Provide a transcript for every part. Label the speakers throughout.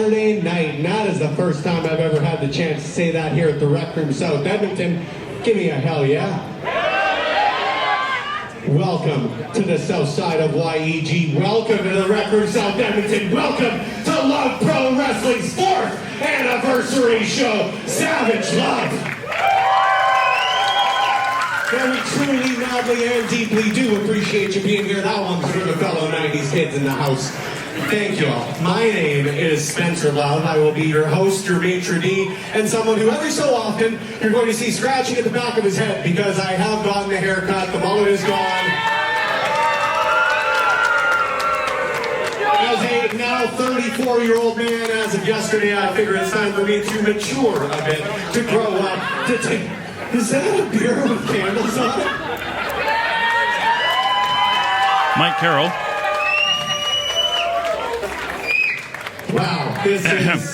Speaker 1: Saturday night, and that is the first time I've ever had the chance to say that here at the Rec Room South Edmonton. Give me a hell yeah. Welcome to the south side of YEG. Welcome to the Rec Room South Edmonton. Welcome to Love Pro Wrestling's 4th anniversary show, Savage Love. And we truly, madly, and deeply do appreciate you being here. That one's for the fellow 90s kids in the house. Thank you all. My name is Spencer Love. I will be your host, your maitre d', and someone who every so often you're going to see scratching at the back of his head because I have gotten a haircut. The mullet is gone. As a now 34-year-old man, as of yesterday, I figure it's time for me to mature a bit, to grow up, to take... Is that a beer with candles on it?
Speaker 2: Mike Carroll.
Speaker 1: Wow, this is...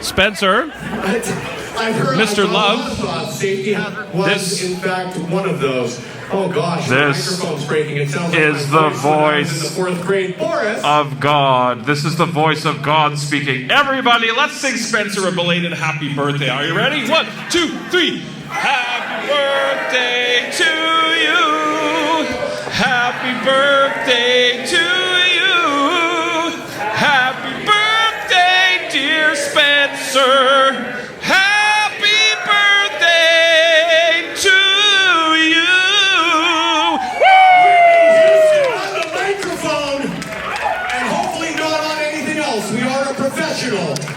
Speaker 2: Spencer.
Speaker 1: I've heard
Speaker 2: Mr. Love.
Speaker 1: Safety hazard was, in fact, one of those. Oh gosh, the microphone's breaking. It sounds like
Speaker 2: is the voice
Speaker 1: in the 4th grade. Boris.
Speaker 2: Of God. This is the voice of God speaking. Everybody, let's sing Spencer a belated happy birthday. Are you ready? 1, 2, 3. Happy birthday to you. Happy birthday to you. Happy birthday, dear Spencer.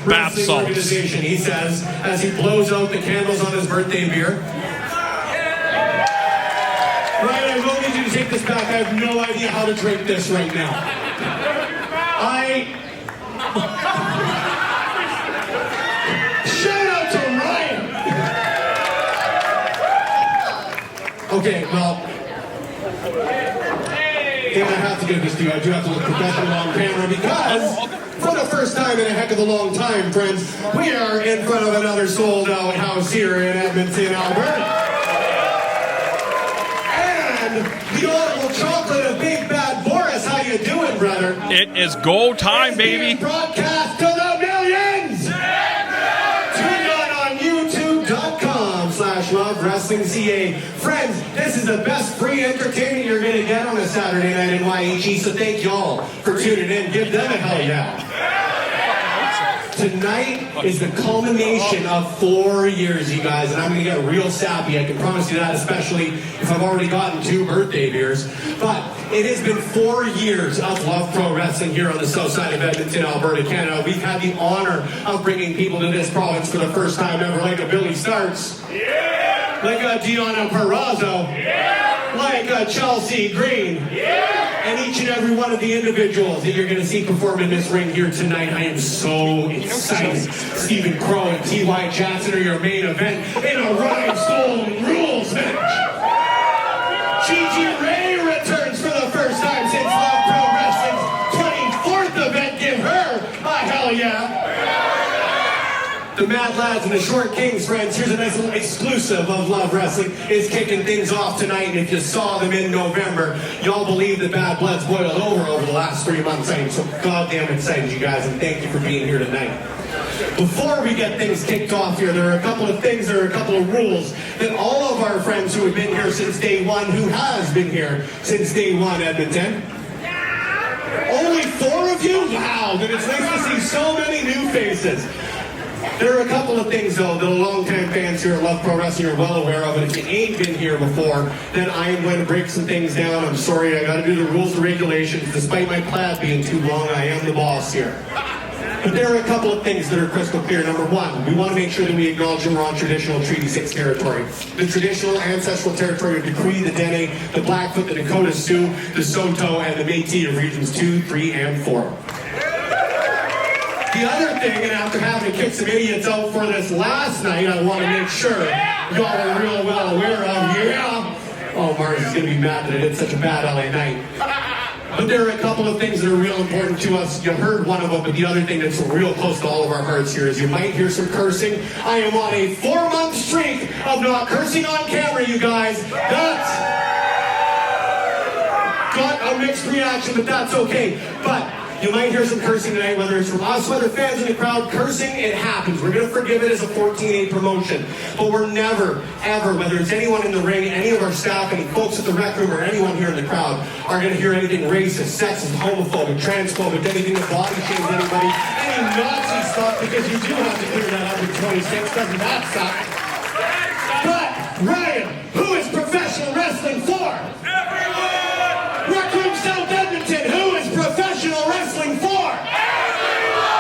Speaker 1: Wrestling organization, he says, as he blows out the candles on his birthday beer. Ryan, I'm going to need you to take this back. I have no idea how to drink this right now. Shout out to Ryan! Okay, well... I have to give this to you. I do have to look professional on camera because... For the first time in a heck of a long time, friends, we are in front of another sold-out house here in Edmonton, Alberta. And the Audible Chocolate of Big Bad Boris, how you doing, brother?
Speaker 2: It is go time, baby.
Speaker 1: Broadcast to the millions! Tune in on youtube.com/LoveWrestlingCA. Friends, this is the best free entertainment you're going to get on a Saturday night in YEG, so thank y'all for tuning in. Give them a hell yeah. Tonight is the culmination of 4 years, you guys, and I'm going to get real sappy. I can promise you that, especially if I've already gotten 2 birthday beers. But it has been 4 years of Love Pro Wrestling here on the south side of Edmonton, Alberta, Canada. We've had the honor of bringing people to this province for the first time ever, like a Billy Starks, like a Deanna Perrazzo, like a Chelsea Green, and each and every one of the individuals that you're going to see perform in this ring here tonight. I am so excited. Stephen Crowe and T.Y. Jackson are your main event in a Rhinestone Rules match. Gigi returns for the first time since Love Pro Wrestling's 24th event. Give her a hell yeah. The Mad Lads and the Short Kings, friends, here's a nice little exclusive of Love Wrestling, is kicking things off tonight. And if you saw them in November, y'all believe that Bad Blood's boiled over the last 3 months. I am so goddamn excited, you guys, and thank you for being here tonight. Before we get things kicked off here, there are a couple of things, there are a couple of rules that all of our friends who have been here since day one, who has been here since day one, Edmonton. Only 4 of you? Wow, then it's nice to see so many new faces. There are a couple of things, though, that long-time fans here at Love Pro Wrestling are well aware of, and if you ain't been here before, then I am going to break some things down. I'm sorry, I gotta do the rules and regulations. Despite my plaid being too long, I am the boss here. But there are a couple of things that are crystal clear. Number one, we want to make sure that we acknowledge that we're on traditional Treaty 6 territory. The traditional ancestral territory of the Cree, the Dene, the Blackfoot, the Dakota Sioux, the Saulteaux, and the Métis of Regions 2, 3, and 4. The other thing, and after having kicked some idiots out for this last night, I want to make sure y'all are real well aware of, oh, Mars is going to be mad that I did such a bad LA night. But there are a couple of things that are real important to us. You heard one of them, but the other thing that's real close to all of our hearts here is you might hear some cursing. I am on a 4-month streak of not cursing on camera, you guys. That's got a mixed reaction, but that's okay. But You might hear some cursing tonight, whether it's from us, whether fans in the crowd. Cursing, it happens. We're going to forgive it as a 14-8 promotion. But we're never, ever, whether it's anyone in the ring, any of our staff, any folks at the rec room, or anyone here in the crowd, are going to hear anything racist, sexist, homophobic, transphobic, anything that body shames anybody, any Nazi stuff, because you do have to clear that up in 26. Doesn't that suck? But, Ryan, who is professional wrestling for? Everyone! Rec Room South Edmonton, who is professional wrestling for? Everyone!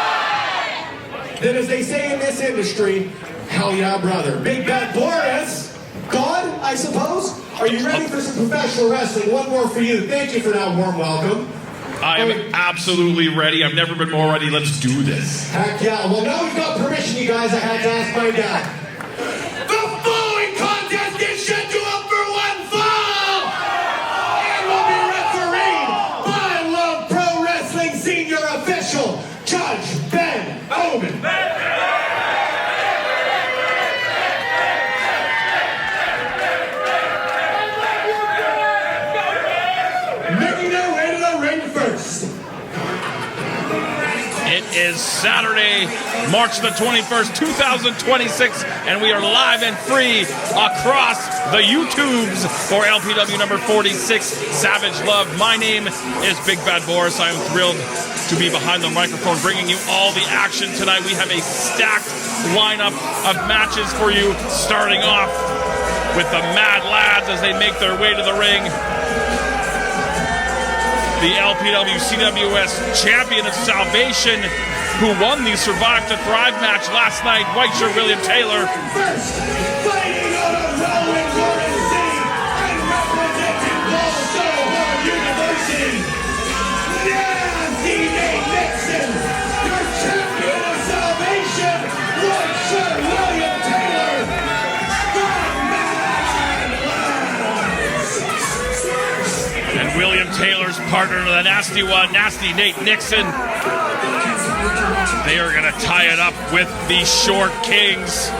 Speaker 1: Then as they say in this industry, hell yeah, brother. Big Bad Boris, God, I suppose? Are you ready for some professional wrestling? One more for you. Thank you for that warm welcome.
Speaker 2: I am absolutely ready. I've never been more ready. Let's do this.
Speaker 1: Heck yeah. Well, now we've got permission, you guys. I had to ask my dad. The following contest is scheduled for one fall! And will be refereed by Love Pro Wrestling Senior Official, Judge Ben Omen. Making their way to the ring first.
Speaker 2: It is Saturday, March the 21st, 2026, and we are live and free across the YouTubes for LPW number 46, Savage Love. My name is Big Bad Boris. I am thrilled to be behind the microphone bringing you all the action tonight. We have a stacked lineup of matches for you, starting off with the Mad Lads as they make their way to the ring. The LPW CWS Champion of Salvation, who won the Survive to Thrive match last night, White Shirt William Taylor.
Speaker 1: First, fighting out of Rowan, Warren and representing Baltimore University, Nasty Nate Nixon, your Champion of Salvation, White Shirt William Taylor, the Mad Lads.
Speaker 2: And William Taylor's partner to the Nasty One, Nasty Nate Nixon. They are going to tie it up with the Short Kings.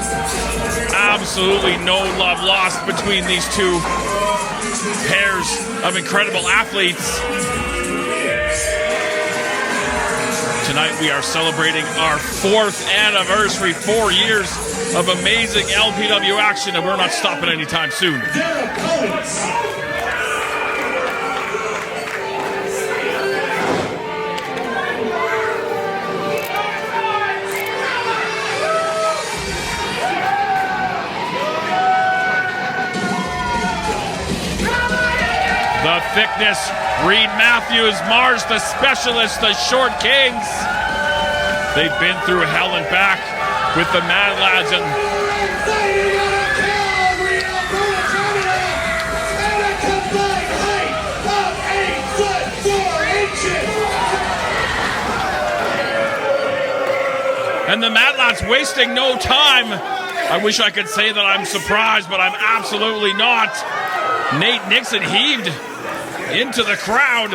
Speaker 2: Absolutely no love lost between these two pairs of incredible athletes. Tonight we are celebrating our 4th anniversary, 4 years of amazing LPW action, and we're not stopping anytime soon.
Speaker 1: Their opponents.
Speaker 2: The Thickness, Reed Matthews, Mars the Specialist, the Short Kings. They've been through hell and back with the Mad Lads, and
Speaker 1: Fighting out of Calgary, Alberta, Canada, at a combined height of 8 foot 4 inches.
Speaker 2: and the Mad Lads wasting no time. I wish I could say that I'm surprised, but I'm absolutely not. Nate Nixon heaved into the crowd.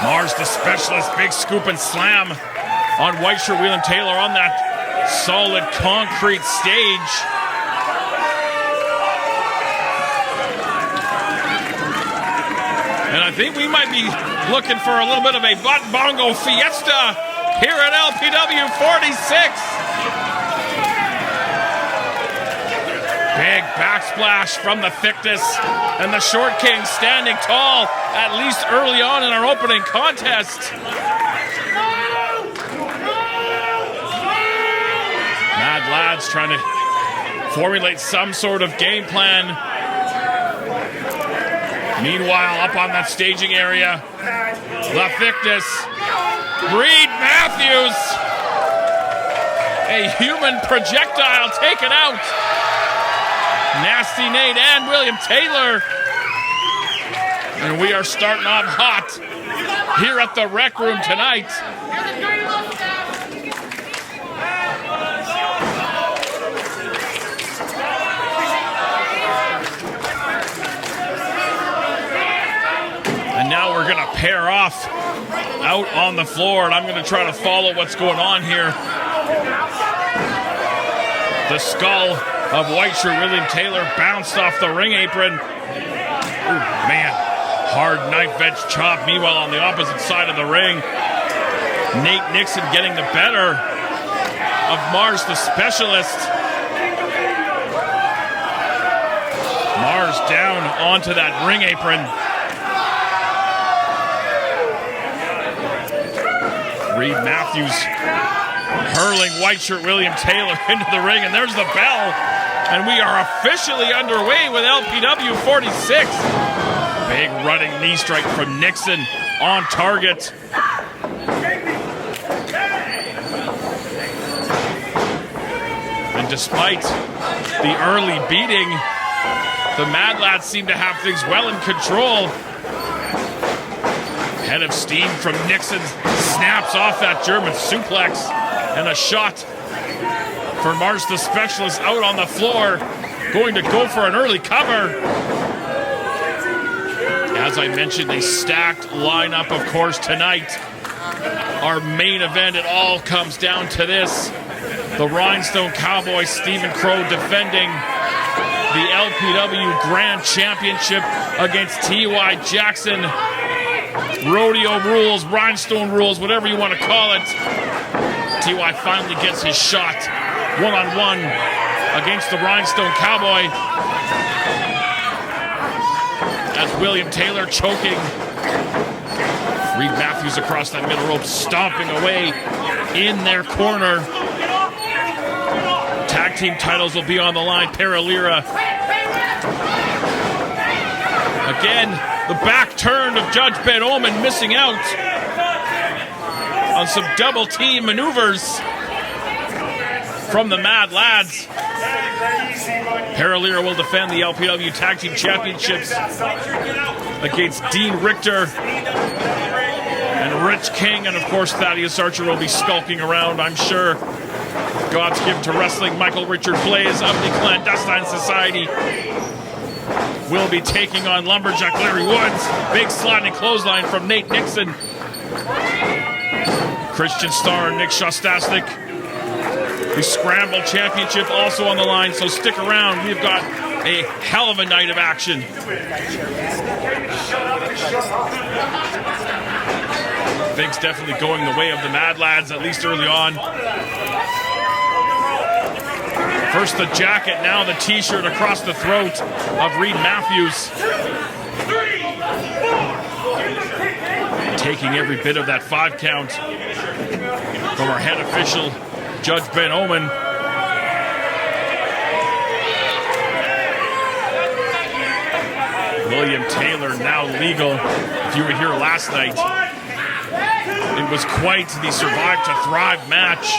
Speaker 2: Mars the Specialist, big scoop and slam on White Shirt William Taylor on that solid concrete stage. And I think we might be looking for a little bit of a butt bongo fiesta here at LPW 46. Big backsplash from the Thickness, and the Short Kings standing tall, at least early on in our opening contest. Mad Lads trying to formulate some sort of game plan. Meanwhile, up on that staging area, the Thickness, Reed Matthews, a human projectile taken out. Nasty Nate and William Taylor. And we are starting off hot here at the Rec Room tonight. And now we're going to pair off out on the floor, and I'm going to try to follow what's going on here. The skull of White Shirt William Taylor bounced off the ring apron. Ooh, man. Hard knife edge chop. Meanwhile, on the opposite side of the ring, Nate Nixon getting the better of Mars, the specialist. Mars down onto that ring apron. Reed Matthews hurling white shirt William Taylor into the ring, and there's the bell. And we are officially underway with LPW 46. Big running knee strike from Nixon on target. And despite the early beating, the Mad Lads seem to have things well in control. Head of steam from Nixon snaps off that German suplex, and a shot for Mars the Specialist out on the floor, going to go for an early cover. As I mentioned, a stacked lineup, of course, tonight. Our main event, it all comes down to this. The Rhinestone Cowboy, Stephen Crowe, defending the LPW Grand Championship against T.Y. Jackson. Rodeo rules, Rhinestone rules, whatever you want to call it. T.Y. finally gets his shot, one-on-one against the Rhinestone Cowboy. As William Taylor choking. Reed Matthews across that middle rope, stomping away in their corner. Tag team titles will be on the line. Lira. Again, the back turn of Judge Ben Omen, missing out on some double team maneuvers from the Mad Lads. Lira will defend the LPW Tag Team Championships against Dean Richtor and Rich King, and of course Thaddeus Archer will be skulking around, I'm sure. God's gift to wrestling, Michael Richard Blais of the Clandestine Society will be taking on Lumberjack Larry Woods. Big sliding clothesline from Nate Nixon. Christian Starr and Nick Shastnastic. The Scramble Championship also on the line, so stick around. We've got a hell of a night of action. Things definitely going the way of the Mad Lads, at least early on. First the jacket, now the t-shirt across the throat of Reed Matthews. Taking every bit of that 5 count from our head official, Judge Ben Omen. William Taylor now legal. If you were here last night, it was quite the Survive to Thrive match.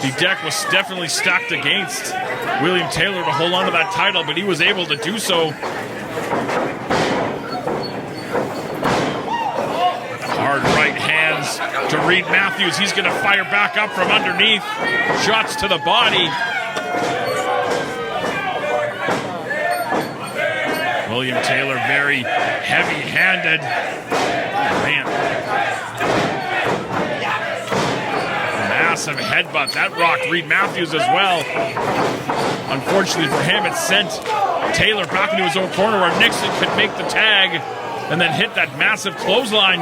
Speaker 2: The deck was definitely stacked against William Taylor to hold on to that title, but he was able to do so. Hard right hands to Reed Matthews. He's going to fire back up from underneath. Shots to the body. William Taylor very heavy-handed. Man. Massive headbutt. That rocked Reed Matthews as well. Unfortunately for him, it sent Taylor back into his own corner where Nixon could make the tag and then hit that massive clothesline.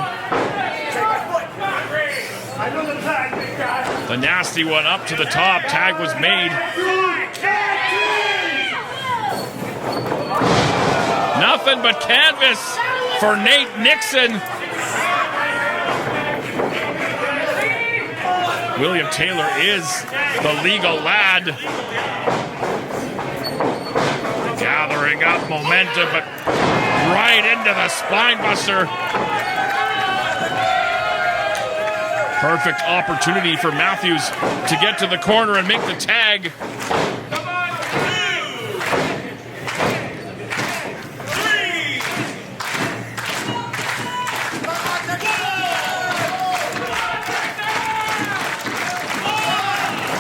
Speaker 2: The nasty one up to the top. Tag was made. Nothing but canvas for Nate Nixon. William Taylor is the legal lad. Gathering up momentum, but right into the spine buster. Perfect opportunity for Matthews to get to the corner and make the tag.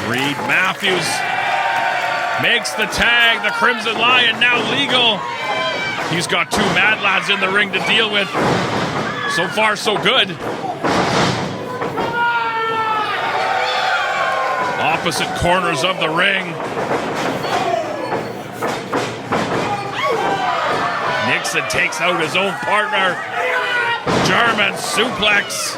Speaker 2: Reed Matthews makes the tag. The Crimson Lion now legal. He's got 2 Mad Lads in the ring to deal with. So far, so good. Opposite corners of the ring. Nick Nixon takes out his own partner. German suplex.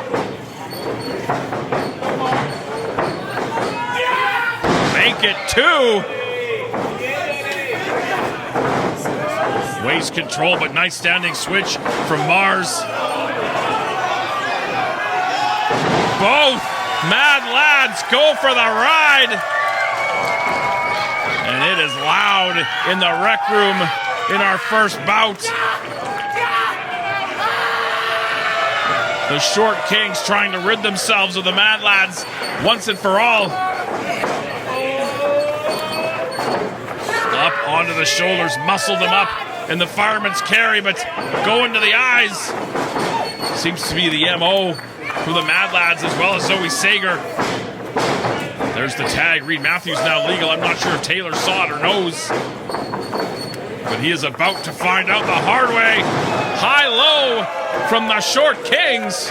Speaker 2: Make it 2. Waste control, but nice standing switch from Mars. Both Mad Lads go for the ride. And it is loud in the rec room in our first bout. The Short Kings trying to rid themselves of the Mad Lads once and for all. Up onto the shoulders, muscled them up in the fireman's carry, but going to the eyes. Seems to be the MO for the Mad Lads as well as Zoe Sager. There's the tag. Reed Matthews now legal. I'm not sure if Taylor saw it or knows. But he is about to find out the hard way. High-low from the Short Kings.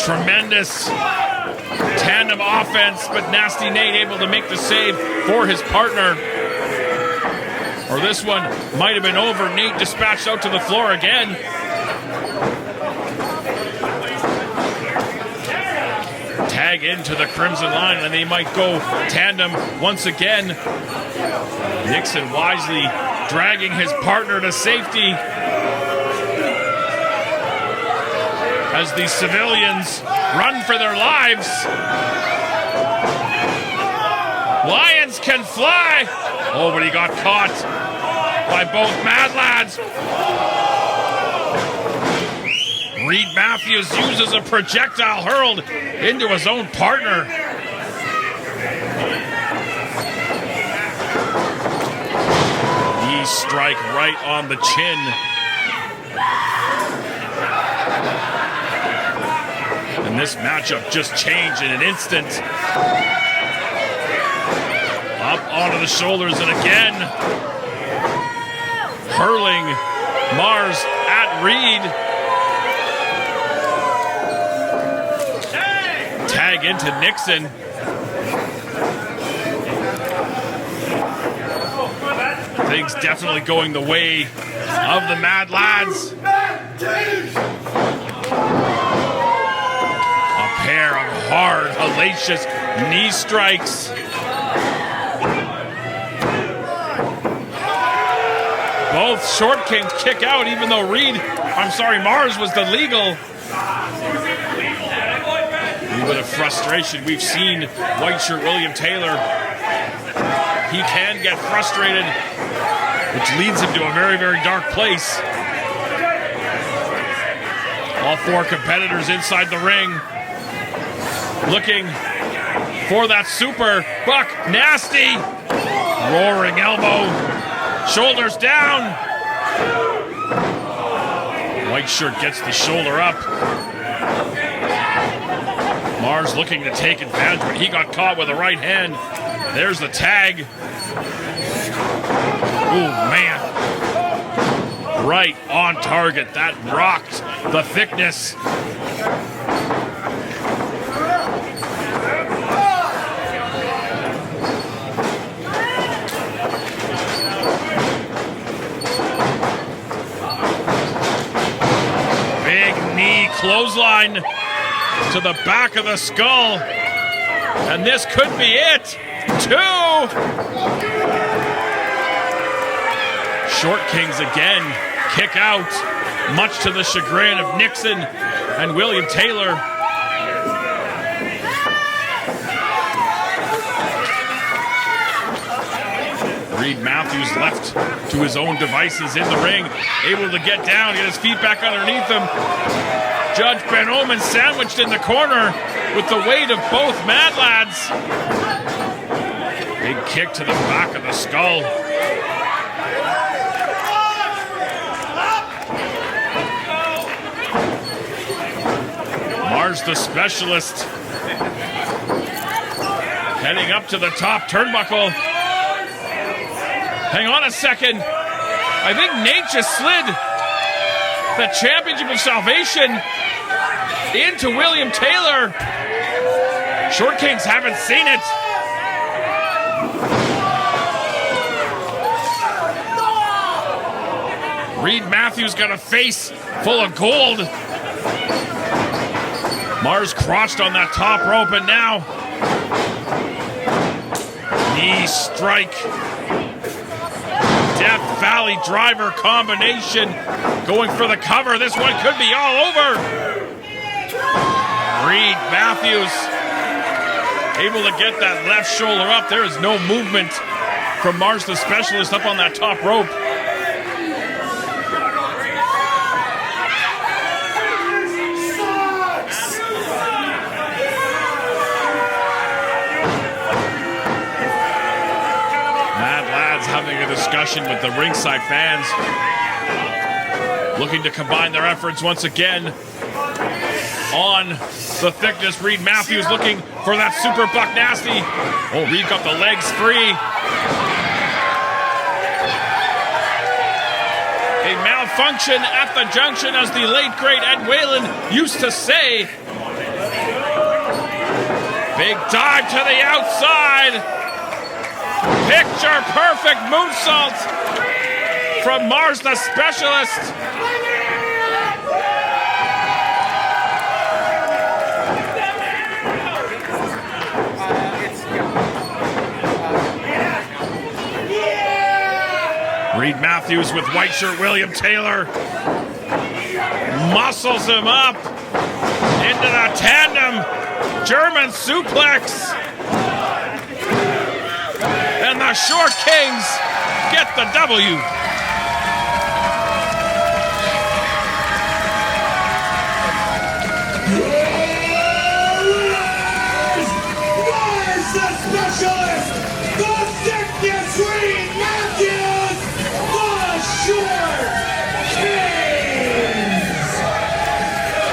Speaker 2: Tremendous tandem offense, but Nasty Nate able to make the save for his partner. Or this one might have been over. Nate dispatched out to the floor again. Tag into the Crimson line, and they might go tandem once again. Nixon wisely dragging his partner to safety as the civilians run for their lives. Lions can fly. Oh, but he got caught by both Mad Lads. Reed Matthews uses a projectile hurled into his own partner. Knee strike right on the chin. And this matchup just changed in an instant. Up onto the shoulders, and again hurling Mars at Reed. Tag into Nixon. Things definitely going the way of the Mad Lads. A pair of hard, hellacious knee strikes. Both Short Kings kick out, even though Mars was the legal. A little bit of frustration. We've seen white shirt William Taylor. He can get frustrated, which leads him to a very, very dark place. All 4 competitors inside the ring, looking for that super buck. Nasty. Roaring elbow. Shoulders down. White shirt gets the shoulder up. Mars looking to take advantage, but he got caught with the right hand. There's the tag. Oh, man. Right on target. That rocked the thickness. Clothesline to the back of the skull, and this could be it. 2. Short Kings again kick out, much to the chagrin of Nixon and William Taylor. Reed Matthews left to his own devices in the ring, able to get down, get his feet back underneath him. Judge Ben Omen sandwiched in the corner with the weight of both Mad Lads. Big kick to the back of the skull. Mars the specialist. Heading up to the top turnbuckle. Hang on a second. I think Nate just slid the Championship of Salvation into William Taylor. Short Kings haven't seen it. Reed Matthews got a face full of gold. Mars crotched on that top rope, and now knee strike. Death Valley driver combination going for the cover. This one could be all over. Reed Matthews able to get that left shoulder up. There is no movement from Mars the Specialist up on that top rope. Having a discussion with the ringside fans, looking to combine their efforts once again on the thickness. Reed Matthews looking for that super buck nasty. Oh, Reed got the legs free. A malfunction at the junction, as the late great Ed Whalen used to say. Big dive to the outside. Picture perfect moonsault from Mars the Specialist. Reed Matthews with white shirt William Taylor muscles him up into the tandem German suplex. And the Short Kings get the W.
Speaker 1: Mars the Specialist, the thickness Reed Matthews, the Short Kings.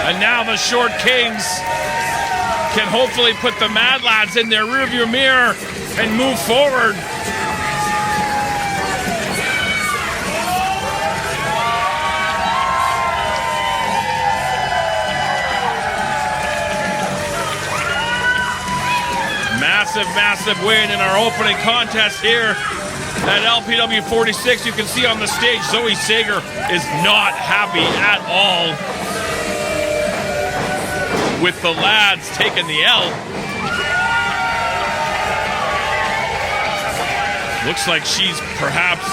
Speaker 2: And now the Short Kings can hopefully put the Mad Lads in their rearview mirror and move forward. Massive win in our opening contest here at LPW 46. You can see on the stage, Zoe Sager is not happy at all with the lads taking the L. Looks like she's perhaps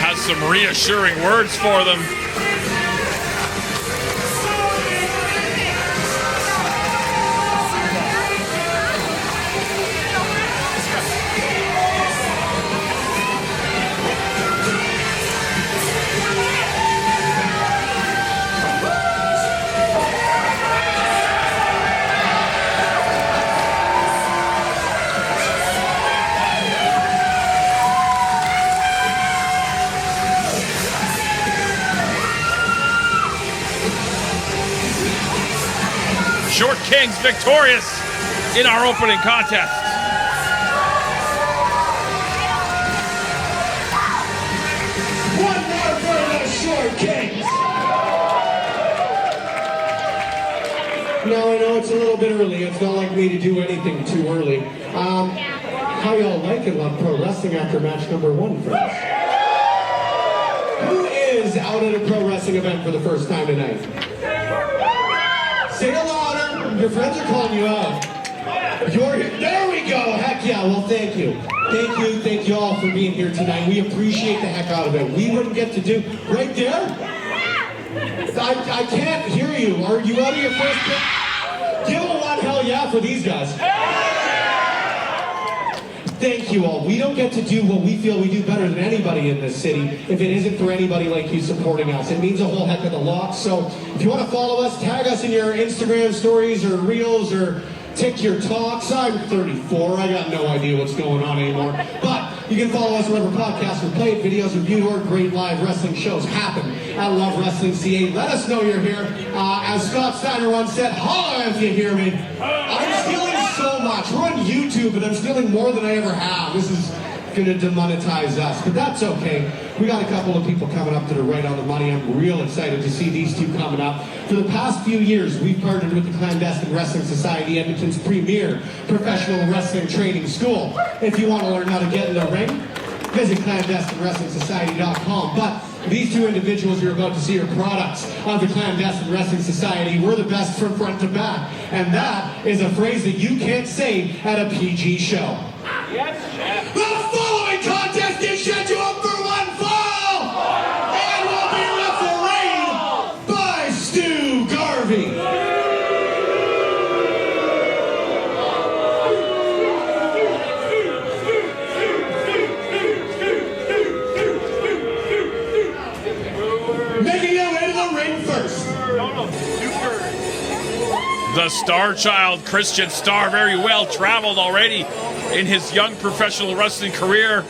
Speaker 2: has some reassuring words for them. Short Kings victorious in our opening contest.
Speaker 1: One more for the Short Kings. Now I know it's a little bit early. It's not like me to do anything too early. How y'all liking on pro wrestling after match number 1, friends? Who is out at a pro wrestling event for the first time tonight? Say it louder. Your friends are calling you out. There we go. Heck yeah. Well, thank you. Thank you all for being here tonight. We appreciate the heck out of it. We wouldn't get to do right there. I can't hear you. Are you out of your first pick? Give a one hell yeah for these guys. Thank you all. We don't get to do what we feel we do better than anybody in this city if it isn't for anybody like you supporting us. It means a whole heck of a lot. So if you want to follow us, tag us in your Instagram stories or reels or TikToks. I'm 34. I got no idea what's going on anymore. But you can follow us wherever podcasts are played, videos reviewed, or great live wrestling shows happen at Love Wrestling CA. Let us know you're here. As Scott Steiner once said, holla if you hear me. I'm stealing so much. We're on YouTube, and I'm stealing more than I ever have. This is going to demonetize us, but that's okay. We got a couple of people coming up that are right on the money. I'm real excited to see these two coming up. For the past few years, we've partnered with the Clandestine Wrestling Society, Edmonton's premier professional wrestling training school. If you want to learn how to get in the ring, visit clandestinewrestlingsociety.com. But these two individuals you're about to see are products of the Clandestine Wrestling Society. We're the best from front to back. And that is a phrase that you can't say at a PG show.
Speaker 3: Yes, Chef.
Speaker 1: The following contest is scheduled for one fall and will be refereed by Stu Garvey. Making their way to the ring first.
Speaker 2: The Star Child, Christian Starr, very well traveled already in his young professional wrestling career.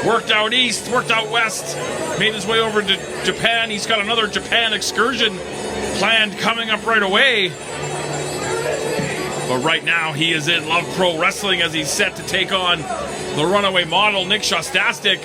Speaker 2: Worked out east, worked out west, made his way over to Japan. He's got another Japan excursion planned coming up right away. But right now he is in Love Pro Wrestling as he's set to take on the runaway model, Nick Shastnastic.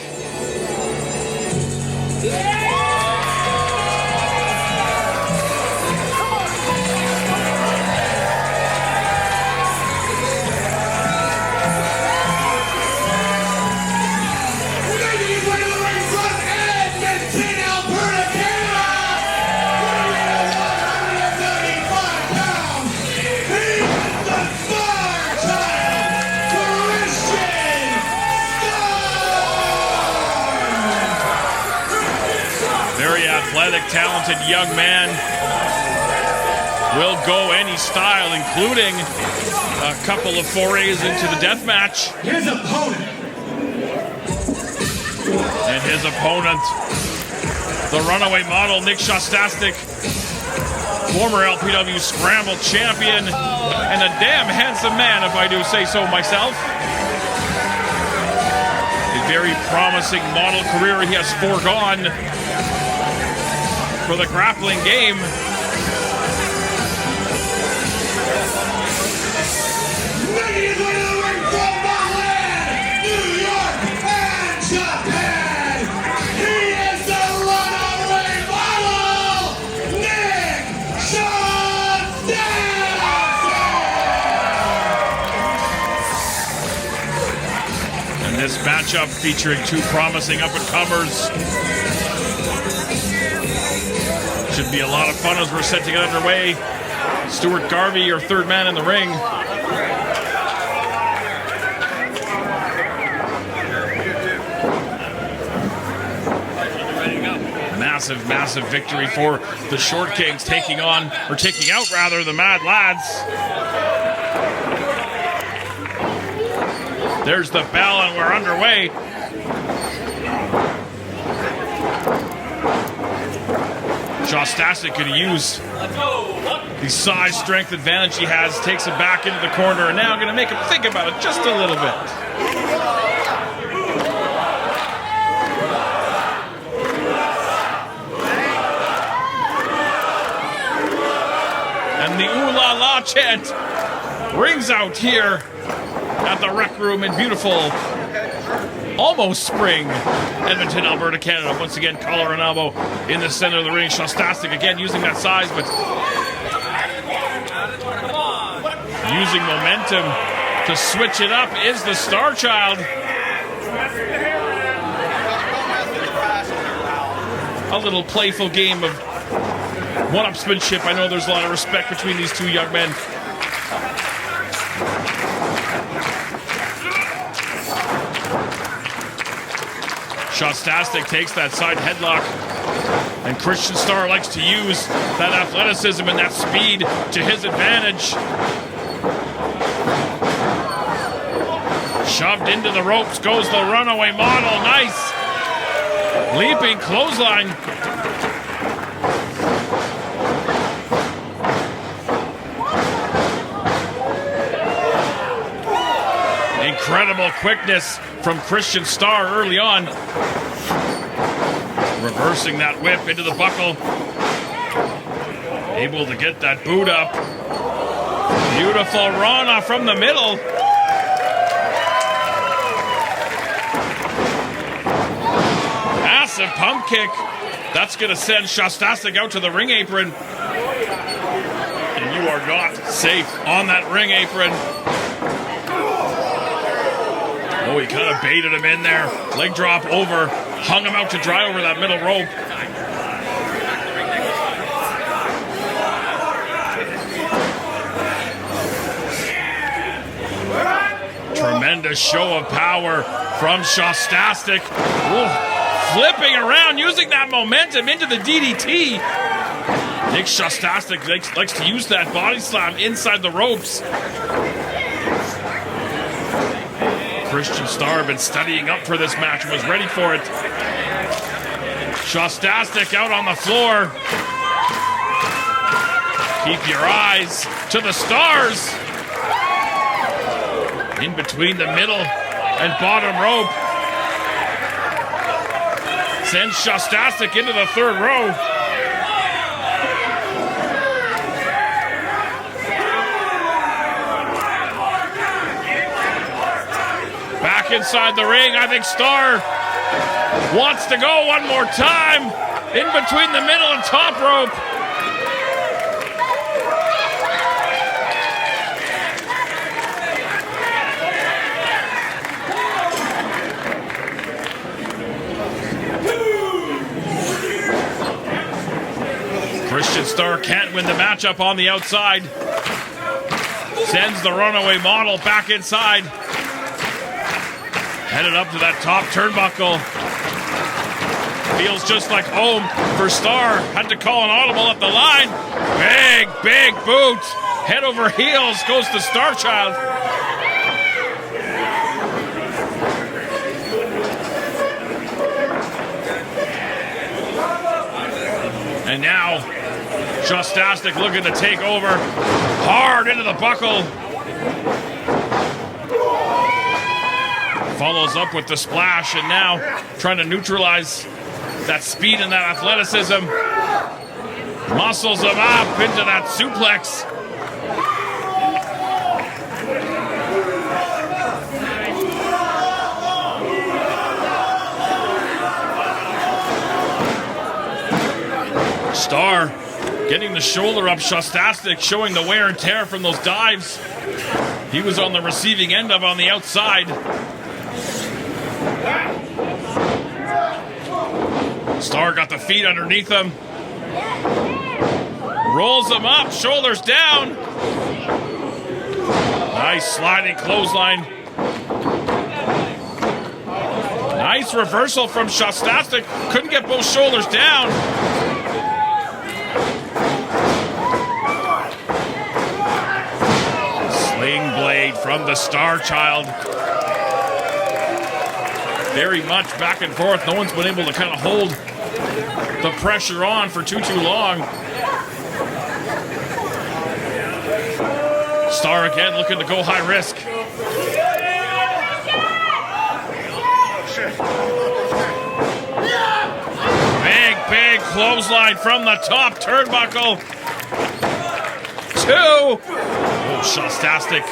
Speaker 2: Athletic, talented young man. Will go any style, including a couple of forays into the death match.
Speaker 1: His opponent.
Speaker 2: And his opponent, the runaway model, Nick Shastnastic, former LPW Scramble champion, and a damn handsome man, if I do say so myself. A very promising model career he has foregone for the grappling game.
Speaker 1: Making his way to the ring from Berlin, New York, and Japan. He is the runaway model, Nick Shastnastic.
Speaker 2: And this matchup featuring two promising up-and-comers. Should be a lot of fun as we're set to get underway. Stuart Garvey, your third man in the ring. Massive, massive victory for the Short Kings, taking out the Mad Lads. There's the bell and we're underway. Shastnastic could use the size strength advantage he has, takes it back into the corner, and now going to make him think about it just a little bit. And the ooh la la chant rings out here at the Rec Room in beautiful, almost spring, Edmonton, Alberta, Canada. Once again, collar and elbow in the center of the ring. Shastnastic again using that size, but using momentum to switch it up is the Star Child. A little playful game of one-upsmanship. I know there's a lot of respect between these two young men. Shastnastic takes that side headlock, and Christian Starr likes to use that athleticism and that speed to his advantage. Shoved into the ropes goes the runaway model. Nice leaping clothesline. Incredible quickness from Christian Starr early on. Reversing that whip into the buckle. Able to get that boot up. Beautiful Rana from the middle. massive pump kick. That's going to send Shastnastic out to the ring apron. And you are not safe on that ring apron. Oh, he kind of baited him in there. Leg drop over. Hung him out to dry over that middle rope. Tremendous show of power from Shastnastic. Flipping around, using that momentum into the DDT. Nick Shastnastic likes to use that body slam inside the ropes. Christian Starr been studying up for this match and was ready for it. Shastnastic out on the floor. Keep your eyes to the stars. In between the middle and bottom rope. Sends Shastnastic into the third row. Back inside the ring. I think Starr wants to go one more time. In between the middle and top rope. Christian Starr can't win the matchup on the outside. Sends the runaway model back inside. Headed up to that top turnbuckle. Feels just like home for Starr. Had to call an audible at the line. Big boot. Head over heels goes the Star Child. And now Shastnastic looking to take over hard into the buckle. Follows up with the splash and now trying to neutralize that speed and that athleticism. Muscles him up into that suplex. Starr getting the shoulder up. Shastnastic showing the wear and tear from those dives he was on the receiving end of on the outside. Starr got the feet underneath him. Rolls him up, shoulders down. Nice sliding clothesline. Nice reversal from Shastnastic. Couldn't get both shoulders down. Sling blade from the Star Child. Very much back and forth. No one's been able to kind of hold the pressure on for too long. Starr again looking to go high risk. Big clothesline from the top turnbuckle. 2. Oh, Shastnastic.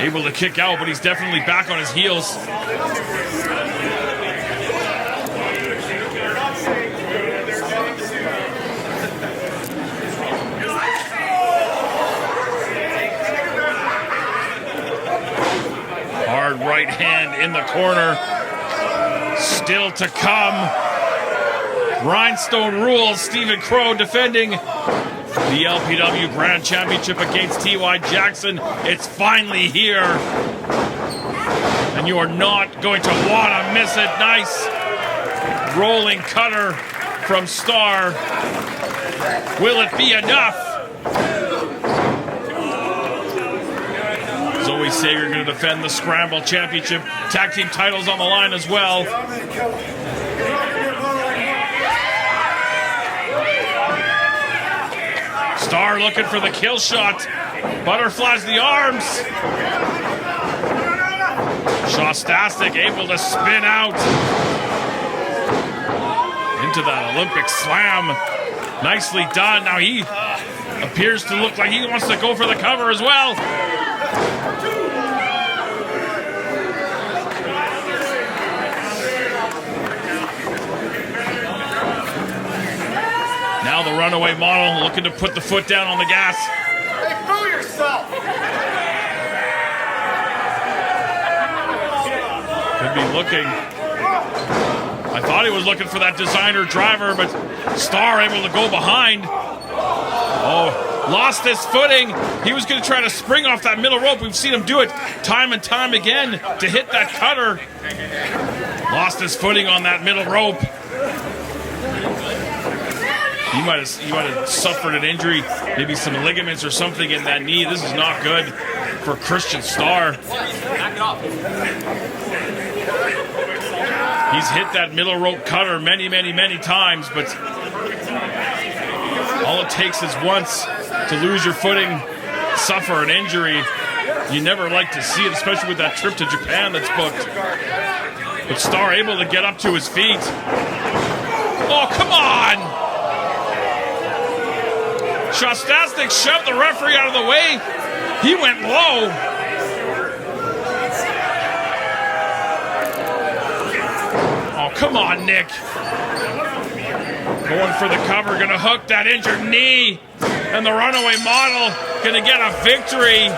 Speaker 2: Able to kick out, but he's definitely back on his heels. Hard right hand in the corner. Still to come. Rhinestone rules. Stephen Crowe defending the LPW Grand Championship against T.Y. Jackson. It's finally here. And you are not going to want to miss it. Nice rolling cutter from Starr. Will it be enough? Zoe Sager going to defend the Scramble Championship. Tag team titles on the line as well. Starr looking for the kill shot. Butterflies the arms. Shastnastic able to spin out into that Olympic slam. Nicely done. Now he appears to look like he wants to go for the cover as well. the runaway model looking to put the foot down on the gas.
Speaker 3: Hey, boo yourself!
Speaker 2: Could be looking. I thought he was looking for that designer driver, but Starr able to go behind. Oh, lost his footing. He was going to try to spring off that middle rope. We've seen him do it time and time again to hit that cutter. Lost his footing on that middle rope. He might have suffered an injury, maybe some ligaments or something in that knee. This is not good for Christian Starr. He's hit that middle rope cutter many, many, many times, but all it takes is once to lose your footing, suffer an injury. You never like to see it, especially with that trip to Japan that's booked. But Starr able to get up to his feet. Oh, come on! Shastnastic shoved the referee out of the way. He went low. Oh, come on, Nick. Going for the cover, gonna hook that injured knee. And the runaway model gonna get a victory.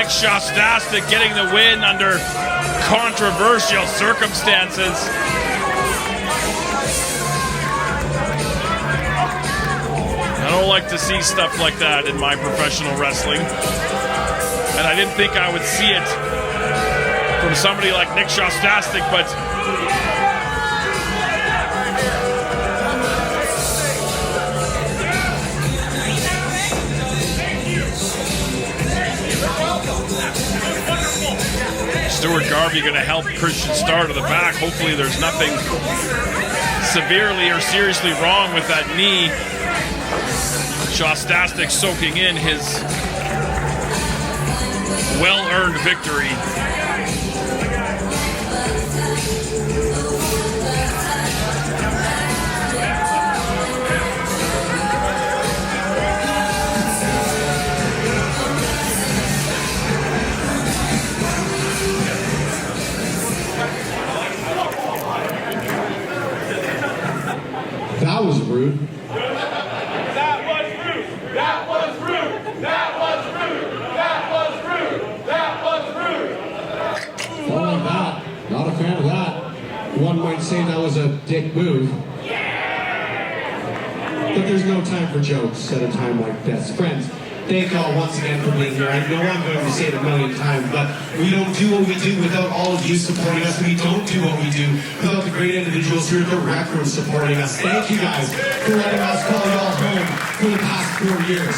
Speaker 2: Shastnastic getting the win under controversial circumstances. I don't like to see stuff like that in my professional wrestling. And I didn't think I would see it from somebody like Nick Shastnastic, but Stuart Garvey going to help Christian Starr to the back. Hopefully there's nothing severely or seriously wrong with that knee. Shastnastic soaking in his well-earned victory.
Speaker 1: That was rude.
Speaker 3: That was rude. That was rude. That was rude. That was rude. That was rude.
Speaker 1: Don't like that. Not a fan of that. One might say that was a dick move. But there's no time for jokes at a time like this. Friends, thank y'all once again for being here. I know I'm going to say it a million times, but we don't do what we do without all of you supporting us. We don't do what we do without the great individuals here at the rec room supporting us. Thank you guys for letting us call y'all home for the past 4 years.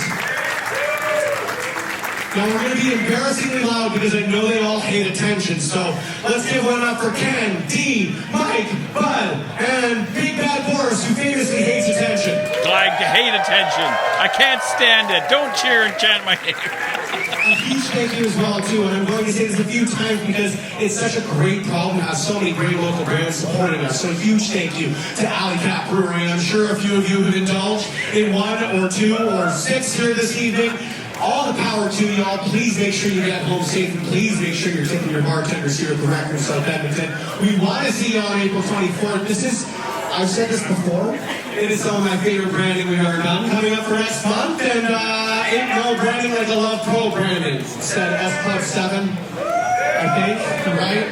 Speaker 1: Now we're going to be embarrassingly loud because I know they all hate attention. So let's give one up for Ken, D, Mike, Bud, and Big Bad Boris, who famously hates attention.
Speaker 2: I hate attention. I can't stand it. Don't cheer and chant my name.
Speaker 1: A huge thank you as well, too, and I'm going to say this a few times because it's such a great problem to have so many great local brands supporting us. So a huge thank you to Alley Cat Brewery. I'm sure a few of you have indulged in 1 or 2 or 6 here this evening. All the power to y'all. Please make sure you get home safe, and please make sure you're tipping your bartenders here at the Rec Room South Edmonton. We want to see you on April 24th. This is, I've said this before, it is some of my favorite branding we've ever done. Coming up for next month, and ain't no branding like a Love Pro branding. Instead of S Club 7, I think, right?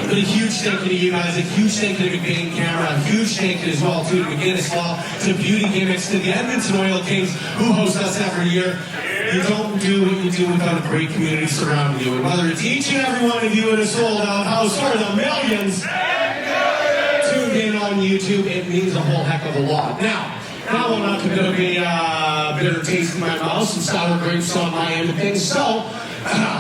Speaker 1: But a huge thank you to you guys, a huge thank you to McBain Camera, a huge thank you as well to McGinnis Law, to Beauty Gimmicks, to the Edmonton Oil Kings, who host us every year. You don't do what you do without a great community surrounding you. And whether it's each and every one of you in a sold-out house or the millions tuned in on YouTube, it means a whole heck of a lot. Now I'm not going to be bitter taste in my mouth, some sour grapes on my end of things. So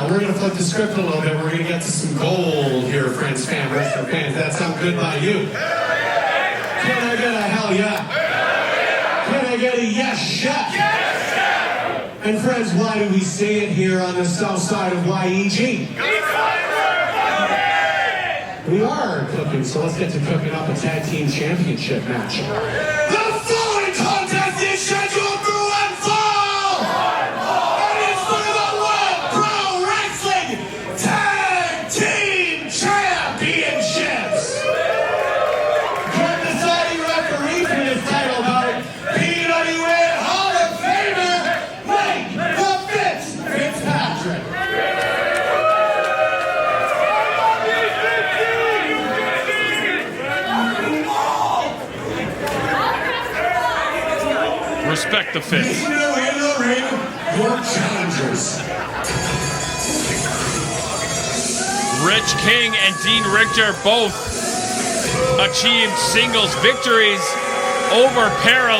Speaker 1: we're going to flip the script a little bit. We're going to get to some gold here, friends, wrestling fans. That sound good by you? Can I get a hell yeah? Can I get a yes, chef? And friends, why do we say it here on the south side of YEG? We You are cooking, so let's get to cooking up a tag team championship match. The following contest is scheduled for one fall! And it's for the World Pro Wrestling Tag Team Championships! Your deciding referee for this title bout, PWA Hall of Famer, Mike the Fitzpatrick.
Speaker 2: Respect the Fitz.
Speaker 1: In the ring, your challengers.
Speaker 2: Rich King and Dean Richtor both achieved singles victories over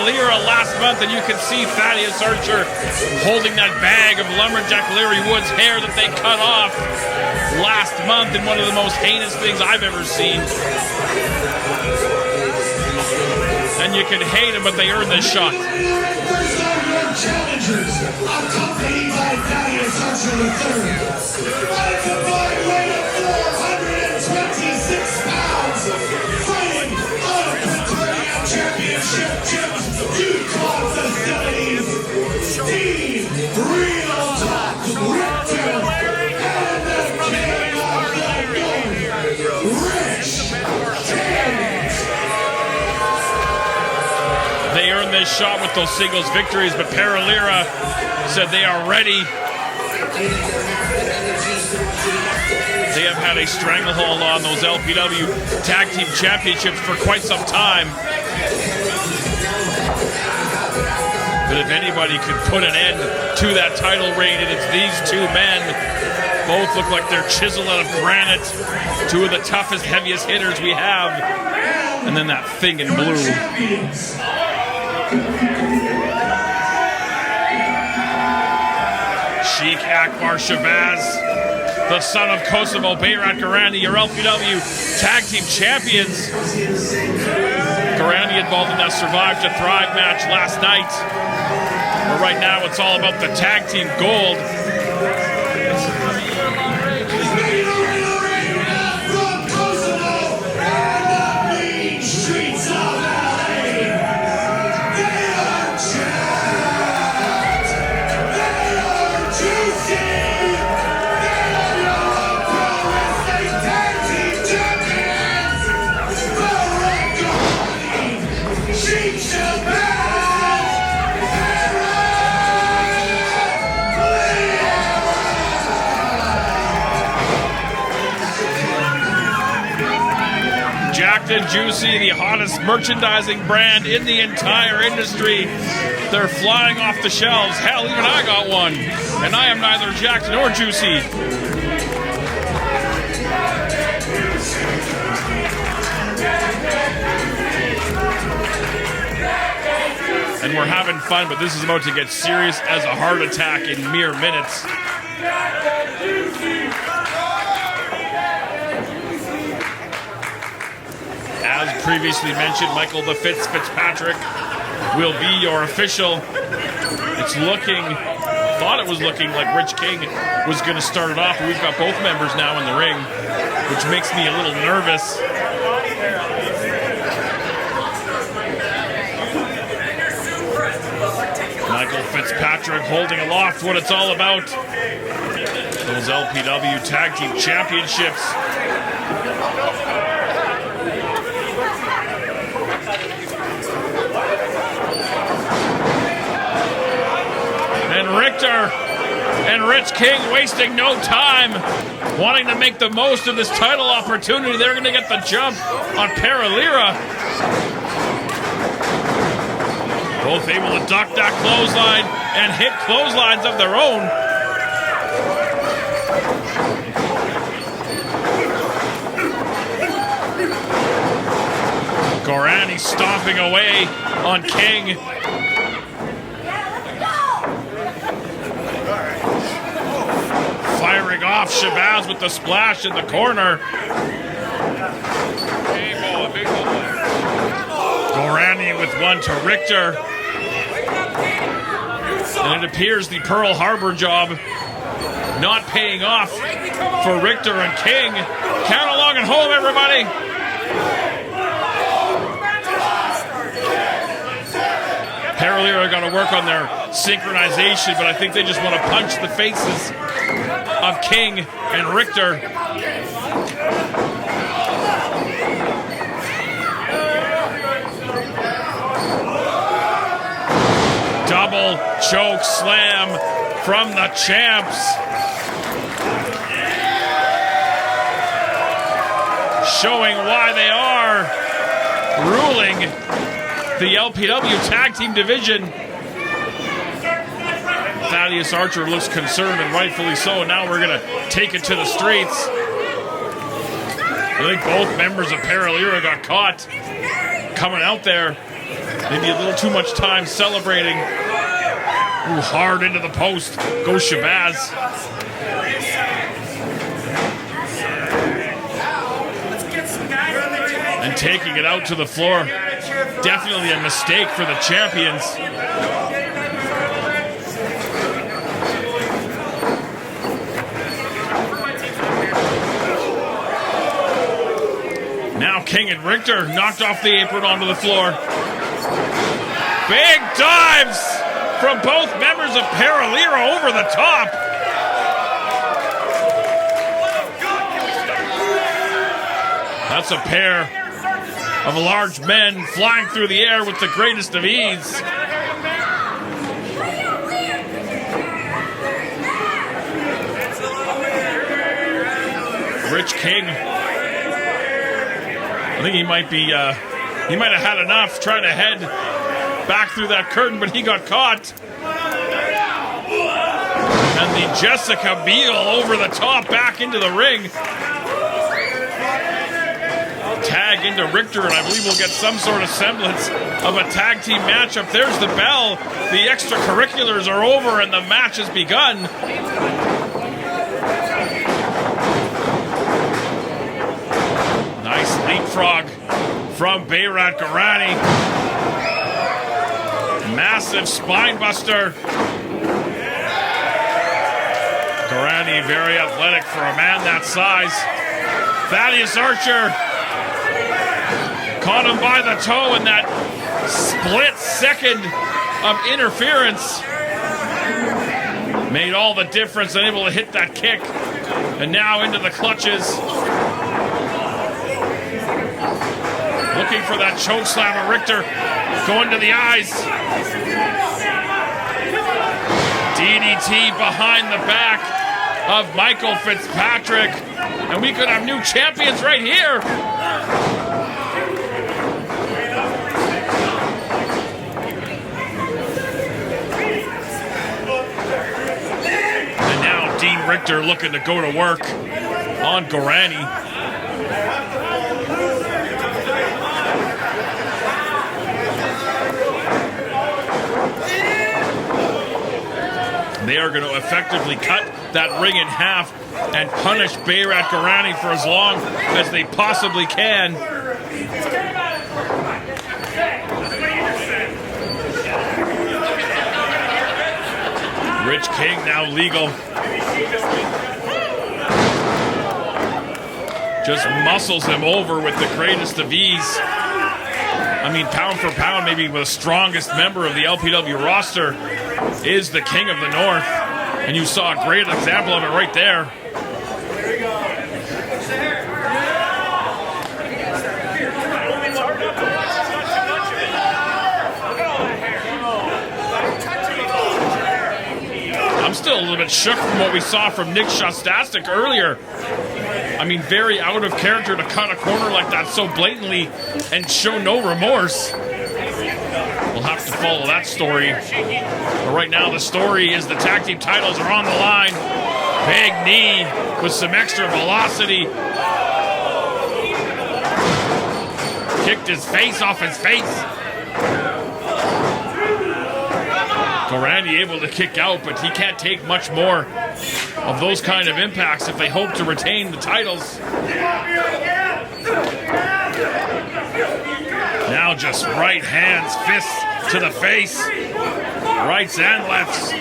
Speaker 2: Lira last month, and you can see Thaddeus Archer holding that bag of Lumberjack Larry Wood's hair that they cut off last month in one of the most heinous things I've ever seen. And you can hate them, but they earned this shot.
Speaker 1: First are your challengers, accompanied by Thaddeus Archer III. At a combined weight of 426 pounds, fighting out of Pretoria Championship gyms, Yukon facilities, Dean Real Talk Richtor, and the king of the north, Rich King.
Speaker 2: They earned this shot with those singles victories, but Lira said they are ready. They have had a stranglehold on those LPW Tag Team Championships for quite some time. But if anybody could put an end to that title reign, and it's these two men. Both look like they're chiseled out of granite. Two of the toughest, heaviest hitters we have. And then that thing in blue. Sheikh Akbar Shabazz, the son of Kosovo Bayrat Garani, your LPW Tag Team Champions. Garani involved in that Survive to Thrive match last night. But right now it's all about the Tag Team Gold. And Juicy, the hottest merchandising brand in the entire industry. They're flying off the shelves. Hell, even I got one. And I am neither Jaxx nor Juicy. And we're having fun, but this is about to get serious as a heart attack in mere minutes. As previously mentioned, Michael the Fitzpatrick will be your official. It's looking, thought it was looking like Rich King was going to start it off, but we've got both members now in the ring, which makes me a little nervous. Michael Fitzpatrick holding aloft what it's all about. Those LPW Tag Team Championships. And Richtor and Rich King wasting no time, wanting to make the most of this title opportunity. They're going to get the jump on Lira. Both able to duck that clothesline and hit clotheslines of their own. Gorani stomping away on King. Firing off Shabazz with the splash in the corner. Gorani with one to Richtor. And it appears the Pearl Harbor job not paying off for Richtor and King. Count along and home, everybody. Lira got to work on their synchronization, but I think they just want to punch the faces of King and Richtor. Double choke slam from the champs. Showing why they are ruling the LPW Tag Team Division. Thaddeus Archer looks concerned, and rightfully so. Now we're going to take it to the streets. I think both members of Lira got caught coming out there. Maybe a little too much time celebrating. Ooh, hard into the post. Goes Shabazz. And taking it out to the floor. Definitely a mistake for the champions. Now King and Richtor knocked off the apron onto the floor. Big dives from both members of Lira over the top. That's a pair of large men flying through the air with the greatest of ease. Rich King. I think he might be, he might have had enough trying to head back through that curtain, but he got caught. And the Jessica Biel over the top back into the ring. Tag into Richtor, and I believe we'll get some sort of semblance of a tag team matchup. There's the bell. The extracurriculars are over, and the match has begun. Nice leapfrog from Bayrat Garani. Massive spine buster. Garani very athletic for a man that size. Thaddeus Archer caught him by the toe in that split second of interference. Made all the difference, unable to hit that kick. And now into the clutches. Looking for that choke slam of Richtor. Going to the eyes. DDT behind the back of Michael Fitzpatrick. And we could have new champions right here. Richtor looking to go to work on Garani. They are going to effectively cut that ring in half and punish Bayrat Garani for as long as they possibly can. Rich King now legal. Just muscles him over with the greatest of ease. I mean, pound for pound, maybe the strongest member of the LPW roster is the King of the North. And you saw a great example of it right there. I'm still a little bit shook from what we saw from Nick Shastnastic earlier. I mean, very out of character to cut a corner like that so blatantly and show no remorse. We'll have to follow that story. But right now the story is the tag team titles are on the line. Big knee with some extra velocity. Kicked his face off his face. Garani able to kick out, but he can't take much more of those kind of impacts if they hope to retain the titles. Now just right hands, fists to the face. Rights and lefts.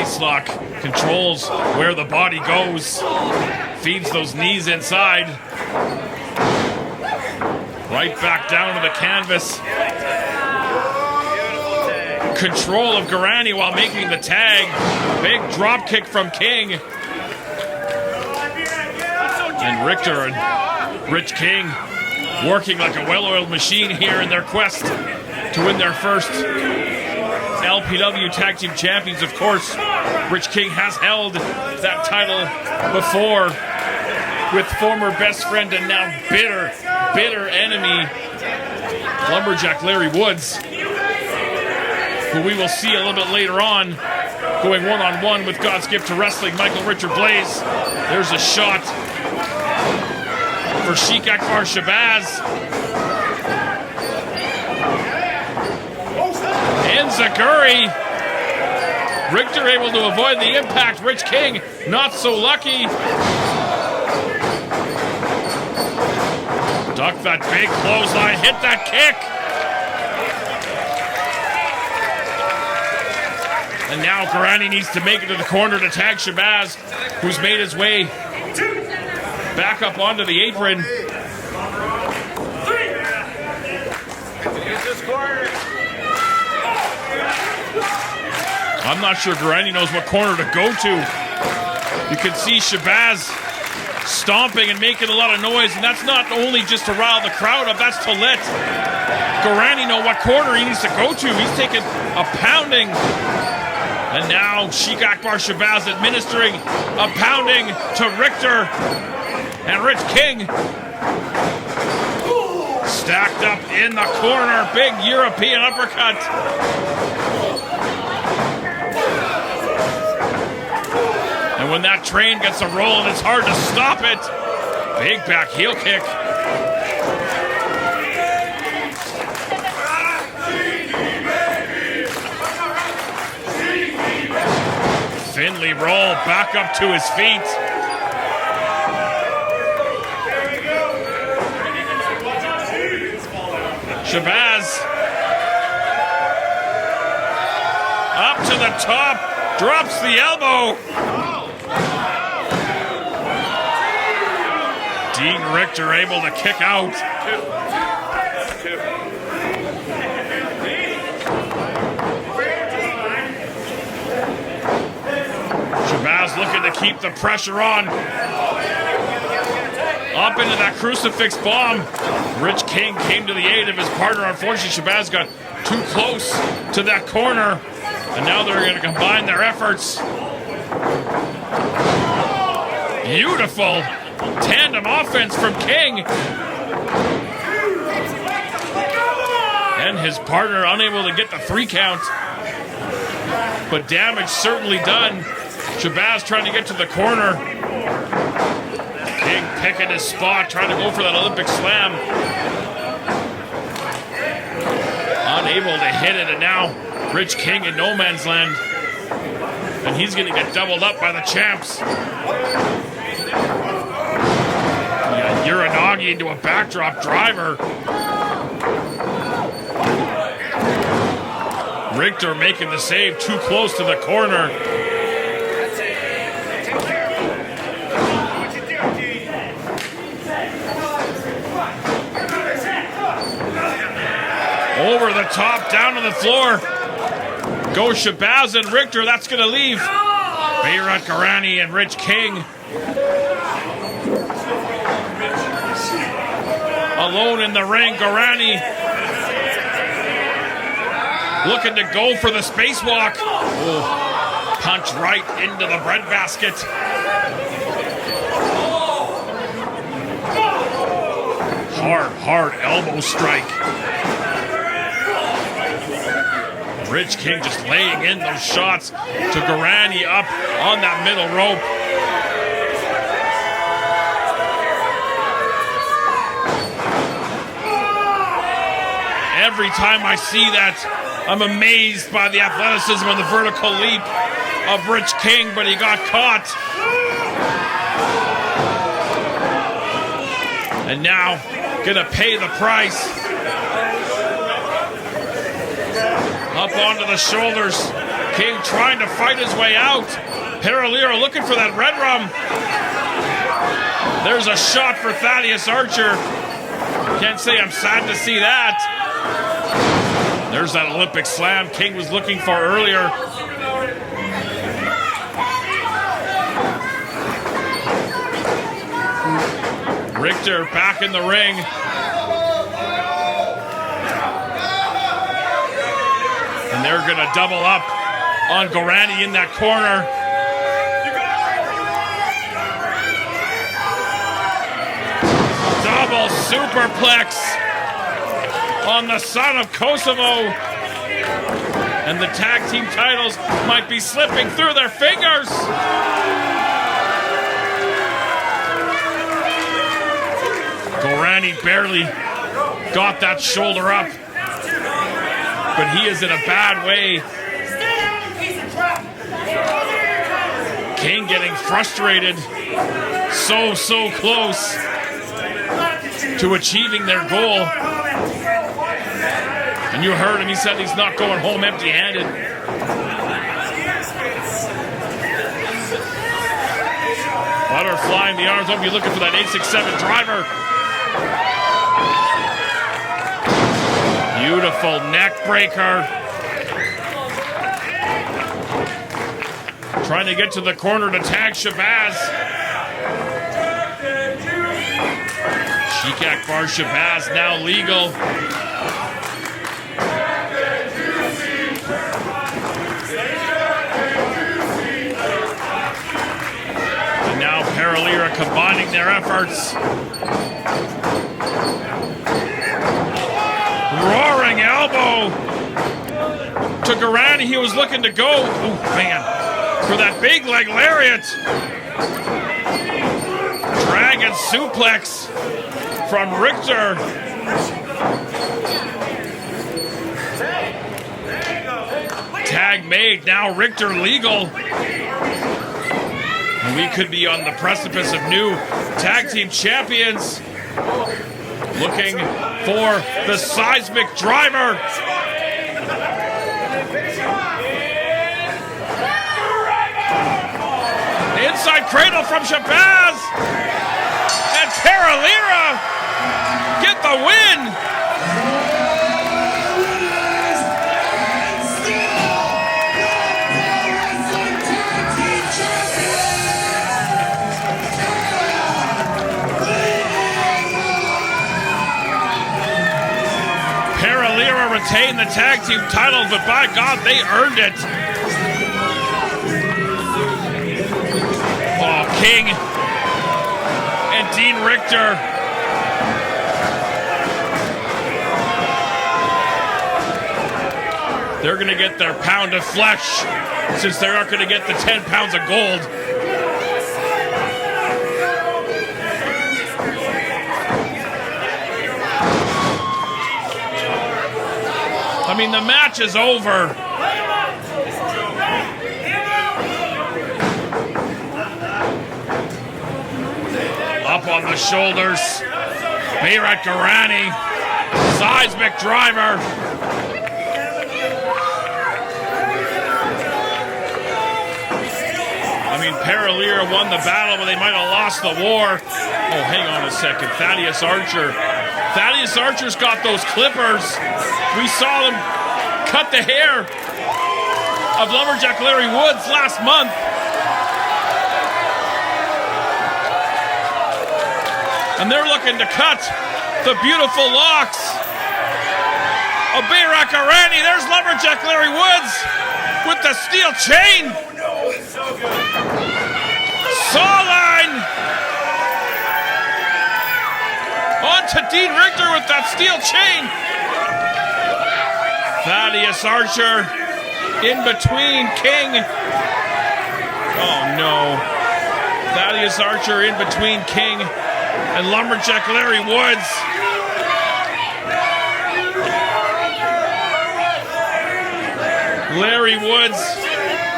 Speaker 2: waist lock, controls where the body goes, feeds those knees inside. Right back down to the canvas. Control of Garani while making the tag. Big drop kick from King. And Richtor and Rich King working like a well-oiled machine here in their quest to win their first LPW Tag Team Champions. Of course, Rich King has held that title before with former best friend and now bitter enemy Lumberjack Larry Woods, who we will see a little bit later on going one-on-one with God's gift to wrestling, Michael Richard Blais. There's a shot for Sheik Akbar Shabazz. Enziguri. Richtor able to avoid the impact. Rich King not so lucky. Duck that big clothesline, hit that kick. And now Garani needs to make it to the corner to tag Shabazz, who's made his way back up onto the apron. I'm not sure Garani knows what corner to go to. You can see Shabazz stomping and making a lot of noise, and that's not only just to rile the crowd up, that's to let Garani know what corner he needs to go to. He's taking a pounding. And now Sheik Akbar Shabazz administering a pounding to Richtor and Rich King. Stacked up in the corner, big European uppercut. And when that train gets a rolling, it's hard to stop it. Big back heel kick. Finley roll back up to his feet. Shabazz up to the top, drops the elbow. Dean Richtor able to kick out. Shabazz looking to keep the pressure on. Up into that crucifix bomb. Rich King came to the aid of his partner. Unfortunately, Shabazz got too close to that corner. And now they're going to combine their efforts. Beautiful tandem offense from King. And his partner unable to get the 3 count. But damage certainly done. Shabazz trying to get to the corner. King picking his spot, trying to go for that Olympic slam. Unable to hit it, and now Rich King in no man's land. And he's going to get doubled up by the champs. Yeah, Uranagi into a backdrop driver. Richtor making the save, too close to the corner. Over the top, down to the floor. Go Shabazz and Richtor, that's going to leave Bayrat Garani and Rich King alone in the ring. Garani looking to go for the spacewalk. Oh, punch right into the breadbasket. Hard elbow strike. Rich King just laying in those shots to Garani up on that middle rope. Every time I see that, I'm amazed by the athleticism and the vertical leap of Rich King, but he got caught. And now, gonna pay the price. Up onto the shoulders. King trying to fight his way out. Lira looking for that red rum. There's a shot for Thaddeus Archer. Can't say I'm sad to see that. There's that Olympic slam King was looking for earlier. Richtor back in the ring. And they're going to double up on Gorani in that corner. Double superplex on the son of Kosovo. And the tag team titles might be slipping through their fingers. Gorani barely got that shoulder up. But he is in a bad way. King getting frustrated. So close to achieving their goal. And you heard him, he said he's not going home empty-handed. Butterflying the arms up, you're looking for that 867 driver. Beautiful neck breaker. Trying to get to the corner to tag Shabazz. Sheik Akbar Shabazz now legal. And now Lira combining their efforts. Roaring elbow to Gorani. He was looking to go, oh man, for that big leg lariat. Dragon suplex from Richtor. Tag made, now Richtor legal. And we could be on the precipice of new tag team champions. Looking for the seismic driver. The inside cradle from Shabazz. And Lira get the win. Lira retained the tag team titles, but by God, they earned it. Oh, King and Dean Richtor. They're going to get their pound of flesh since they aren't going to get the 10 pounds of gold. I mean, the match is over. Up on the shoulders. Bayrat Gorani. Seismic driver. I mean, Lira won the battle, but they might have lost the war. Oh, hang on a second. Thaddeus Archer. Thaddeus Archer's got those clippers. We saw them cut the hair of Lumberjack Larry Woods last month. And they're looking to cut the beautiful locks of Bayrat Gorani. There's Lumberjack Larry Woods with the steel chain. Sawline. On to Dean Richtor with that steel chain. Thaddeus Archer in between King. Oh no. Thaddeus Archer in between King and Lumberjack Larry Woods. Larry Woods,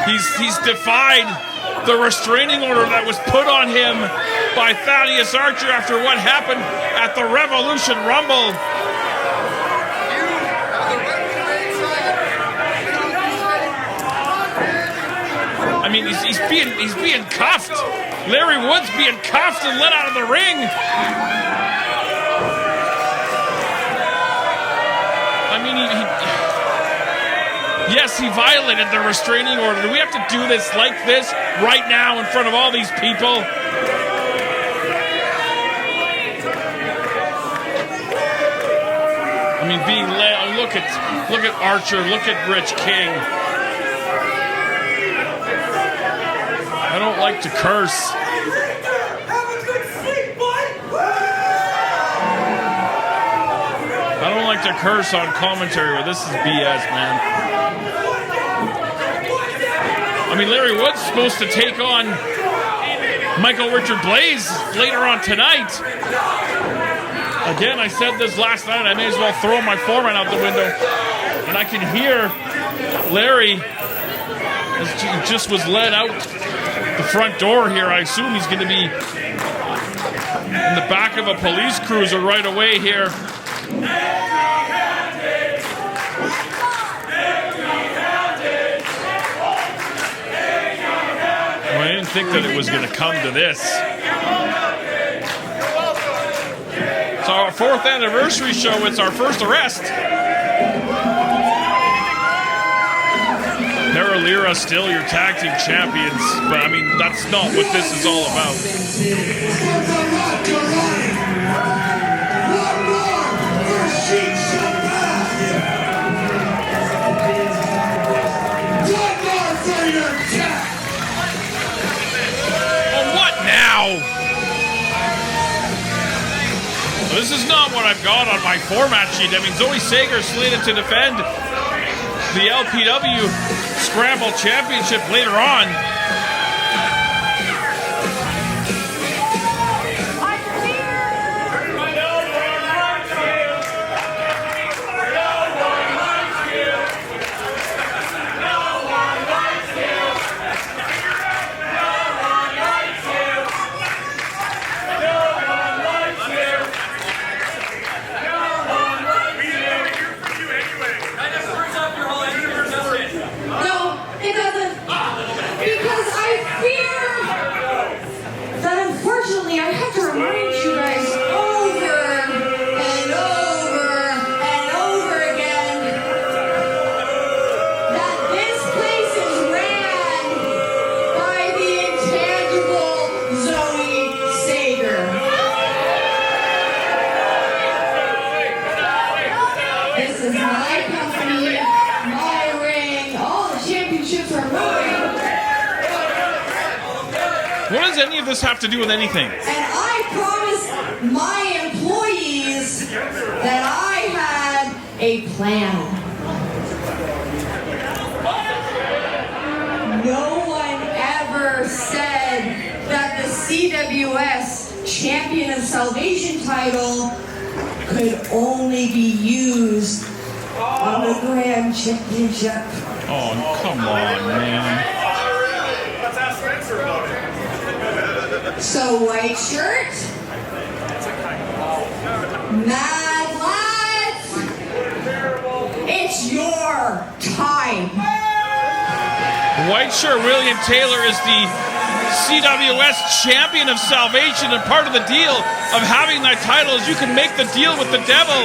Speaker 2: he's defied the restraining order that was put on him by Thaddeus Archer after what happened at the Revolution Rumble. mean, he's being cuffed. Larry Wood's being cuffed and let out of the ring. I mean, yes, he violated the restraining order. Do we have to do this like this right now in front of all these people? I mean, being led. Look at Archer. Look at Rich King. I don't like to curse. I don't like to curse on commentary, but this is BS, man. I mean, Larry Wood's supposed to take on Michael Richard Blais later on tonight. Again, I said this last night, I may as well throw my format out the window. And I can hear Larry, as he just was led out the front door here. I assume he's going to be in the back of a police cruiser right away here. Well, I didn't think that it was going to come to this. It's our 4th anniversary show. It's our first arrest. Lira still your tag team champions, but I mean, that's not what this is all about. Oh, what now? This is not what I've got on my format sheet. I mean, Zoe Sager slated to defend the LPW Scramble Championship later on. What does any of this have to do with anything?
Speaker 4: And I promised my employees that I had a plan. No one ever said that the CWS Champion of Salvation title could only be used on the Grand Championship.
Speaker 2: Oh, come on, man.
Speaker 3: Let's ask Spencer about it.
Speaker 4: So, white shirt, mad lads, it's your time.
Speaker 2: White shirt William Taylor is the CWS Champion of Salvation, and part of the deal of having that title is you can make the deal with the devil.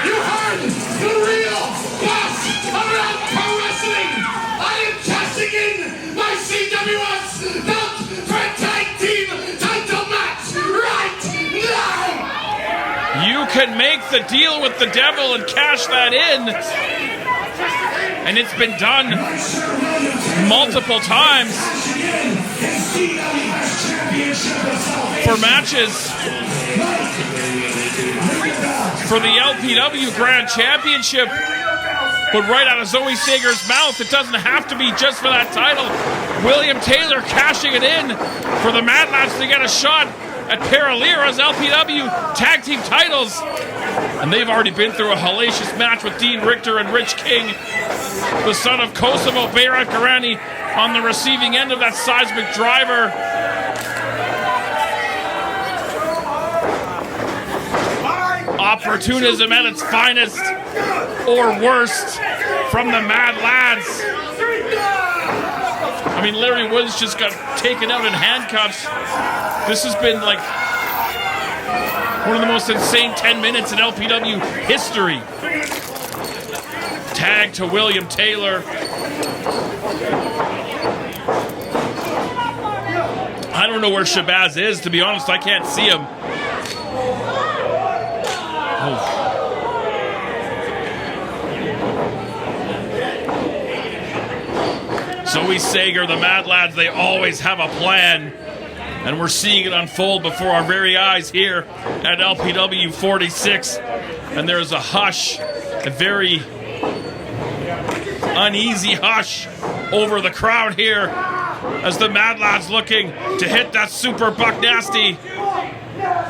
Speaker 3: You heard the real boss around pro wrestling. I am casting in my CWS belt for a tag team title match right now.
Speaker 2: You can make the deal with the devil and cash that in. And it's been done multiple times for matches for the LPW Grand Championship. But right out of Zoe Sager's mouth, it doesn't have to be just for that title. William Taylor cashing it in for the Mad Lads to get a shot at Lira's LPW tag team titles. And they've already been through a hellacious match with Dean Richtor and Rich King, the son of Kosovo Bayrat Garani, on the receiving end of that seismic driver. Opportunism at its finest, or worst, from the Mad Lads. I mean, Larry Woods just got taken out in handcuffs. This has been like one of the most insane 10 minutes in LPW history. Tag to William Taylor. I don't know where Shabazz is, to be honest. I can't see him. Oh. Zoe Sager, the Mad Lads, they always have a plan. And we're seeing it unfold before our very eyes here at LPW 46. And there's a hush, a very uneasy hush over the crowd here as the Mad Lads looking to hit that super buck nasty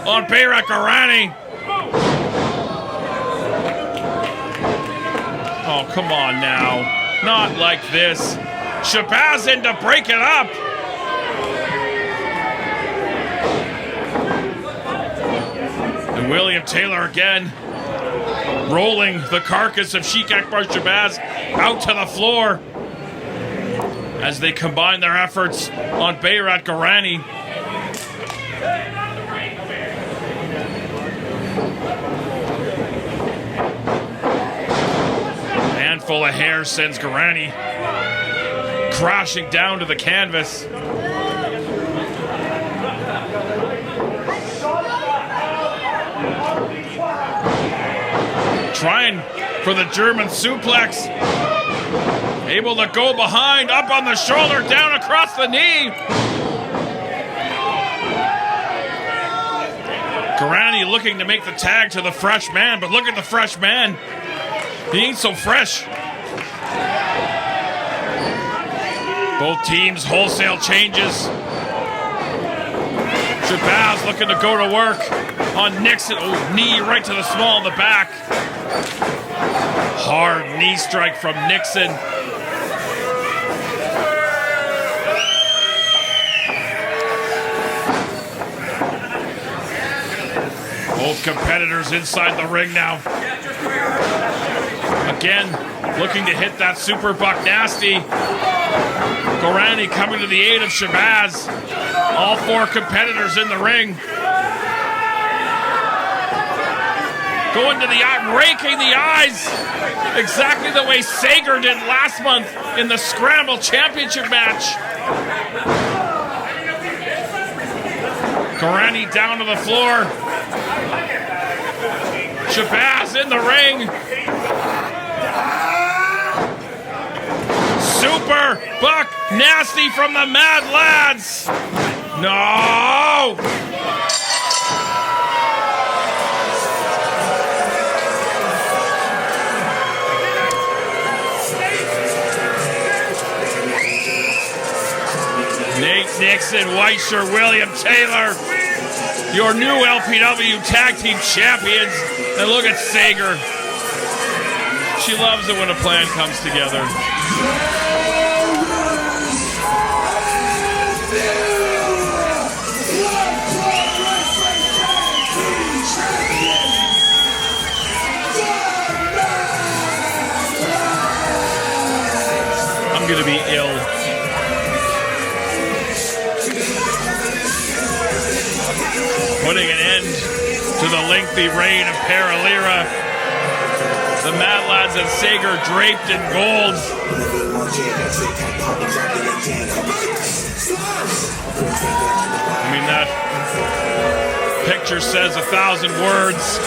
Speaker 2: on Barricade. Oh, come on now. Not like this. Shabazz in to break it up. And William Taylor again rolling the carcass of Sheik Akbar Shabazz out to the floor as they combine their efforts on Bayrat Garani. Handful of hair sends Garani crashing down to the canvas. Trying for the German suplex. Able to go behind, up on the shoulder, down across the knee. Garani looking to make the tag to the fresh man, but look at the fresh man. He ain't so fresh. Both teams, wholesale changes. Shabazz looking to go to work on Nixon. Oh, knee right to the small of the back. Hard knee strike from Nixon. Both competitors inside the ring now. Again, looking to hit that super buck nasty. Garani coming to the aid of Shabazz. All four competitors in the ring. Going to the eye, raking the eyes. Exactly the way Sager did last month in the Scramble Championship match. Garani down to the floor. Shabazz in the ring. Super buck nasty from the Mad Lads. No! Nate Nixon, White Shirt, William Taylor, your new LPW Tag Team Champions. And look at Sager. She loves it when a plan comes together. I'm gonna be ill. Putting an end to the lengthy reign of Lira. The Mad Lads and Sager draped in gold. I mean, that picture says 1,000 words.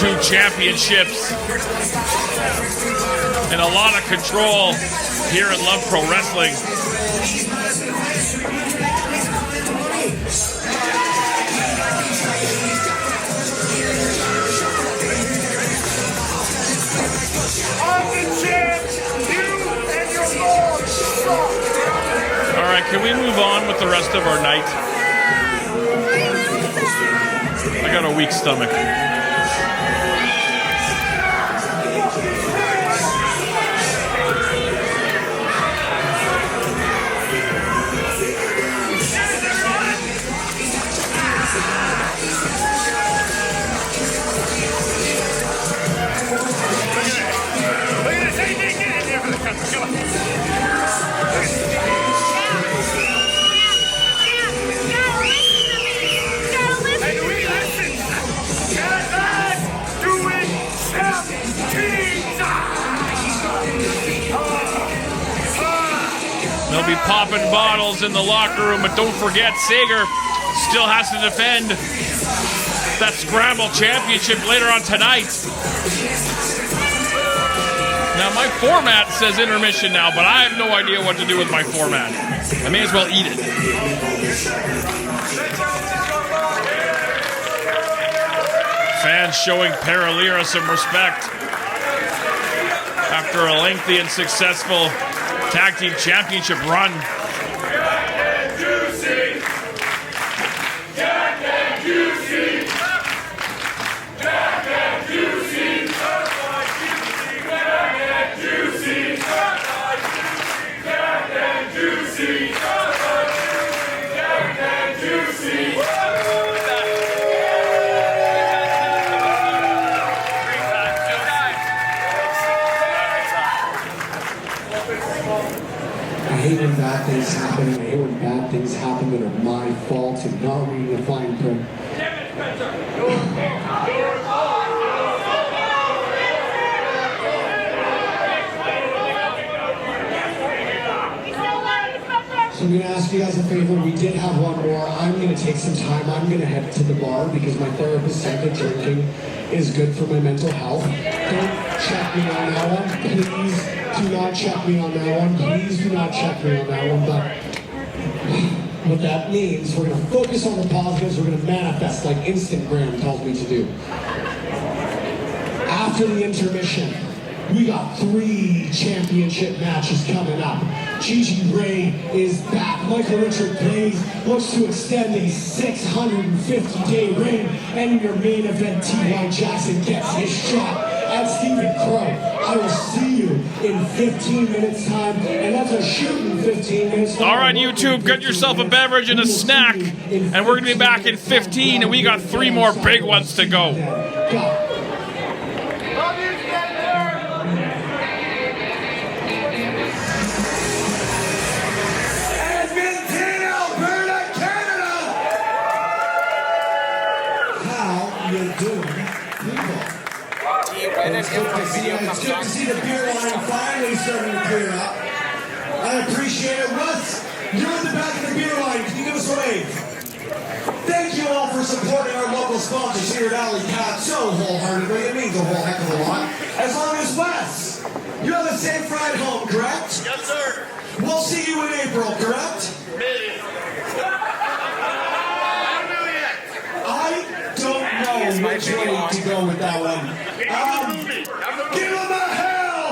Speaker 2: 2 championships. And a lot of control here at Love Pro Wrestling. All right, can we move on with the rest of our night? I got a weak stomach. They'll be popping bottles in the locker room, but don't forget, Sager still has to defend that Scramble championship later on tonight. Now, my format says intermission now, but I have no idea what to do with my format. I may as well eat it. Fans showing Lira some respect after a lengthy and successful tag team championship run.
Speaker 1: I hate when bad things happen. I hate when bad things happen that are my fault and not reading the fine print. So I'm going to ask you guys a favor. We did have one more. I'm going to take some time. I'm going to head to the bar because my therapist said that drinking is good for my mental health. Don't check me on that one. Please do not check me on that one. Please do not check me on that one. But what that means, we're going to focus on the positives. We're going to manifest like Instagram tells me to do. After the intermission, we got 3 championship matches coming up. Gigi is back. Michael Richard Blais looks to extend a 650-day reign. And your main event, T.Y. Jackson gets his shot at Stephen Crowe. I will see you in 15 minutes time. And that's a shooting 15 minutes.
Speaker 2: All right, YouTube, get yourself a beverage and a snack. And we're going to be back in 15, and we got 3 more big ones to go.
Speaker 1: It's good to see the beer line finally starting to clear up. I appreciate it. Russ, you're at the back of the beer line. Can you give us a wave? Thank you all for supporting our local sponsors here at Alley Cat so wholeheartedly. It means a whole heck of a lot. As long as Wes, you have a safe ride home, correct?
Speaker 5: Yes, sir.
Speaker 1: We'll see you in April, correct?
Speaker 5: Maybe.
Speaker 1: I don't know which way to go with that one. Give him a hell!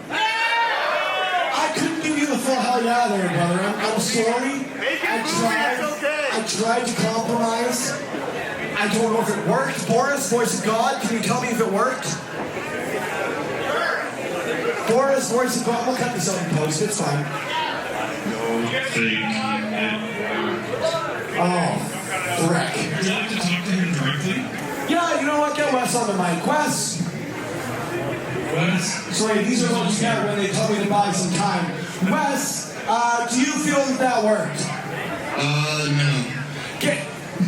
Speaker 1: I couldn't give you the full hell yeah there, brother. I'm sorry. I tried to compromise. I don't know if it worked. Boris, voice of God, can you tell me if it worked? Boris, voice of God, we'll cut this out in post. It's fine.
Speaker 5: No, think
Speaker 1: Oh, wreck.
Speaker 5: Would you like to talk to him directly?
Speaker 1: Yeah, you know what? Get Wes on the mic. Wes! Sorry, these are what you get when they tell me to buy some time. Wes, do you feel that worked?
Speaker 5: No.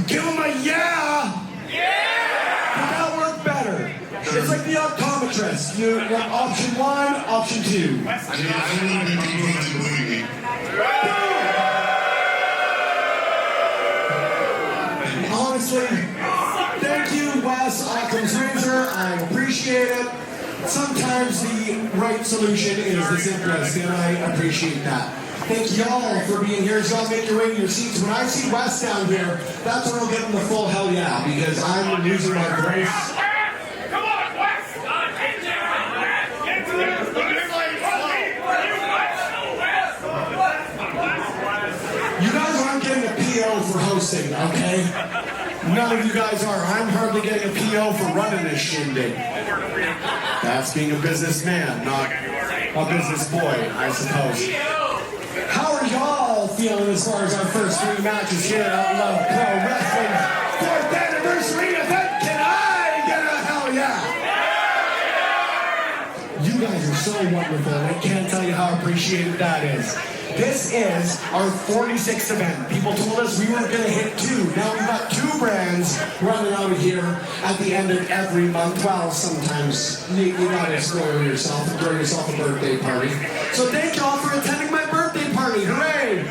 Speaker 1: Give him a yeah! Yeah! But that worked better. It's like the optometrist. You want option 1, option 2.
Speaker 5: Dude, I don't want to be believe me.
Speaker 1: Honestly, thank you, Wes, Occam's Razor. I appreciate it. Sometimes the right solution is the simplest, and I appreciate that. Thank y'all for being here. So I'll make your way to your seats. When I see Wes down here, that's when I'll give him the full hell yeah, because I'm losing my grace.
Speaker 3: Come on, Wes! Get to the
Speaker 1: You guys aren't getting a PO for hosting, okay? None of you guys are. I'm hardly getting a PO for running this shindig. That's being a businessman, not a business boy, I suppose. How are y'all feeling as far as our first 3 matches here at Love Pro Wrestling 4th anniversary event? Can I get a hell yeah? You guys are so wonderful. I can't tell you how appreciated that is. This is our 46th event. People told us we weren't going to hit 2. Now we've got 2 brands running out here at the end of every month. Well, sometimes you got to spoil yourself and throw yourself a birthday party. So thank y'all for attending my birthday party. Army. Hooray!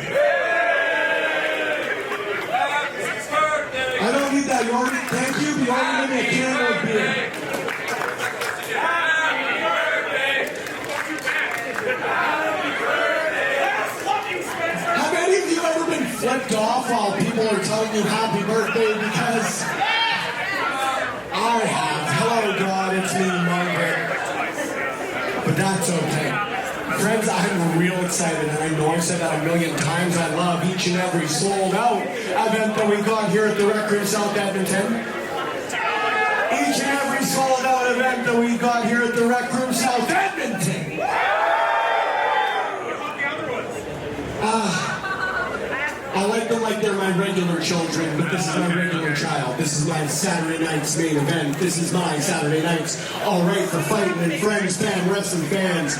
Speaker 1: I don't need that. You already, thank you. You already gave me a can of beer. Have any of you ever been flipped off while people are telling you happy birthday? Because I have. Hello, God. It's me, Margaret. But that's okay. Friends, I'm real excited, and I know I've said that a million times. I love each and every sold-out event that we got here at the Rec Room South Edmonton. Each and every sold-out event that we got here at the Rec Room South Edmonton. I like them like they're my regular children, but this is my regular child. This is my Saturday night's main event. This is my Saturday night's all right for fighting and friends, fan, wrestling fans.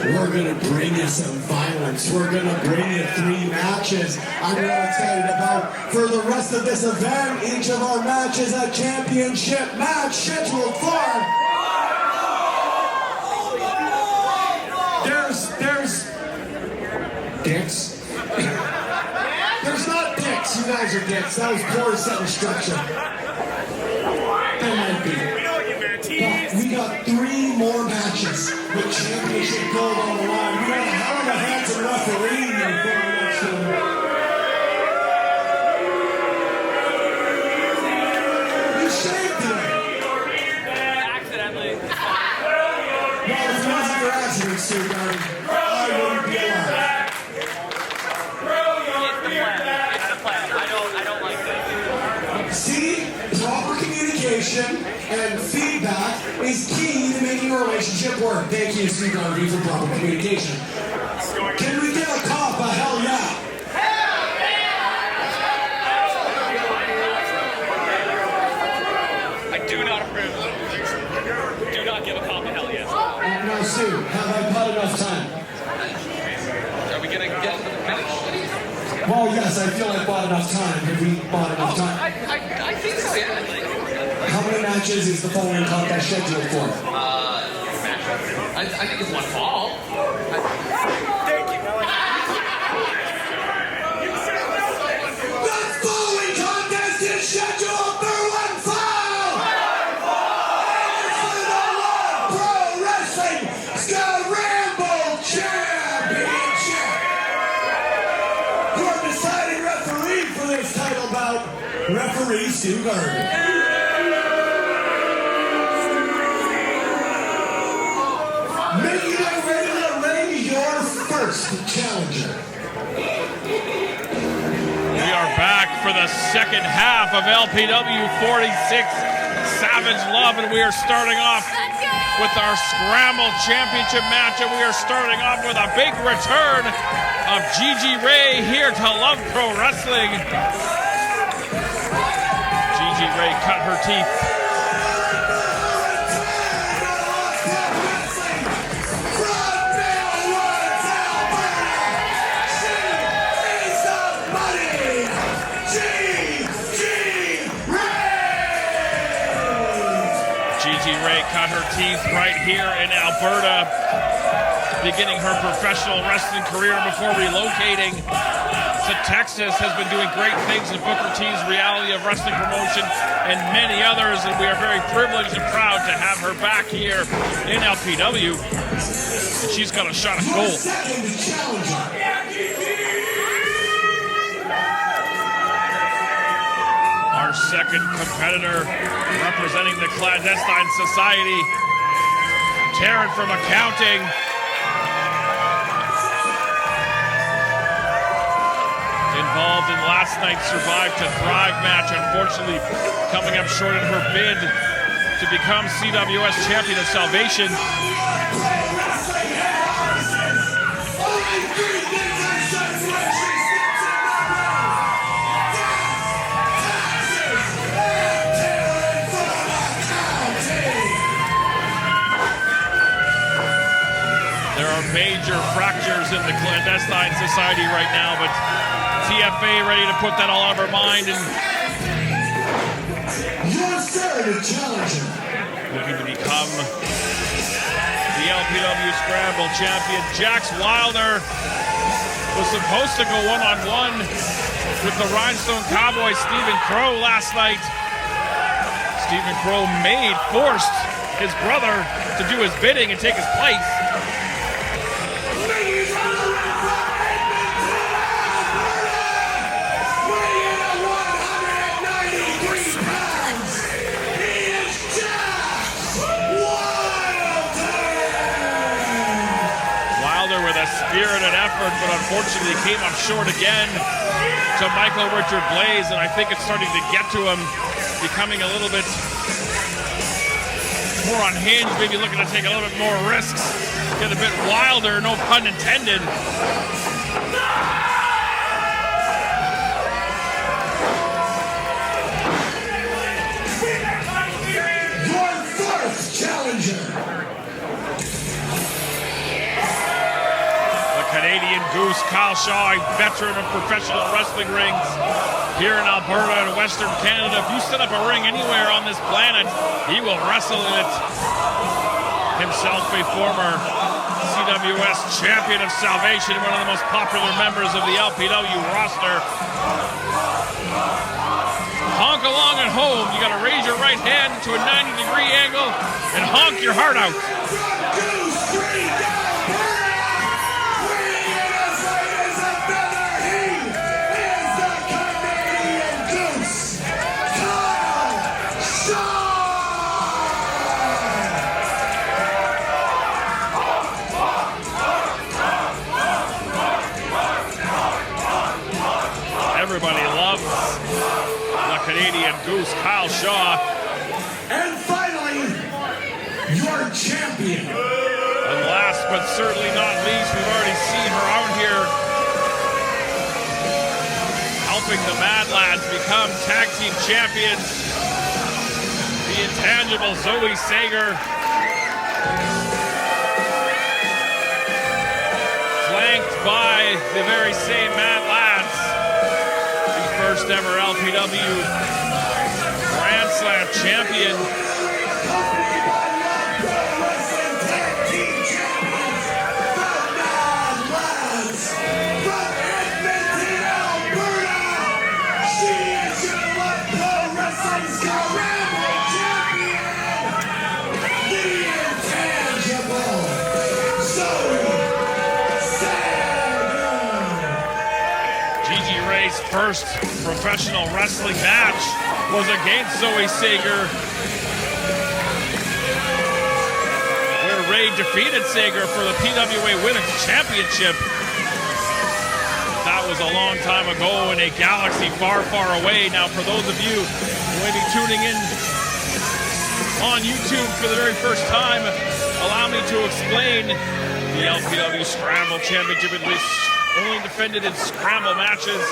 Speaker 1: We're gonna bring you some violence. We're gonna bring you 3 matches. I'm real excited about for the rest of this event. Each of our matches a championship match scheduled for. There's dicks. There's not dicks. You guys are dicks. That was poor sentence structure. That might be. But we got 3 more matches with championship gold on the line. We got a hell of a handsome referee here for our next one. You shaved today.
Speaker 6: Accidentally.
Speaker 1: Well, if it wasn't your accident, Sue Garden, I wouldn't be alive. See, proper communication and feedback is key to making a relationship work. Thank you, Steve Garvey, for proper communication. Can we get a cop a hell yeah?
Speaker 6: I do not approve. Do not give a cop a hell yes.
Speaker 1: Now, Sue, have I bought enough time?
Speaker 6: Are we gonna get into the finish?
Speaker 1: Well, yes, I feel I bought enough time. Have we bought enough time?
Speaker 6: I think so, yeah.
Speaker 1: How many matches is the following contest scheduled for?
Speaker 6: I think it's 1 fall. Thank you.
Speaker 1: The following contest is scheduled for 1 fall! For the World Pro Wrestling Scramble Championship! Your deciding referee for this title bout, referee Stu Garvey. Making their way to the ring, your first challenger.
Speaker 2: We are back for the second half of LPW 46 Savage Love, and we are starting off with our Scramble Championship match, and we are starting off with a big return of Gigi Ray here to Love Pro Wrestling. Gigi Ray cut her teeth. Gigi Ray cut her teeth right here in Alberta, beginning her professional wrestling career before relocating to Texas. Has been doing great things in Booker T's Reality of Wrestling promotion and many others, and we are very privileged and proud to have her back here in LPW. And she's got a shot at gold. Our second competitor, representing the Clandestine Society, Taryn from accounting. Involved in last night's Survive to Thrive match, unfortunately coming up short in her bid to become CWS Champion of Salvation. There are major fractures in the Clandestine Society right now, but TFA ready to put that all out of her mind and
Speaker 1: your third challenger,
Speaker 2: looking to become the LPW Scramble champion Jaxx Wylder was supposed to go one-on-one with the Rhinestone Cowboy Stephen Crowe last night. Stephen Crowe forced his brother to do his bidding and take his place.
Speaker 3: Ladies and gentlemen, from Edmonton, weighing in at 193 pounds, he is Jaxx Wylder!
Speaker 2: Wylder with a spirited effort, but unfortunately came up short again to Michael Richard Blais, and I think it's starting to get to him, becoming a little bit more unhinged, maybe looking to take a little bit more risks, get a bit wilder, no pun intended.
Speaker 3: Your first challenger.
Speaker 2: The Canadian Goose, Kyle Shaw, a veteran of professional wrestling rings here in Alberta and Western Canada. If you set up a ring anywhere on this planet, he will wrestle in it. Himself a former CWS champion of Salvation, one of the most popular members of the LPW roster. Honk along at home. You gotta raise your right hand to a 90-degree angle and honk your heart out.
Speaker 3: Goose, three down, weighing in as light as a feather, he is the Canadian Goose, Kyle Shaw!
Speaker 2: Everybody loves the Canadian Goose, Kyle Shaw.
Speaker 3: And finally, your champion.
Speaker 2: And last but certainly not least, we've already seen her out here helping the Mad Lads become tag team champions. The intangible Zoe Sager. Flanked by the very same Mad Lads. The first ever LPW Grand Slam champion.
Speaker 3: Accompanied by your pro wrestling tag team champions, the Mad Lads from Edmonton, Alberta. She is your Love Pro Wrestling Scramble champion, the intangible Zoe Sager.
Speaker 2: Gigi Ray's first professional wrestling match was against Zoe Sager, where Ray defeated Sager for the PWA Women's Championship. That was a long time ago in a galaxy far, far away. Now, for those of you who may be tuning in on YouTube for the very first time, allow me to explain the LPW Scramble Championship, at least only defended in Scramble matches.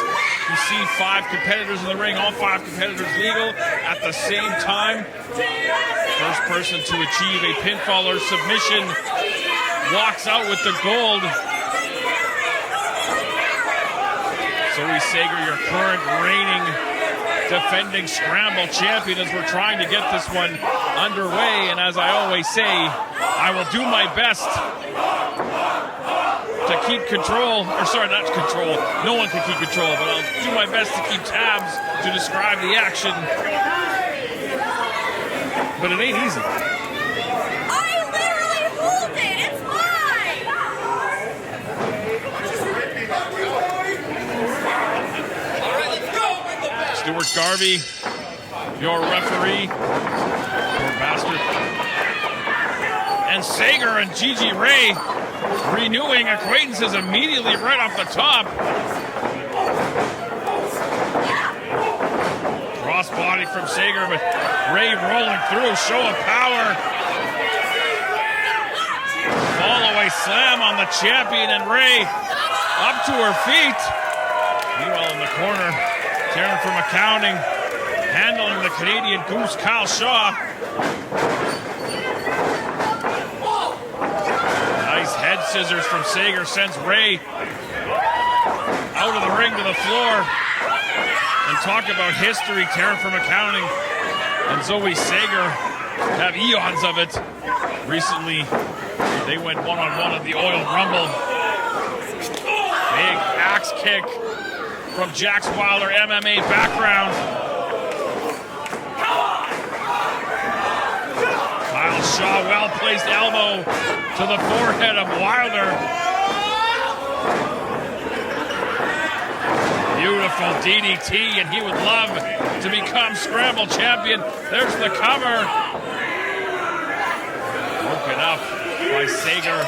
Speaker 2: You see 5 competitors in the ring, all 5 competitors legal at the same time. First person to achieve a pinfall or submission walks out with the gold. Zoe Sager, your current reigning defending Scramble champion, as we're trying to get this one underway. And as I always say, I will do my best to keep control, or sorry, not control, no one can keep control, but I'll do my best to keep tabs to describe the action. But it ain't easy.
Speaker 4: I literally hold it. It's mine.
Speaker 2: Stuart Garvey, your referee, poor bastard. And Sager and Gigi Ray renewing acquaintances immediately right off the top. Crossbody from Sager, but Ray rolling through, show of power. Fall-away slam on the champion, and Ray up to her feet. Meanwhile in the corner, Taryn from accounting, handling the Canadian Goose, Kyle Shaw. Nice head scissors from Sager sends Ray out of the ring to the floor. And talk about history, Taryn from accounting and Zoe Sager have eons of it. Recently They went one-on-one in the Oil Rumble. Big axe kick from Jaxx Wylder, MMA background. Kyle Shaw, well-placed elbow to the forehead of Wylder. Beautiful DDT, and he would love to become Scramble champion. There's the cover. Broken up by Sager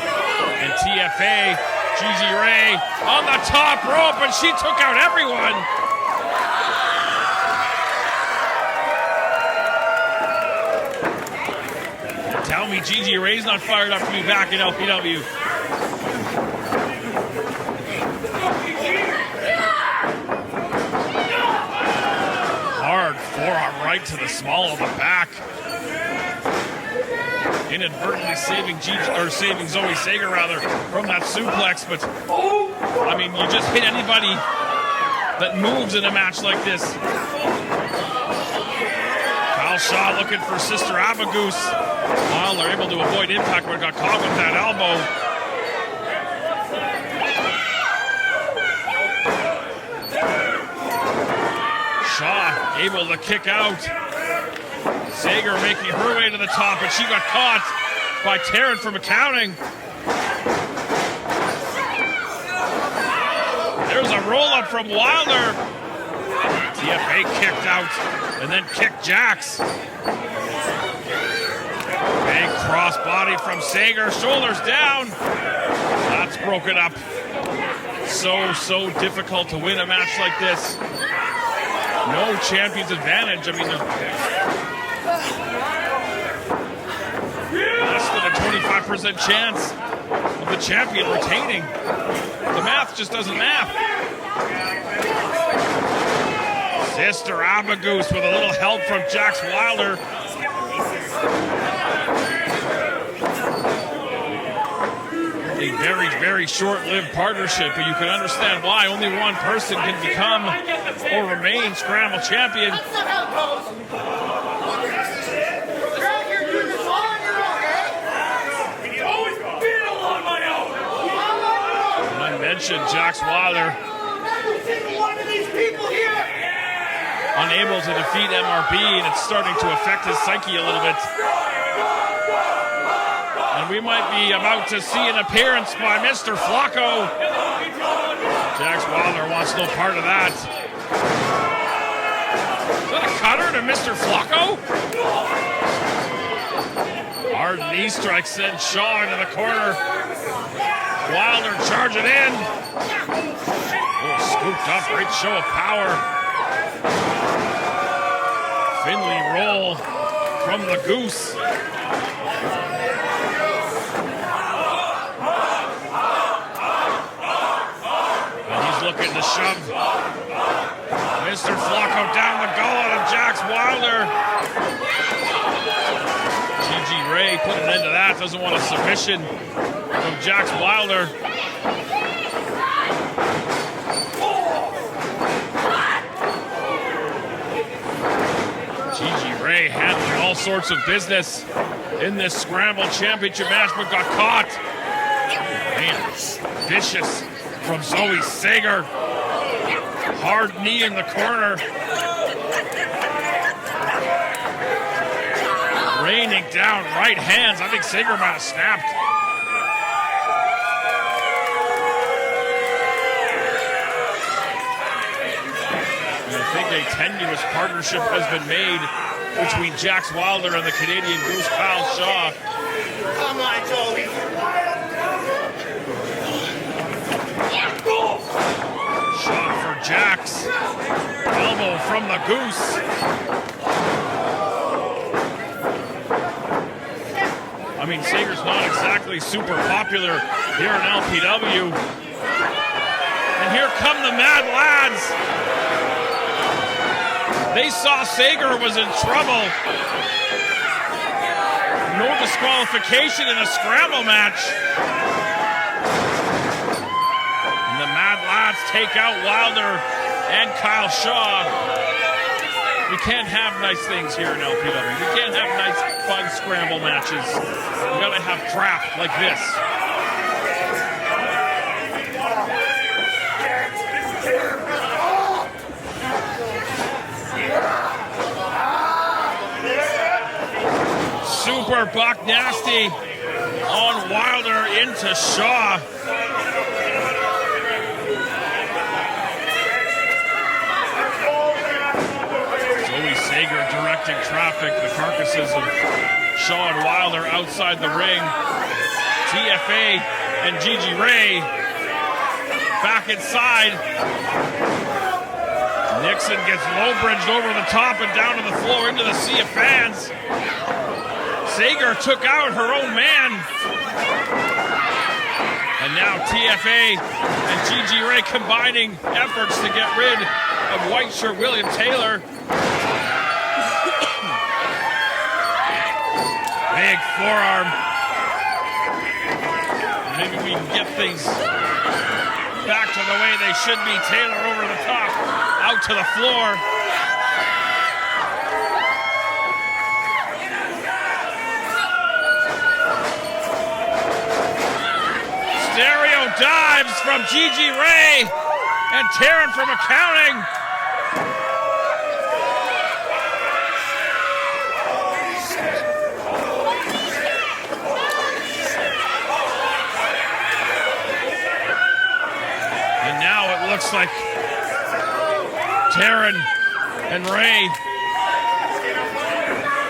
Speaker 2: and TFA. Gigi Ray on the top rope, and she took out everyone. Tell me Gigi Ray's not fired up to be back in LPW. Hard forearm right to the small of the back. Inadvertently saving Zoe Sager from that suplex, but I mean, you just hit anybody that moves in a match like this. Kyle Shaw looking for Sister Goose. Wylder able to avoid impact, but got caught with that elbow. Shaw able to kick out. Sager making her way to the top, and she got caught by Taryn from accounting. There's a roll-up from Wylder. TFA kicked out, and then kicked Jaxx. Big cross body from Sager, shoulders down. That's broken up. So difficult to win a match like this. No champion's advantage. I mean, less than a 25% chance of the champion retaining. The math just doesn't math. Sister Goose with a little help from Jaxx Wylder. A very short-lived partnership, but you can understand why only one person can become or remain Scramble champion. And I mentioned Jaxx Wylder unable to defeat MRB, and it's starting to affect his psyche a little bit. And we might be about to see an appearance by Mr. Flacco. Jaxx Wylder wants no part of that. Is that a cutter to Mr. Flacco? Hard knee strike sends Shaw into the corner. Wylder charging in. Oh, scooped up, great show of power. Finley roll from the Goose. Looking to shove Mr. Flacco down the gullet of Jaxx Wylder. Gigi Ray put an end to that. Doesn't want a submission from Jaxx Wylder. Gigi Ray handling all sorts of business in this Scramble Championship match, but got caught. Man, vicious from Zoe Sager. Hard knee in the corner. Raining down right hands. I think Sager might have snapped. I think a tenuous partnership has been made between Jaxx Wylder and the Canadian Goose, Kyle Shaw.
Speaker 3: Come on, Joey.
Speaker 2: Shot for Jaxx. Elbow from the Goose. I mean, Sager's not exactly super popular here in LPW. And here come the Mad Lads. They saw Sager was in trouble. No disqualification in a Scramble match. Lads take out Wylder and Kyle Shaw. We can't have nice things here in LPW. We can't have nice fun scramble matches. You gotta have craft like this. Super buck nasty on Wylder into Shaw. Sager directing traffic, the carcasses of Shaw and Wylder outside the ring. TFA and Gigi Ray back inside. Nixon gets low-bridged over the top and down to the floor into the sea of fans. Sager took out her own man. And now TFA and Gigi Ray combining efforts to get rid of white shirt William Taylor. Big forearm. Maybe we can get things back to the way they should be. Taylor over the top, out to the floor. Stereo dives from Gigi Ray and Taryn from accounting. Looks like Taryn and Ray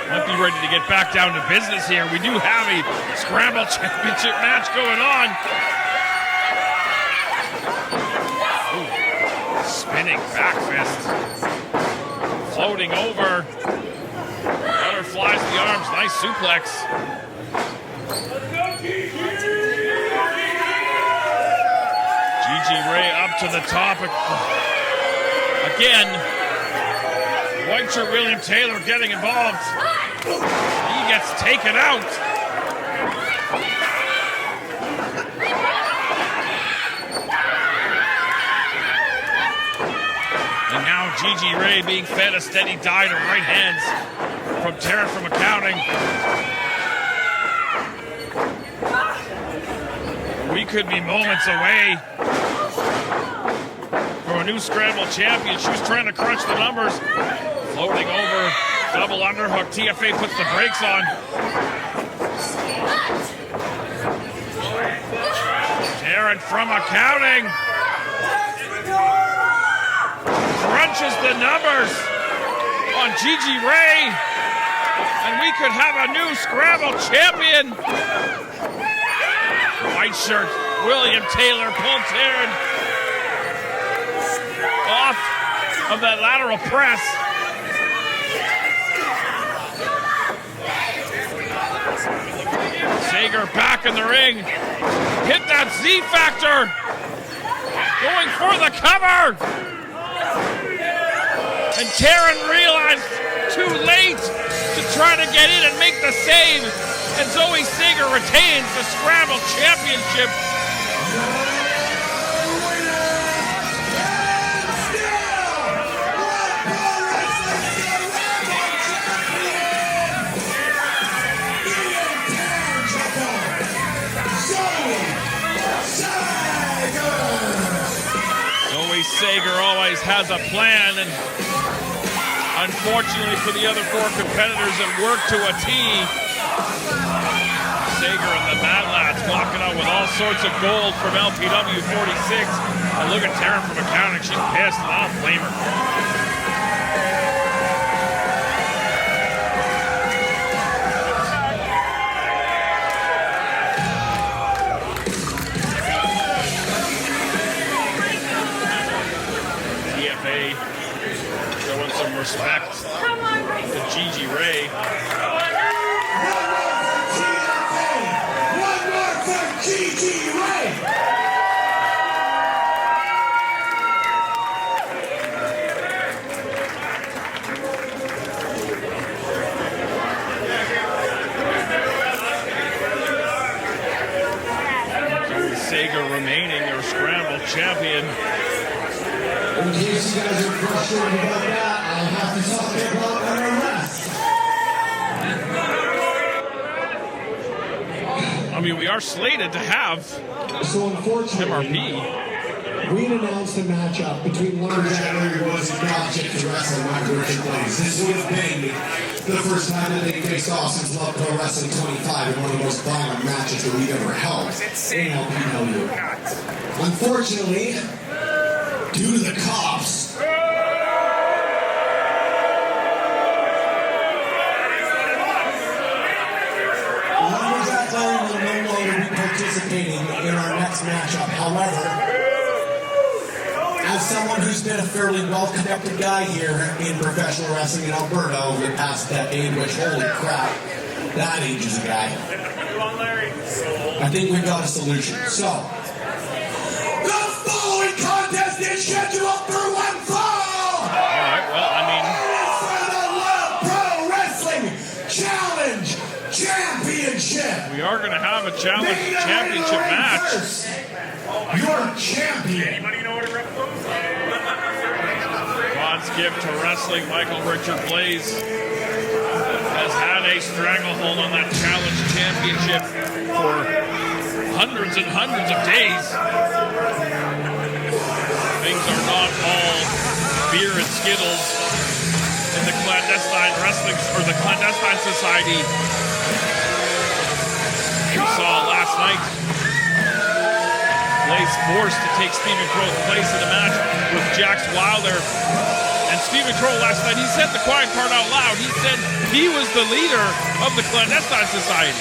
Speaker 2: might be ready to get back down to business here. We do have a Scramble Championship match going on. Ooh, spinning back fist. Floating over. Butterflies the arms. Nice suplex. Gigi Ray up to the top. Again, white shirt William Taylor getting involved. He gets taken out. And now Gigi Ray being fed a steady diet of right hands from Taryn from accounting. We could be moments away from a new Scramble champion. She was trying to crunch the numbers. Floating over, double underhook. TFA puts the brakes on. Taryn from accounting crunches the numbers on Gigi Ray. And we could have a new Scramble champion. White shirt William Taylor pulled Taryn off of that lateral press. Sager back in the ring. Hit that Z factor. Going for the cover. And Taryn realized too late to try to get in and make the save. And Zoe Sager retains the Scramble Championship. Zoe Sager always has a plan, and unfortunately for the other four competitors, it worked to a T. Sager and the Mad Lads walking out with all sorts of gold from LPW 46. And look at Taryn from accounting. She's pissed, and I don't blame her. TFA showing some respect to Gigi Ray.
Speaker 3: Gigi Ray!
Speaker 2: Sager remaining your Scramble champion.
Speaker 3: In case you guys are frustrated about that, I'll have to talk about our arrest.
Speaker 2: LPW, we are slated to have
Speaker 1: So unfortunately,
Speaker 2: MRP.
Speaker 1: we announced a matchup between Lumberjack was not Jaxx wrestling my Richtor Blais. This would have been the first time that they faced off since Love Pro Wrestling 25 and one of the most violent matches that we've ever held in LPW. Unfortunately, due to the cops, Lumberjack Larry will no longer be participating in our next matchup. However, as someone who's been a fairly well-connected guy here in professional wrestling in Alberta over the past decade, which, holy crap, that ages a guy. I think we've got a solution. So, the following contest is scheduled for one fall!
Speaker 2: Alright, well, I mean,
Speaker 1: It's for the Love Pro Wrestling Challenge Championship!
Speaker 2: we are going to have a challenge championship match.
Speaker 1: Your champion!
Speaker 2: God's gift to wrestling, Michael Richtor Blais has had a stranglehold on that challenge championship for hundreds and hundreds of days. Things are not all beer and Skittles in the clandestine wrestling, or the clandestine society. We saw last night Blais forced to take Stephen Crowe's place in a match with Jaxx Wylder. And Stephen Crowe last night, he said the quiet part out loud. He said he was the leader of the clandestine society.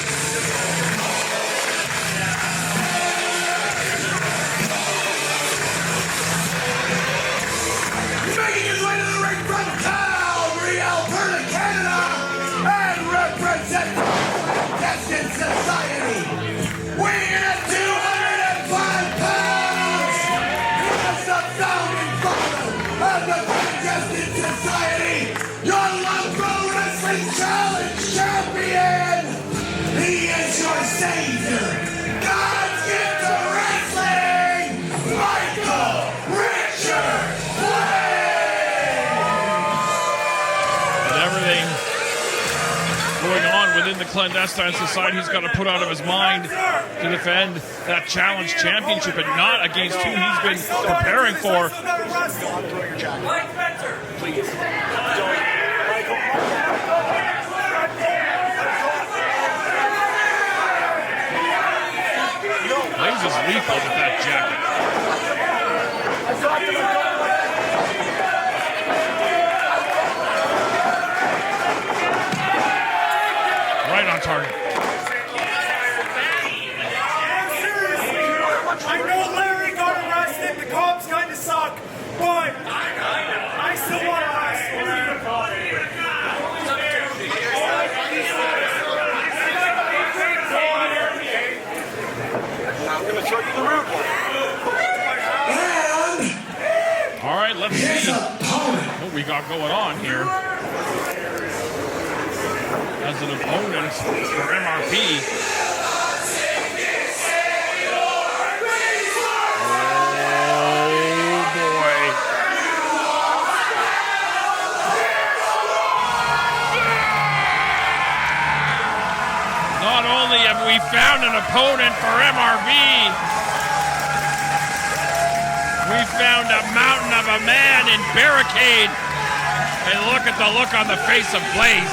Speaker 3: Making his way to the ring from Calgary, Alberta, Canada, and representing Contestant Society, weighing in at 205 pounds, he is the founding father of the Contestant Society, your Love Pro Wrestling Challenge champion. He is your savior, God's gift to wrestling, Michael Richtor Blais.
Speaker 2: And everything going on within the clandestine society, he's got to put out of his mind to defend that challenge championship, and not against who he's been preparing for. Blais is lethal with that jacket. Right on target.
Speaker 7: I know Larry got arrested, the cops kind of suck, but I still want to I'm going to show you the route.
Speaker 2: All right, let's see what we got going on here. As an opponent for MRP. Not only have we found an opponent for MRV, we found a mountain of a man in Barricade. And look at the look on the face of Blais.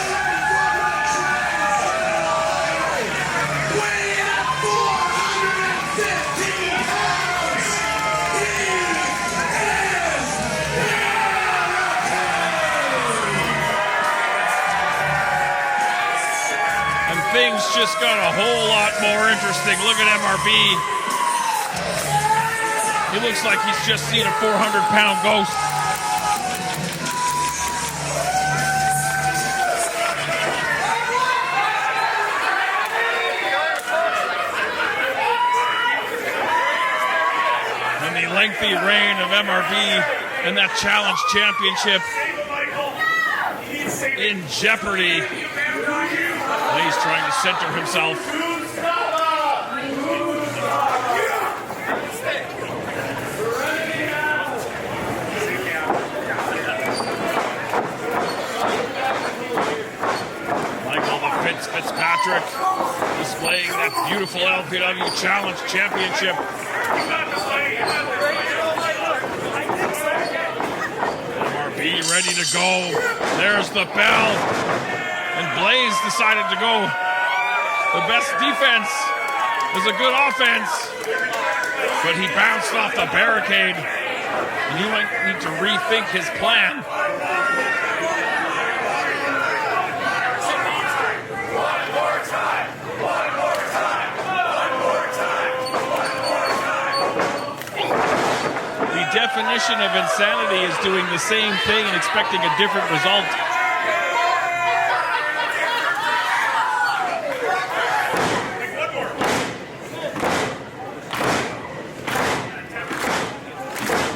Speaker 2: Things just got a whole lot more interesting. Look at MRB. He looks like he's just seen a 400-pound ghost. And the lengthy reign of MRB and that challenge championship in jeopardy. Blais trying to center himself. Michael the Fitzpatrick displaying that beautiful LPW Challenge Championship. MRB ready to go. There's the bell. And Blais decided to go. The best defense is a good offense. But he bounced off the barricade. And he might need to rethink his plan. The definition of insanity is doing the same thing and expecting a different result.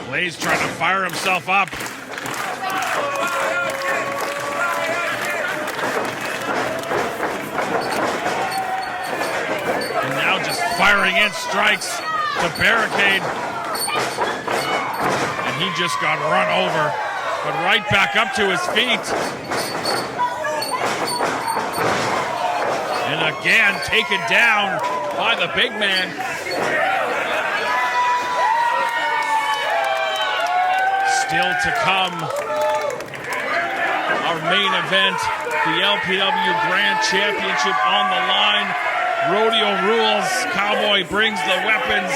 Speaker 2: Blais trying to fire himself up. And now just firing in strikes to Barricade. And he just got run over, but right back up to his feet. And again taken down by the big man. Still to come, our main event, the LPW Grand Championship on the line. Rodeo rules. Cowboy brings the weapons.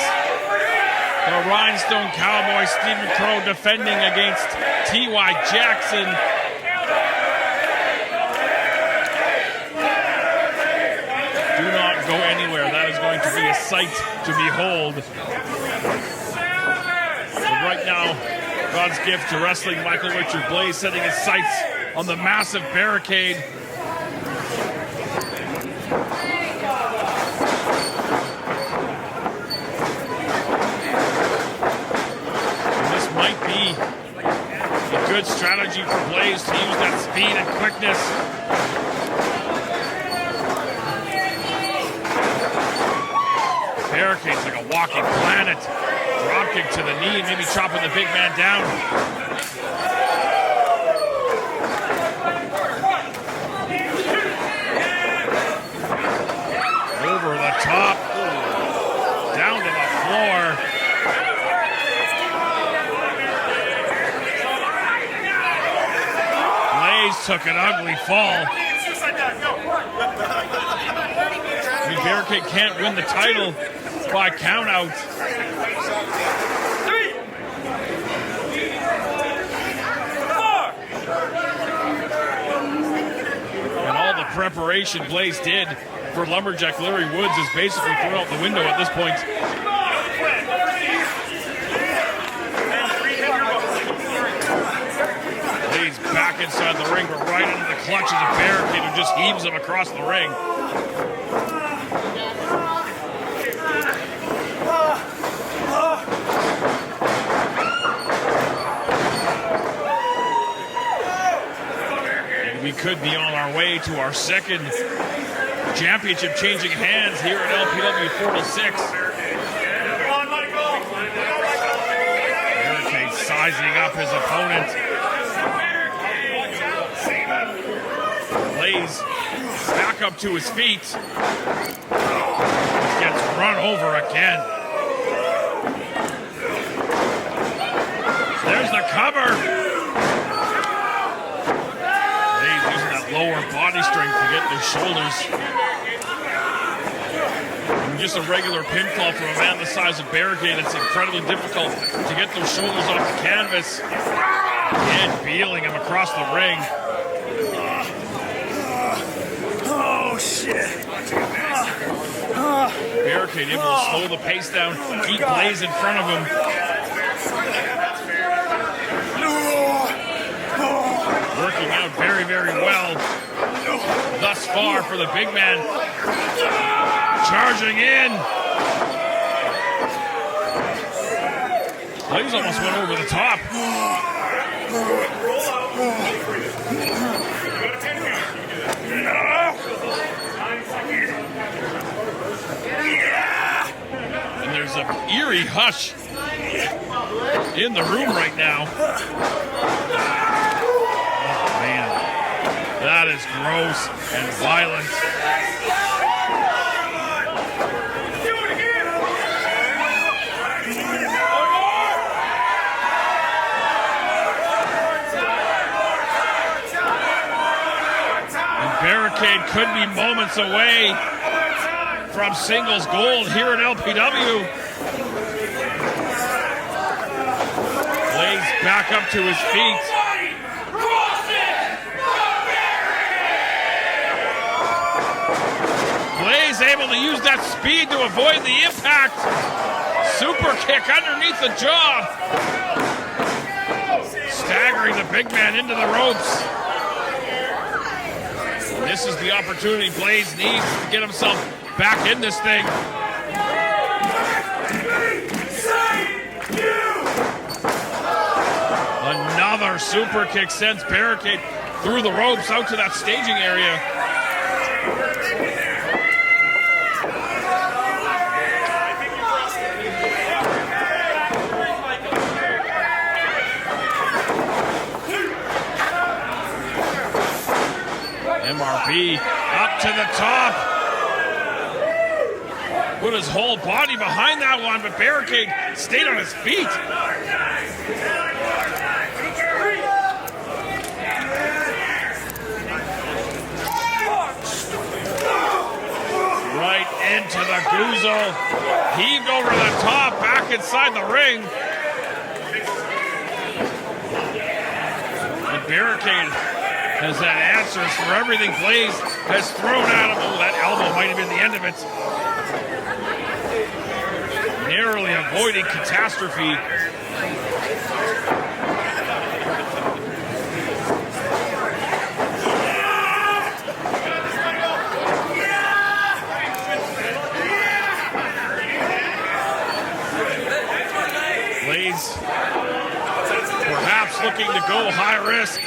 Speaker 2: The Rhinestone Cowboy, Stephen Crowe, defending against T.Y. Jackson. Do not go anywhere. That is going to be a sight to behold. But right now, God's gift to wrestling, Michael Richard Blais setting his sights on the massive barricade. And this might be a good strategy for Blais to use that speed and quickness. Barricade's like a walking planet. Dropkick to the knee and maybe chopping the big man down. Over the top. Down to the floor. Blais took an ugly fall. I mean, Barricade can't win the title by countout. And all the preparation Blais did for Lumberjack Larry Woods is basically thrown out the window at this point. Blais back inside the ring, but right into the clutches of Barricade, who just heaves him across the ring. We could be on our way to our second championship changing hands here at LPW 46. Barricade sizing up his opponent. Blais back up to his feet. Gets run over again. There's the cover. Lower body strength to get their shoulders. And just a regular pinfall from a man the size of Barricade, it's incredibly difficult to get those shoulders off the canvas. And beeling him across the ring.
Speaker 7: Oh, shit.
Speaker 2: Barricade able to slow the pace down, keep Blais in front of him. Working out very, very well thus far for the big man. Charging in. Blais almost went over the top. And there's an eerie hush in the room right now. That is gross and violent. could be moments away from singles gold here in LPW. Blais back up to his feet. Blais able to use that speed to avoid the impact. Super kick underneath the jaw. Staggering the big man into the ropes. This is the opportunity Blais needs to get himself back in this thing. Another super kick sends Barricade through the ropes out to that staging area. MRB up to the top. Put his whole body behind that one, but Barricade stayed on his feet. Right into the Goose. Heaved over the top, back inside the ring. The Barricade has had answers for everything Blais has thrown at him. Oh, that elbow might have been the end of it. Narrowly avoiding catastrophe. Blais perhaps looking to go high risk.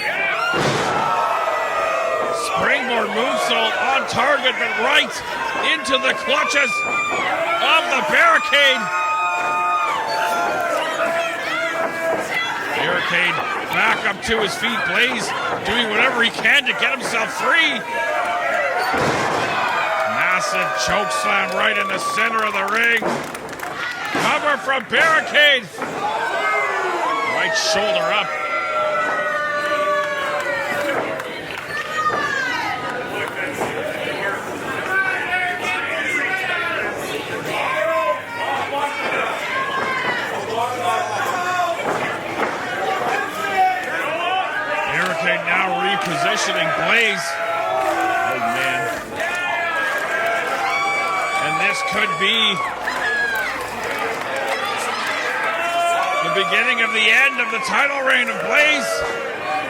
Speaker 2: Springboard moonsault on target, but right into the clutches of the Barricade. Barricade back up to his feet. Blais doing whatever he can to get himself free. Massive choke slam right in the center of the ring. Cover from Barricade. Right shoulder up. Now repositioning Blais. Oh man. And this could be the beginning of the end of the title reign of Blais.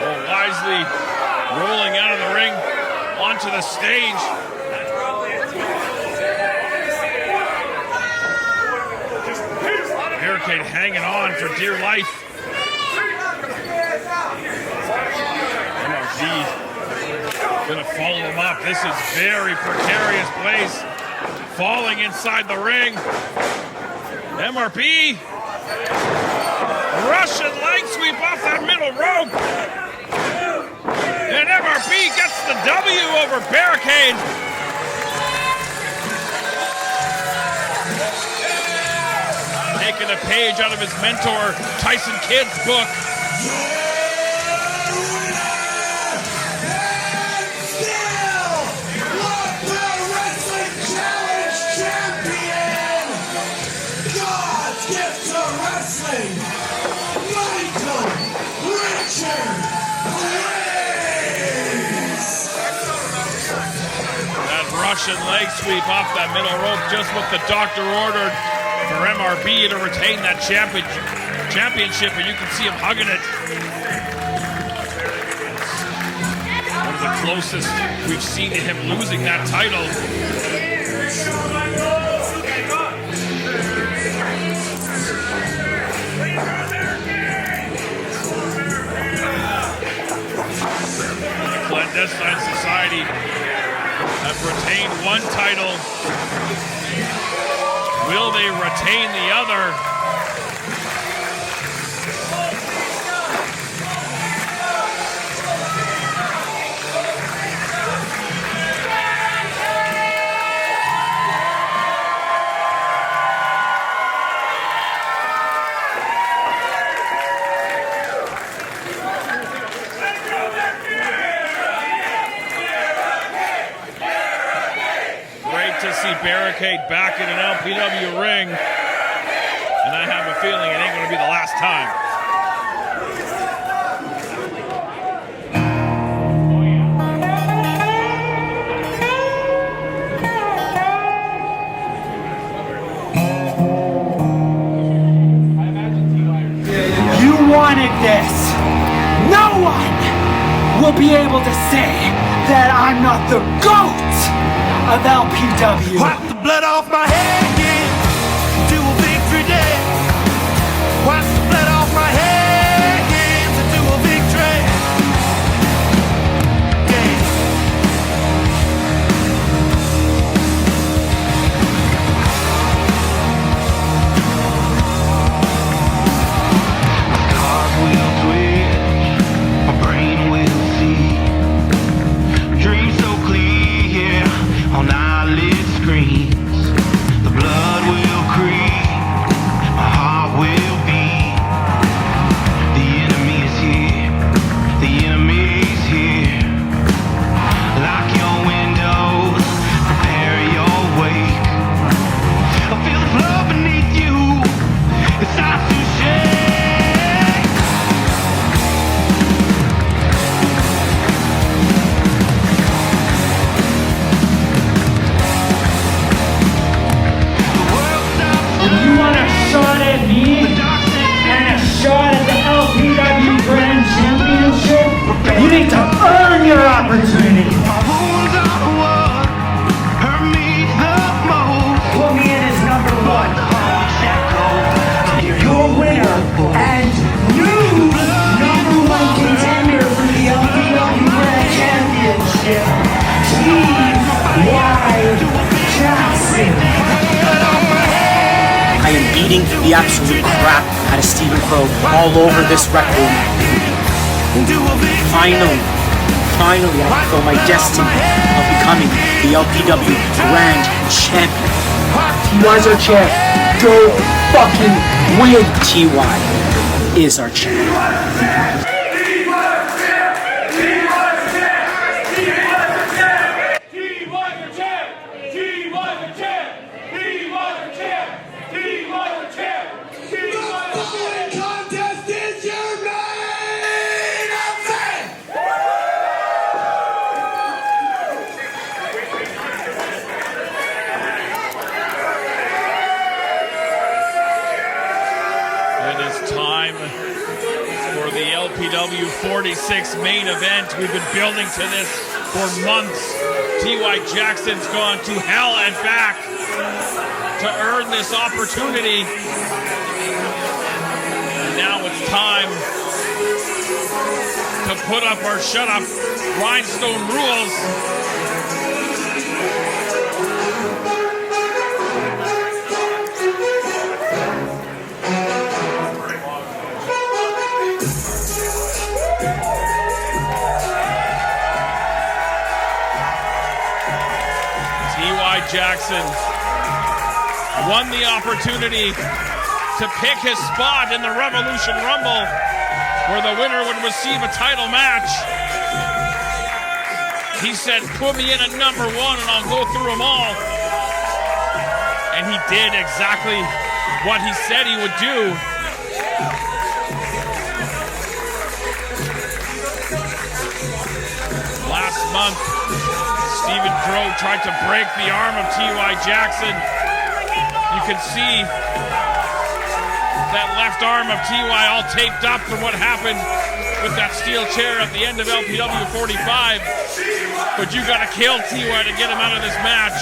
Speaker 2: Oh, wisely rolling out of the ring onto the stage. Barricade hanging on for dear life. Gonna follow him up. This is very precarious. Blais falling inside the ring. MRB. Russian leg sweep off that middle rope. And MRB gets the W over Barricade. Taking a page out of his mentor, Tyson Kidd's book. Russian leg sweep off that middle rope, just what the doctor ordered for MRB to retain that championship, and you can see him hugging it. One of the closest we've seen to him losing that title. Clandestine Society have retained one title. Will they retain the other? Barricade back in an LPW ring. And I have a feeling it ain't going to be the last time.
Speaker 8: You wanted this. No one will be able to say that I'm not the GOAT of LPW.
Speaker 3: Wipe the blood off my head, yeah, to a victory day. Wipe the blood off my head, yeah, to a victory. Yeah. Heart will twitch, my brain will see. Dream so clear on eyelid screens. The blood will creep, my heart will beat. The enemy is here, the enemy is here. Lock your windows, prepare your wake. I feel the flood beneath you, it starts to shake.
Speaker 8: You want a shot at me and a shot at the LPW Grand Championship? You need to earn your opportunity.
Speaker 3: My wounds are what hurt me the most.
Speaker 8: Put me in as number one. You're your winner and new number one contender for the LPW Grand Championship. Jaxx.
Speaker 9: I am beating the absolute crap out of Stephen Crowe all over this rec room. Finally, I fulfill my destiny of becoming the LPW Grand Champion. TY's our champ. Go fucking win. TY is our champ.
Speaker 2: LPW 46 main event. We've been building to this for months. T.Y. Jackson's gone to hell and back to earn this opportunity. And now it's time to put up or shut up rhinestone rules. Jackson won the opportunity to pick his spot in the Revolution Rumble, where the winner would receive a title match. He said, put me in at number one and I'll go through them all. And he did exactly what he said he would do. Last month, Stephen Crowe tried to break the arm of T.Y. Jackson. You can see that left arm of T.Y. all taped up from what happened with that steel chair at the end of LPW 45. But you gotta kill T.Y. to get him out of this match.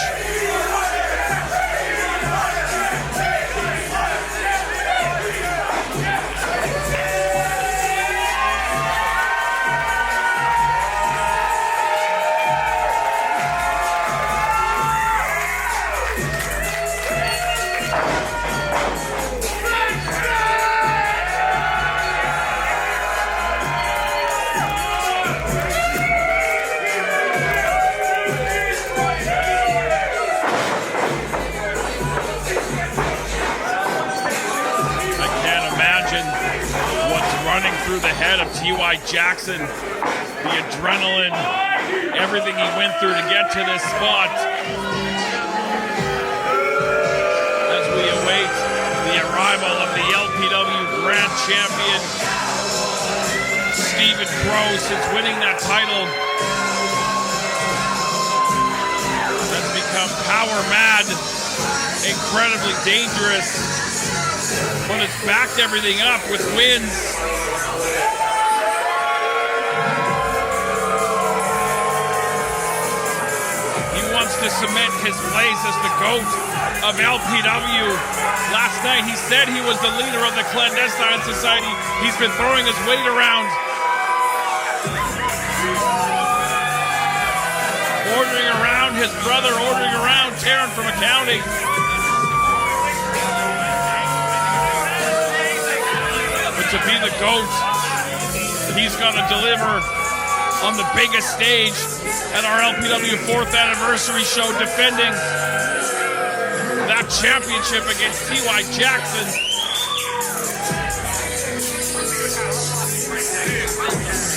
Speaker 2: Through the head of T.Y. Jackson, the adrenaline, everything he went through to get to this spot. champion, Stephen Crowe, since winning that title, has become power mad, incredibly dangerous, but has backed everything up with wins. He wants to cement his place as the GOAT of LPW. Last night he said he was the leader of the clandestine society. He's been throwing his weight around, ordering around his brother, ordering around Taryn from accounting. But to be the GOAT, he's gonna deliver on the biggest stage at our LPW 4th anniversary show, defending that championship against T.Y. Jackson.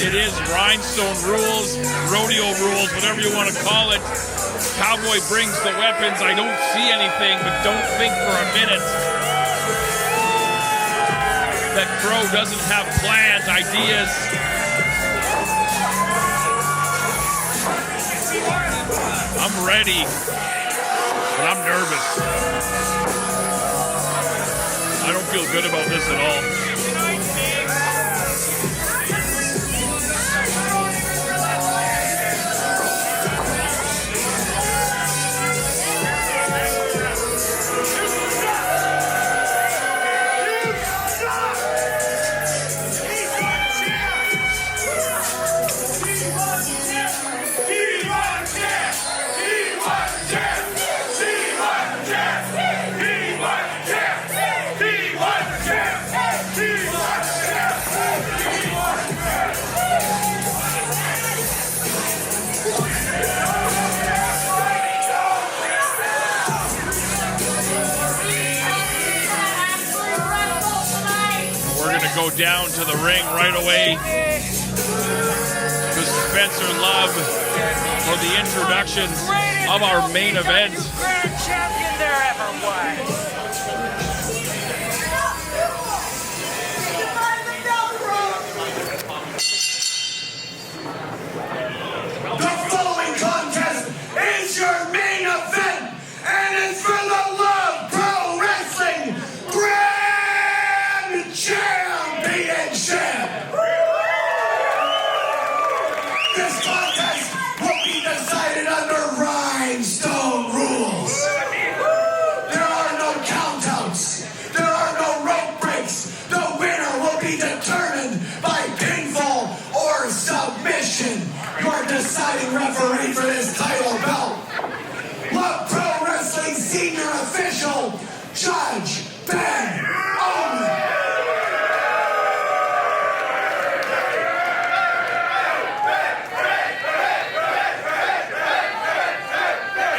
Speaker 2: It is rhinestone rules, rodeo rules, whatever you want to call it. Cowboy brings the weapons. I don't see anything, but don't think for a minute that Crowe doesn't have plans, ideas. I'm ready, but I'm nervous. I don't feel good about this at all. Go down to the ring right away to Spencer Love for the introduction of our main event.
Speaker 8: Grand champion there ever was.
Speaker 3: The following contest is your main event, and it's for the Love Pro Wrestling Grand Championship. This contest will be decided under rhinestone rules. There are no countouts. There are no rope breaks. The winner will be determined by pinfall or submission. Your deciding referee for this title belt, Love Pro Wrestling Senior Official, Judge Ben Owen.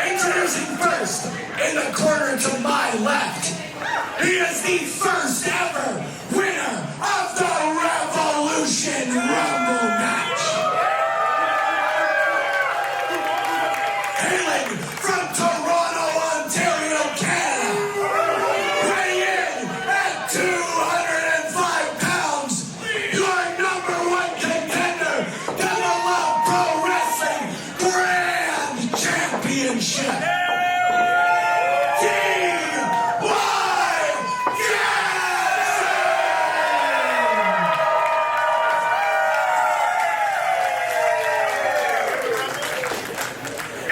Speaker 3: Introducing first, in the corner to my left, he is the first ever winner of the Revolution Rumble match. Hailing from Toronto, Ontario, Canada, weighing in at 205 pounds, your #1 contender to the Love Pro Wrestling Grand Championship.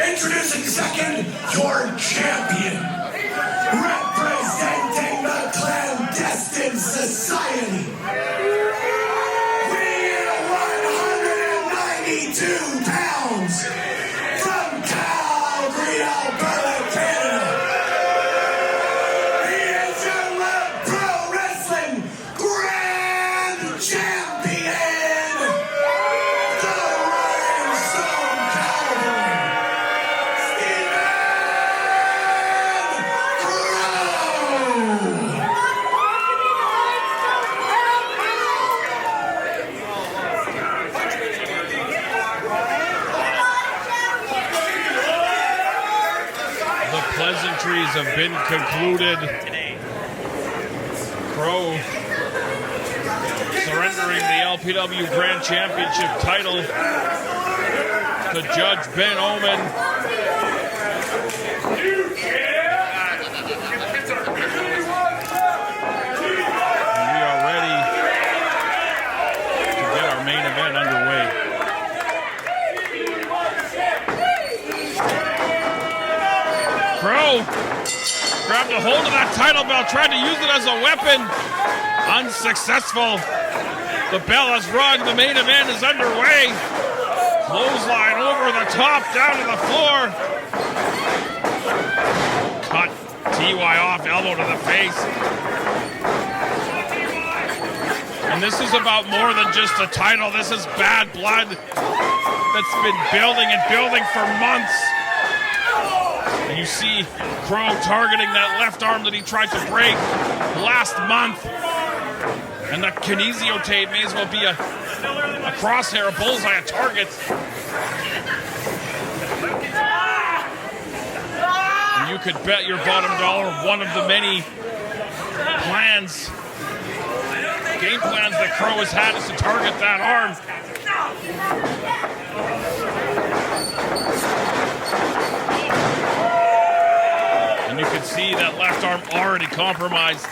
Speaker 3: Introducing second, your champion, representing the clandestine society, weighing 192 pounds, from Calgary, Alberta, Canada. He is your Love Pro Wrestling Grand Champion, the Rhinestone Cowboy.
Speaker 2: Pleasantries have been concluded. Crowe Surrendering the LPW Grand Championship title to Judge Ben Omen. And we are ready to get our main event underway. Crowe grabbed a hold of that title belt, tried to use it as a weapon. Unsuccessful. The bell has rung. The main event is underway. Clothesline over the top, down to the floor. Cut TY off, elbow to the face. And this is about more than just a title. This is bad blood that's been building and building for months. And you see Crowe targeting that left arm that he tried to break last month. And the kinesio tape may as well be a crosshair, a bullseye, a target. And you could bet your bottom dollar one of the many game plans that Crowe has had is to target that arm. And you can see that left arm already compromised.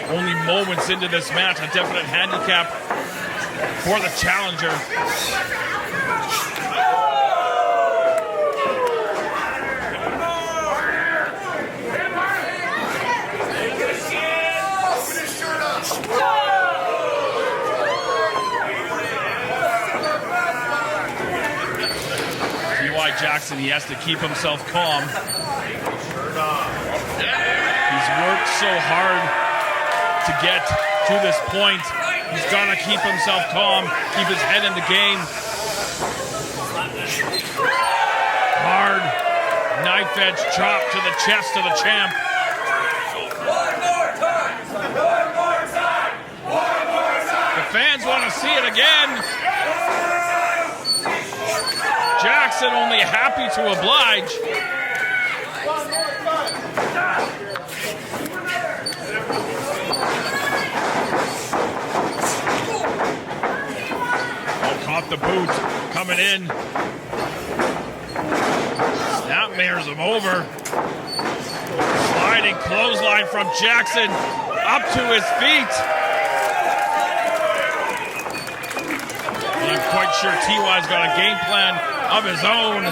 Speaker 2: Only moments into this match, a definite handicap for the challenger. TY Jackson, he has to keep himself calm. He's worked so hard to get to this point. He's got to keep himself calm, keep his head in the game. Hard knife edge chop to the chest of the champ.
Speaker 3: One more time! One more time! One more time!
Speaker 2: The fans want to see it again. Jackson only happy to oblige. Caught the boot, coming in. Snapmares him over. Sliding clothesline from Jackson up to his feet. And I'm quite sure TY's got a game plan of his own.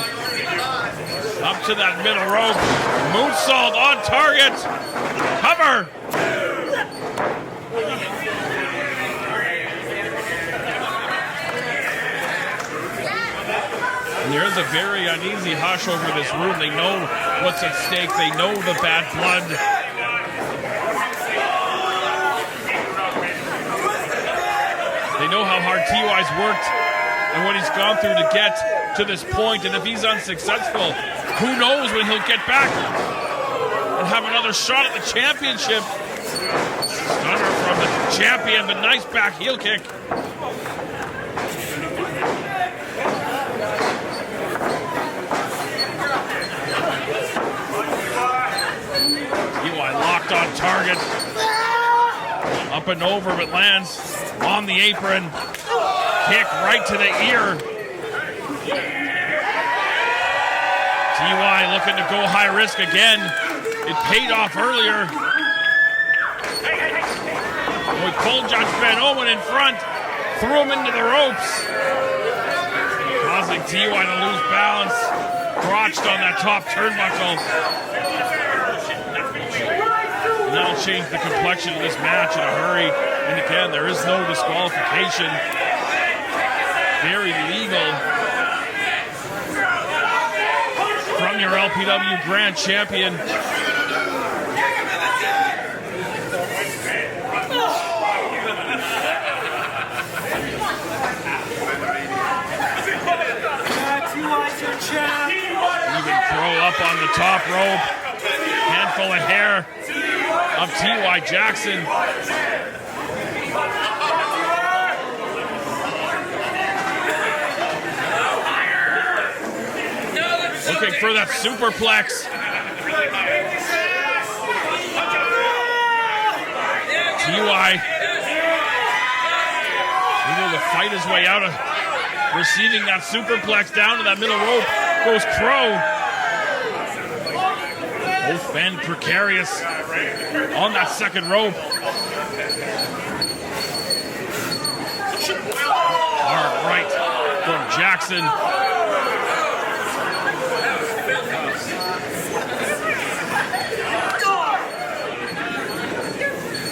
Speaker 2: Up to that middle rope. Moonsault on target. Cover. And there is a very uneasy hush over this room. They know what's at stake. They know the bad blood. They know how hard TY's worked and what he's gone through to get to this point. And if he's unsuccessful, who knows when he'll get back and have another shot at the championship. Stunner from the champion, but nice back heel kick. Locked on target. Up and over, but lands on the apron. Kick right to the ear. TY looking to go high risk again. It paid off earlier. We pulled Judge Ben Omen in front. Threw him into the ropes. Causing TY to lose balance. Crotched on that top turnbuckle. That'll change the complexion of this match in a hurry. And again, there is no disqualification. Very legal from your LPW Grand Champion. Even Crowe up on the top rope. Handful of hair of TY Jackson. Looking for that superplex. TY to fight his way out of receiving that superplex down to that middle rope. Goes Crowe. Both men precarious on that second rope. Hard right from Jackson.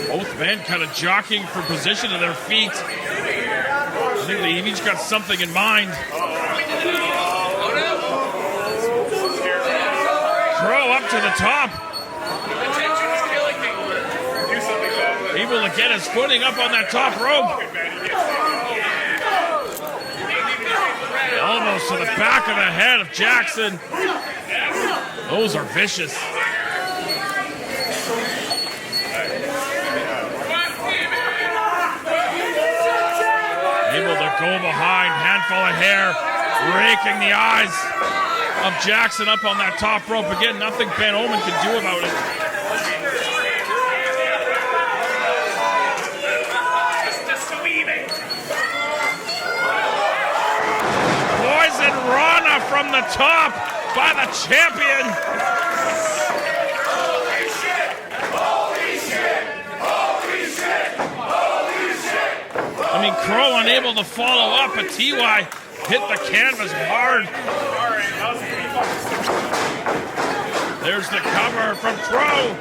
Speaker 2: Both men kind of jockeying for position to their feet. I think they've each got something in mind. Crowe up to the top. Able to get his footing up on that top rope. Almost to the back of the head of Jackson. Those are vicious. Able to go behind, handful of hair, raking the eyes of Jackson up on that top rope. Again, nothing Ben Omen can do about it. Poison Rana from the top by the champion.
Speaker 3: Holy shit! Holy shit! Holy shit! Holy shit!
Speaker 2: I mean, Crowe unable to follow up, but TY hit the canvas hard. There's the cover from Crowe.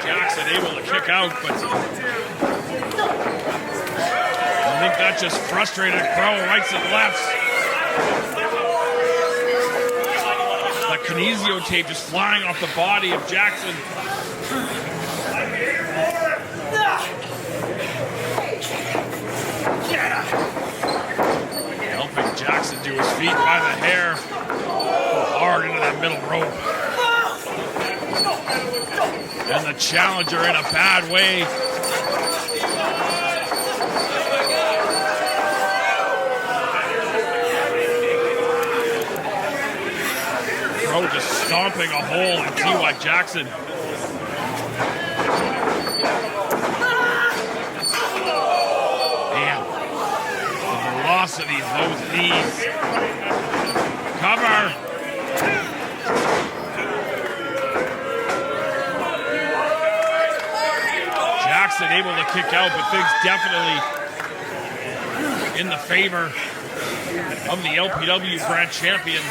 Speaker 2: Jackson able to kick out, but I think that just frustrated Crowe rights and lefts. The kinesio tape just flying off the body of Jackson. Helping Jackson to his feet by the hair. Hard into that middle rope. And the challenger in a bad way. Crowe just stomping a hole in T.Y. Jackson. Man, the velocity of those knees. Cover. Jackson able to kick out, but things definitely in the favor of the LPW Grand Champion.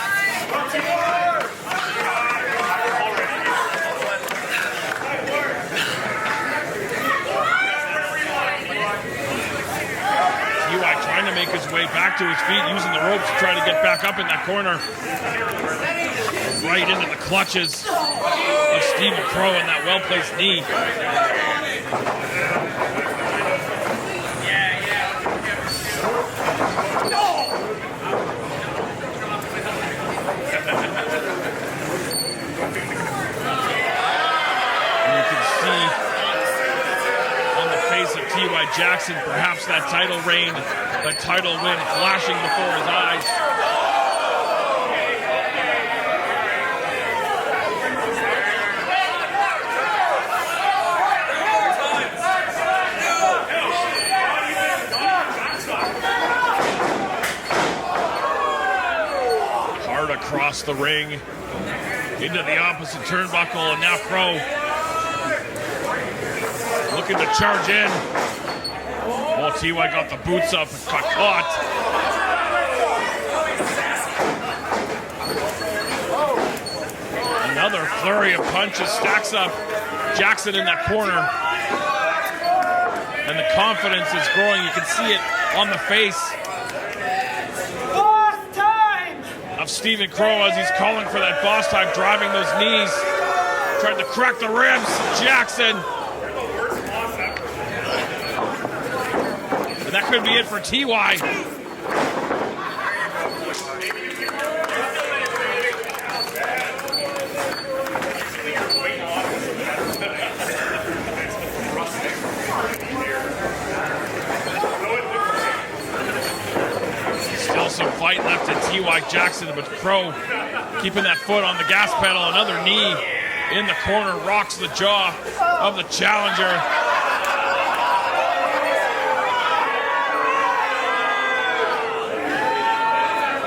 Speaker 2: T.Y. trying to make his way back to his feet, using the ropes to try to get back up in that corner. Right into the clutches of Stephen Crowe and that well-placed knee. T.Y. Jackson, perhaps that title reign, the title win flashing before his eyes. Hard across the ring, into the opposite turnbuckle, and now Crowe looking to charge in. Well, T.Y. got the boots up and got caught. Another flurry of punches stacks up Jackson in that corner. And the confidence is growing. You can see it on the face of Stephen Crowe as he's calling for that boss time, driving those knees. Trying to crack the ribs. Jackson. That could be it for T.Y. Still some fight left in T.Y. Jackson, but Crowe keeping that foot on the gas pedal. Another knee in the corner, rocks the jaw of the challenger.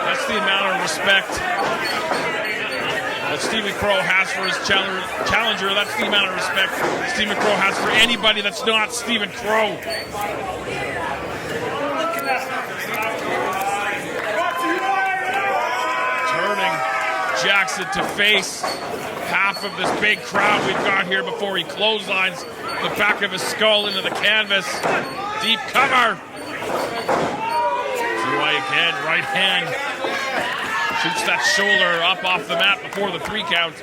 Speaker 2: That's the amount of respect that Stephen Crowe has for his challenger. That's the amount of respect Stephen Crowe has for anybody that's not Stephen Crowe. Turning Jackson to face half of this big crowd we've got here before he clotheslines the back of his skull into the canvas. Deep cover. TY again, right hand. Shoots that shoulder up off the mat before the 3 count.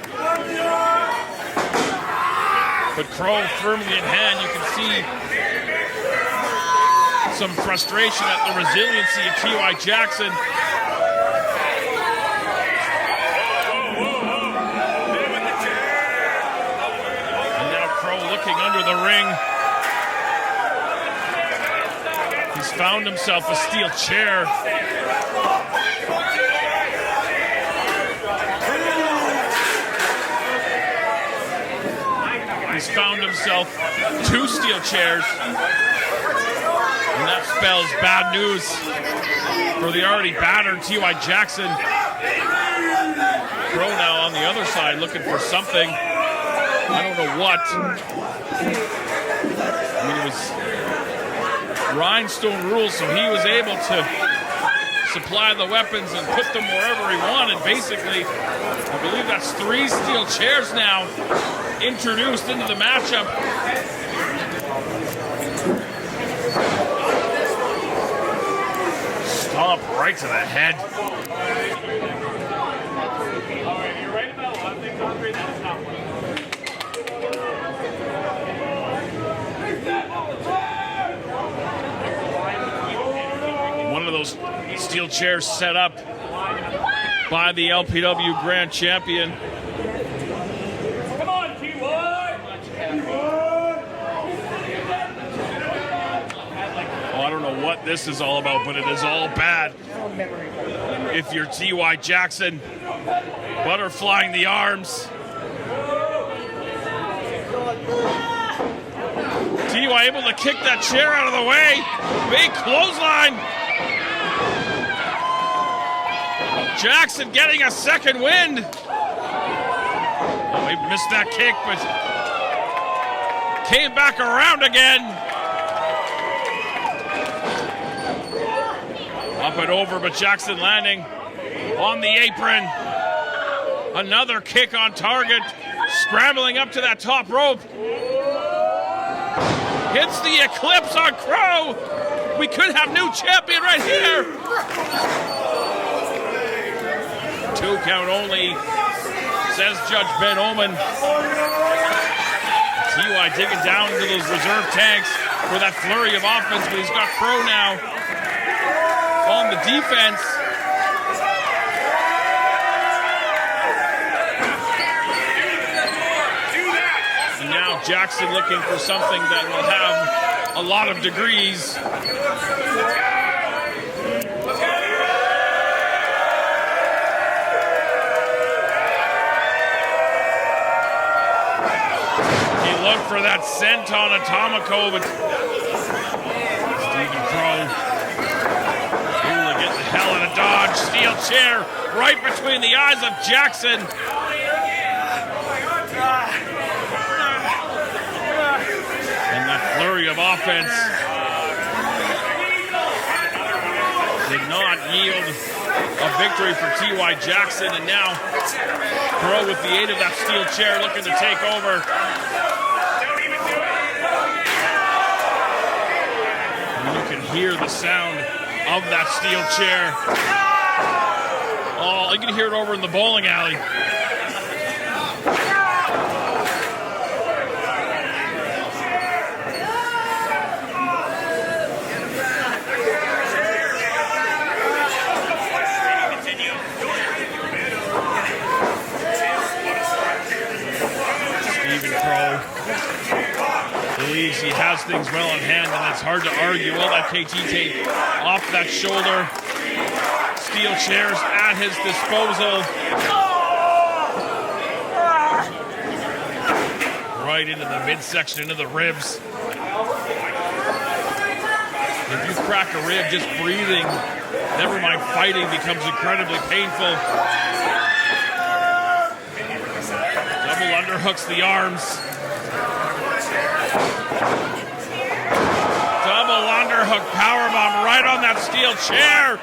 Speaker 2: But Crowe firmly in hand. You can see some frustration at the resiliency of TY Jackson. And now Crowe looking under the ring. He's found himself a steel chair. He's found himself 2 steel chairs, and that spells bad news for the already battered TY Jackson. Crowe now on the other side looking for something. I don't know what. I mean, it was rhinestone rules, so he was able to supply the weapons and put them wherever he wanted. Basically, I believe that's 3 steel chairs now introduced into the matchup. Stomp right to the head. One of those steel chairs set up by the LPW Grand Champion. I don't know what this is all about, but it is all bad. If you're TY Jackson, butterflying the arms. TY able to kick that chair out of the way. Big clothesline. Jackson getting a second wind. Oh, he missed that kick, but came back around again. Up and over, but Jackson landing on the apron. Another kick on target. Scrambling up to that top rope. Hits the eclipse on Crowe. We could have new champion right here. 2 count only, says Judge Ben Omen. TY digging down into those reserve tanks for that flurry of offense, but he's got Crowe now on the defense. And now Jackson looking for something that will have a lot of degrees. He looked for that senton atomico, but Stephen Crowe get the hell out of dodge. Steel chair right between the eyes of Jackson. And that flurry of offense did not yield a victory for TY Jackson. And now Crowe with the aid of that steel chair looking to take over. And you can hear the sound of that steel chair. Oh, you can hear it over in the bowling alley. Stephen Crowe believes he has things well in hand, and it's hard to argue. Well, that KT tape off that shoulder. Steel chairs at his disposal. right into the midsection, into the ribs. If you crack a rib, just breathing, never mind fighting, becomes incredibly painful. Double underhooks the arms. Double underhook powerbomb right on that steel chair.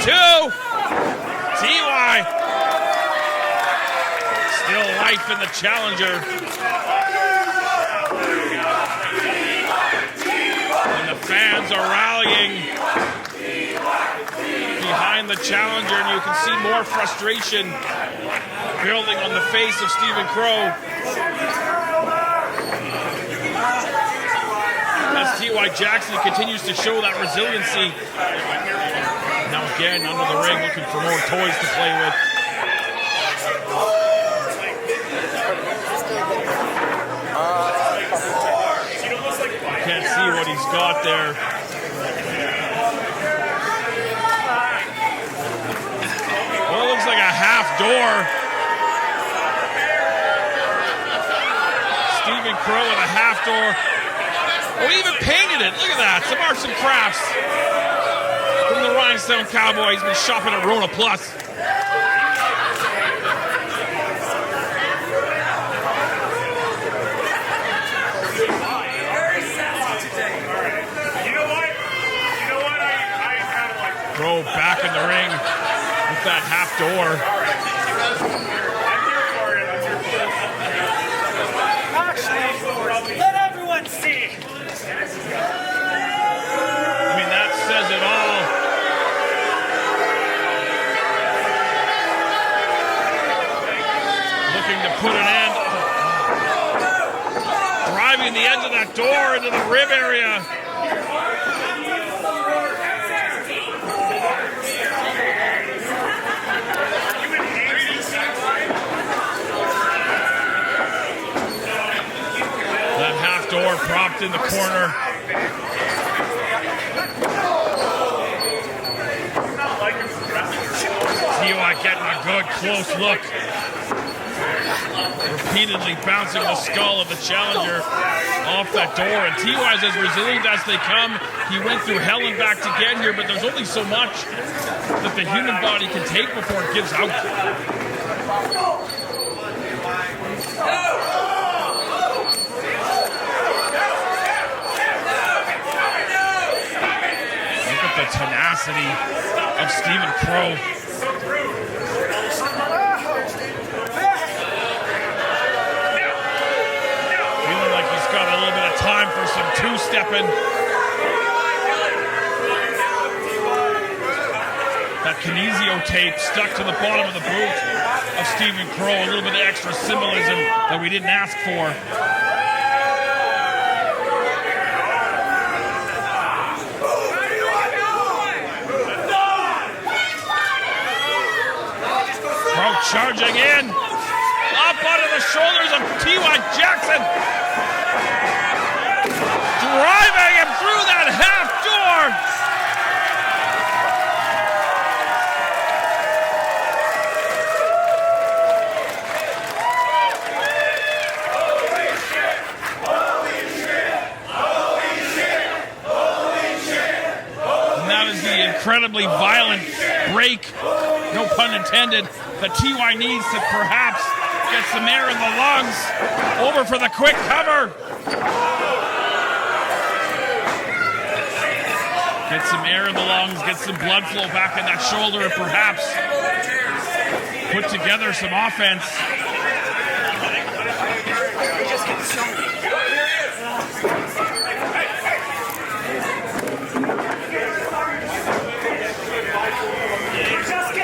Speaker 2: 2. TY. Still life in the challenger. And the fans are rallying behind the challenger, and you can see more frustration building on the face of Stephen Crowe. As T.Y. Jackson continues to show that resiliency. Now again, under the ring, looking for more toys to play with. Can't see what he's got there. Well, it looks like a half door. Stephen Crowe with a half door. Oh, he even painted it. Look at that. Some arts and crafts. From the Rhinestone Cowboy. He's been shopping at Rona Plus. Crowe back in the ring with that half door.
Speaker 7: Actually, let everyone see.
Speaker 2: I mean, that says it all. Looking to put an end. Driving the edge of that door into the rib area. That half door propped in the corner. T.Y. getting a good close look. Repeatedly bouncing the skull of the challenger off that door. And T.Y.'s as resilient as they come. He went through hell and back to get here, but there's only so much that the human body can take before it gives out. Look at the tenacity of Stephen Crowe. Feeling like he's got a little bit of time for some two-stepping. That kinesio tape stuck to the bottom of the boot of Stephen Crowe. A little bit of extra symbolism that we didn't ask for. Crowe charging in. Up onto the shoulders of T.Y. Jackson. Driving him through that half door. Incredibly violent break, no pun intended, that T.Y. needs to perhaps get some air in the lungs. Over for the quick cover. Get some air in the lungs, get some blood flow back in that shoulder, and perhaps put together some offense.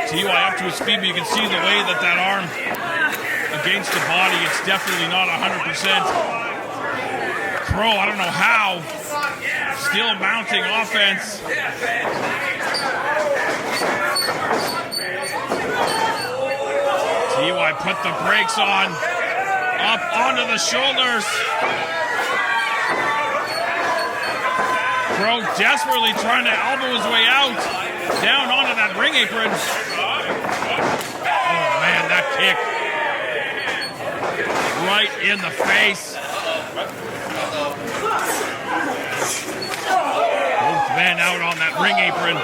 Speaker 2: T.Y. up to his speed, but you can see the way that that arm against the body, it's definitely not 100%. Crowe, I don't know how, still mounting offense. T.Y. put the brakes on, up onto the shoulders. Crowe desperately trying to elbow his way out, down onto that ring apron. Oh man, that kick right in the face. Both men out on that ring apron.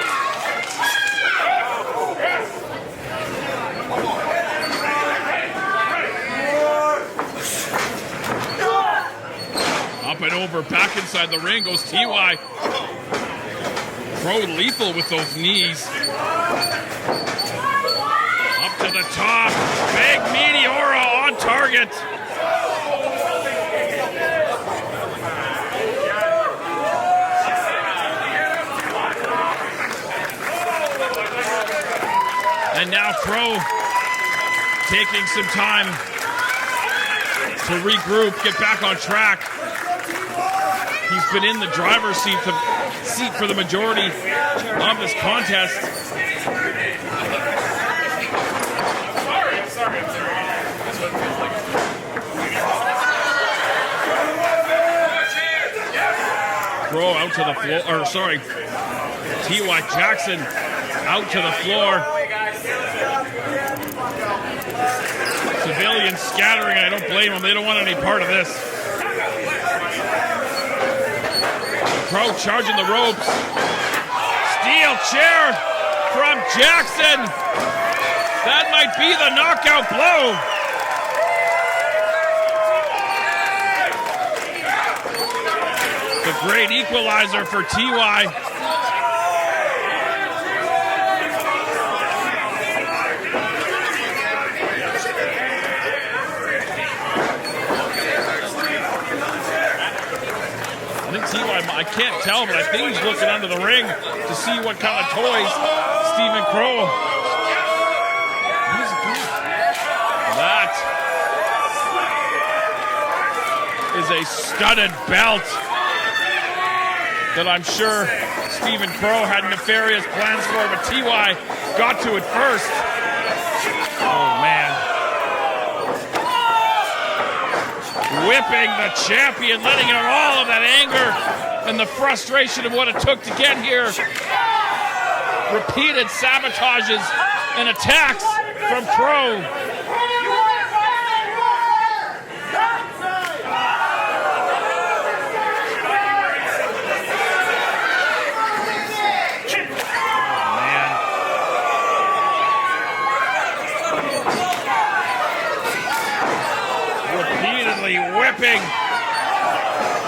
Speaker 2: Up and over, back inside the ring goes TY. Crowe lethal with those knees. Up to the top. Big Meteora on target. And now Crowe taking some time to regroup, get back on track. He's been in the driver's seat for the majority of this contest. Crowe out to the floor, or sorry, T.Y. Jackson out to the floor. Civilians scattering, I don't blame them, they don't want any part of this. Crowe charging the ropes. Steel chair from Jackson. That might be the knockout blow. The great equalizer for TY. I can't tell, but I think he's looking under the ring to see what kind of toys Stephen Crowe. That is a studded belt that I'm sure Stephen Crowe had nefarious plans for, but TY got to it first. Oh, man. Whipping the champion, letting out all of that anger and the frustration of what it took to get here. Repeated sabotages and attacks from Crowe. Whipping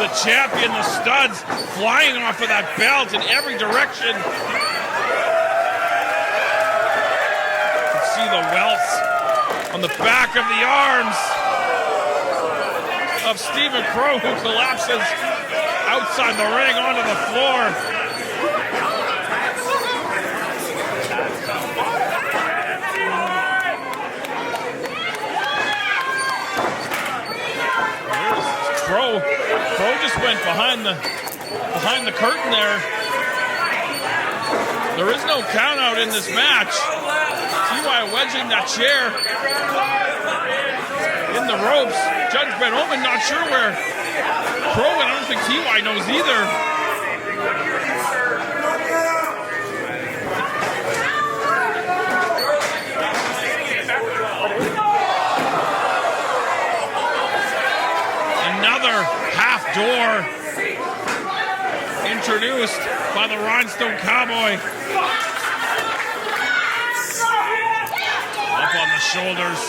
Speaker 2: the champion, the studs flying off of that belt in every direction. You can see the welts on the back of the arms of Stephen Crowe, who collapses outside the ring onto the floor. Crowe just went behind the curtain there. There is no count out in this match. TY wedging that chair in the ropes. Judge Ben Omen not sure where Crowe went. I don't think TY knows either. Half door introduced by the Rhinestone Cowboy. Up on the shoulders.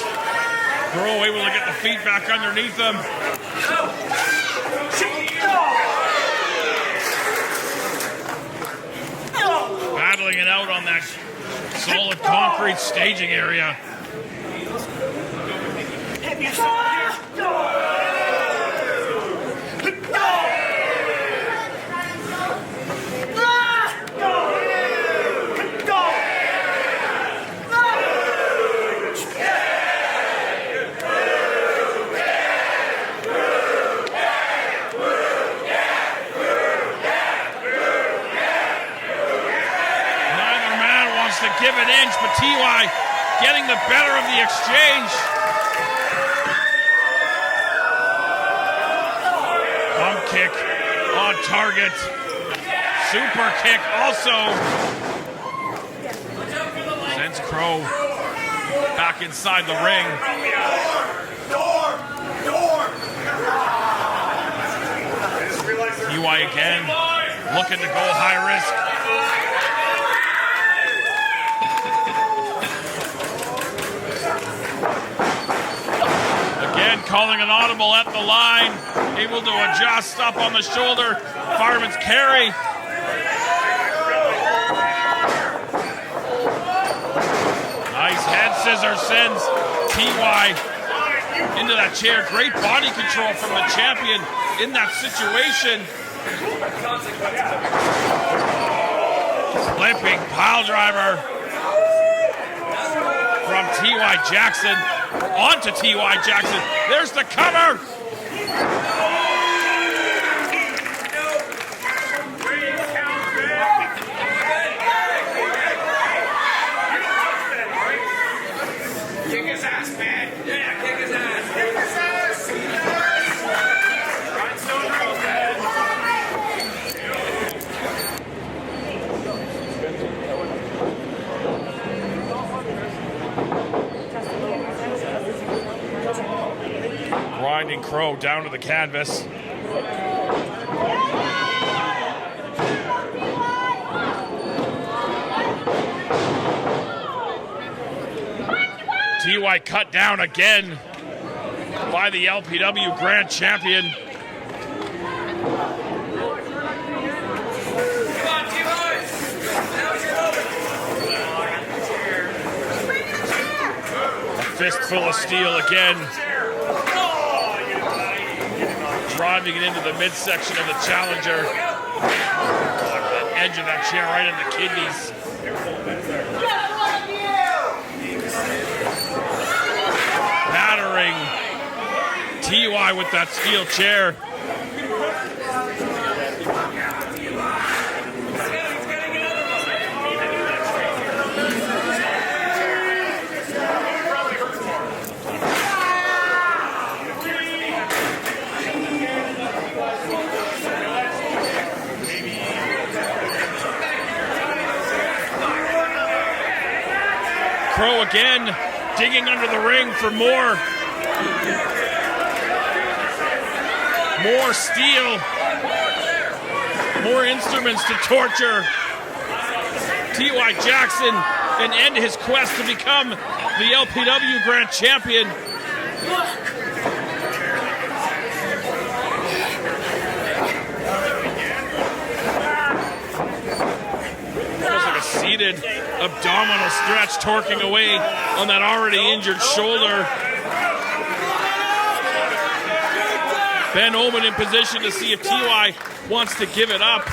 Speaker 2: Crowe able to get the feet back underneath them. Battling it out on that solid concrete staging area. Give an inch, but TY getting the better of the exchange. Pump kick on target. Super kick also. Sends Crowe back inside the ring. looking to go high risk. Again, calling an audible at the line. Able to adjust up on the shoulder. Fireman's carry. Nice head scissor sends TY into that chair. Great body control from the champion in that situation. Flipping pile driver from TY Jackson onto TY Jackson. There's the cover.
Speaker 7: Kick his ass, man. Yeah, kick his ass. Kick his ass. Rhinestone girls, man.
Speaker 2: Grinding Crowe down to the canvas. TY cut down again by the LPW Grand Champion. A fistful of steel again. Driving it into the midsection of the challenger. The edge of that chair right in the kidneys. Battering TY with that steel chair. Crowe again digging under the ring for more steel, more instruments to torture TY Jackson and end his quest to become the LPW Grand Champion. Almost like a seated abdominal stretch, torquing away on that already injured shoulder. Ben Oman in position to see if TY wants to give it up.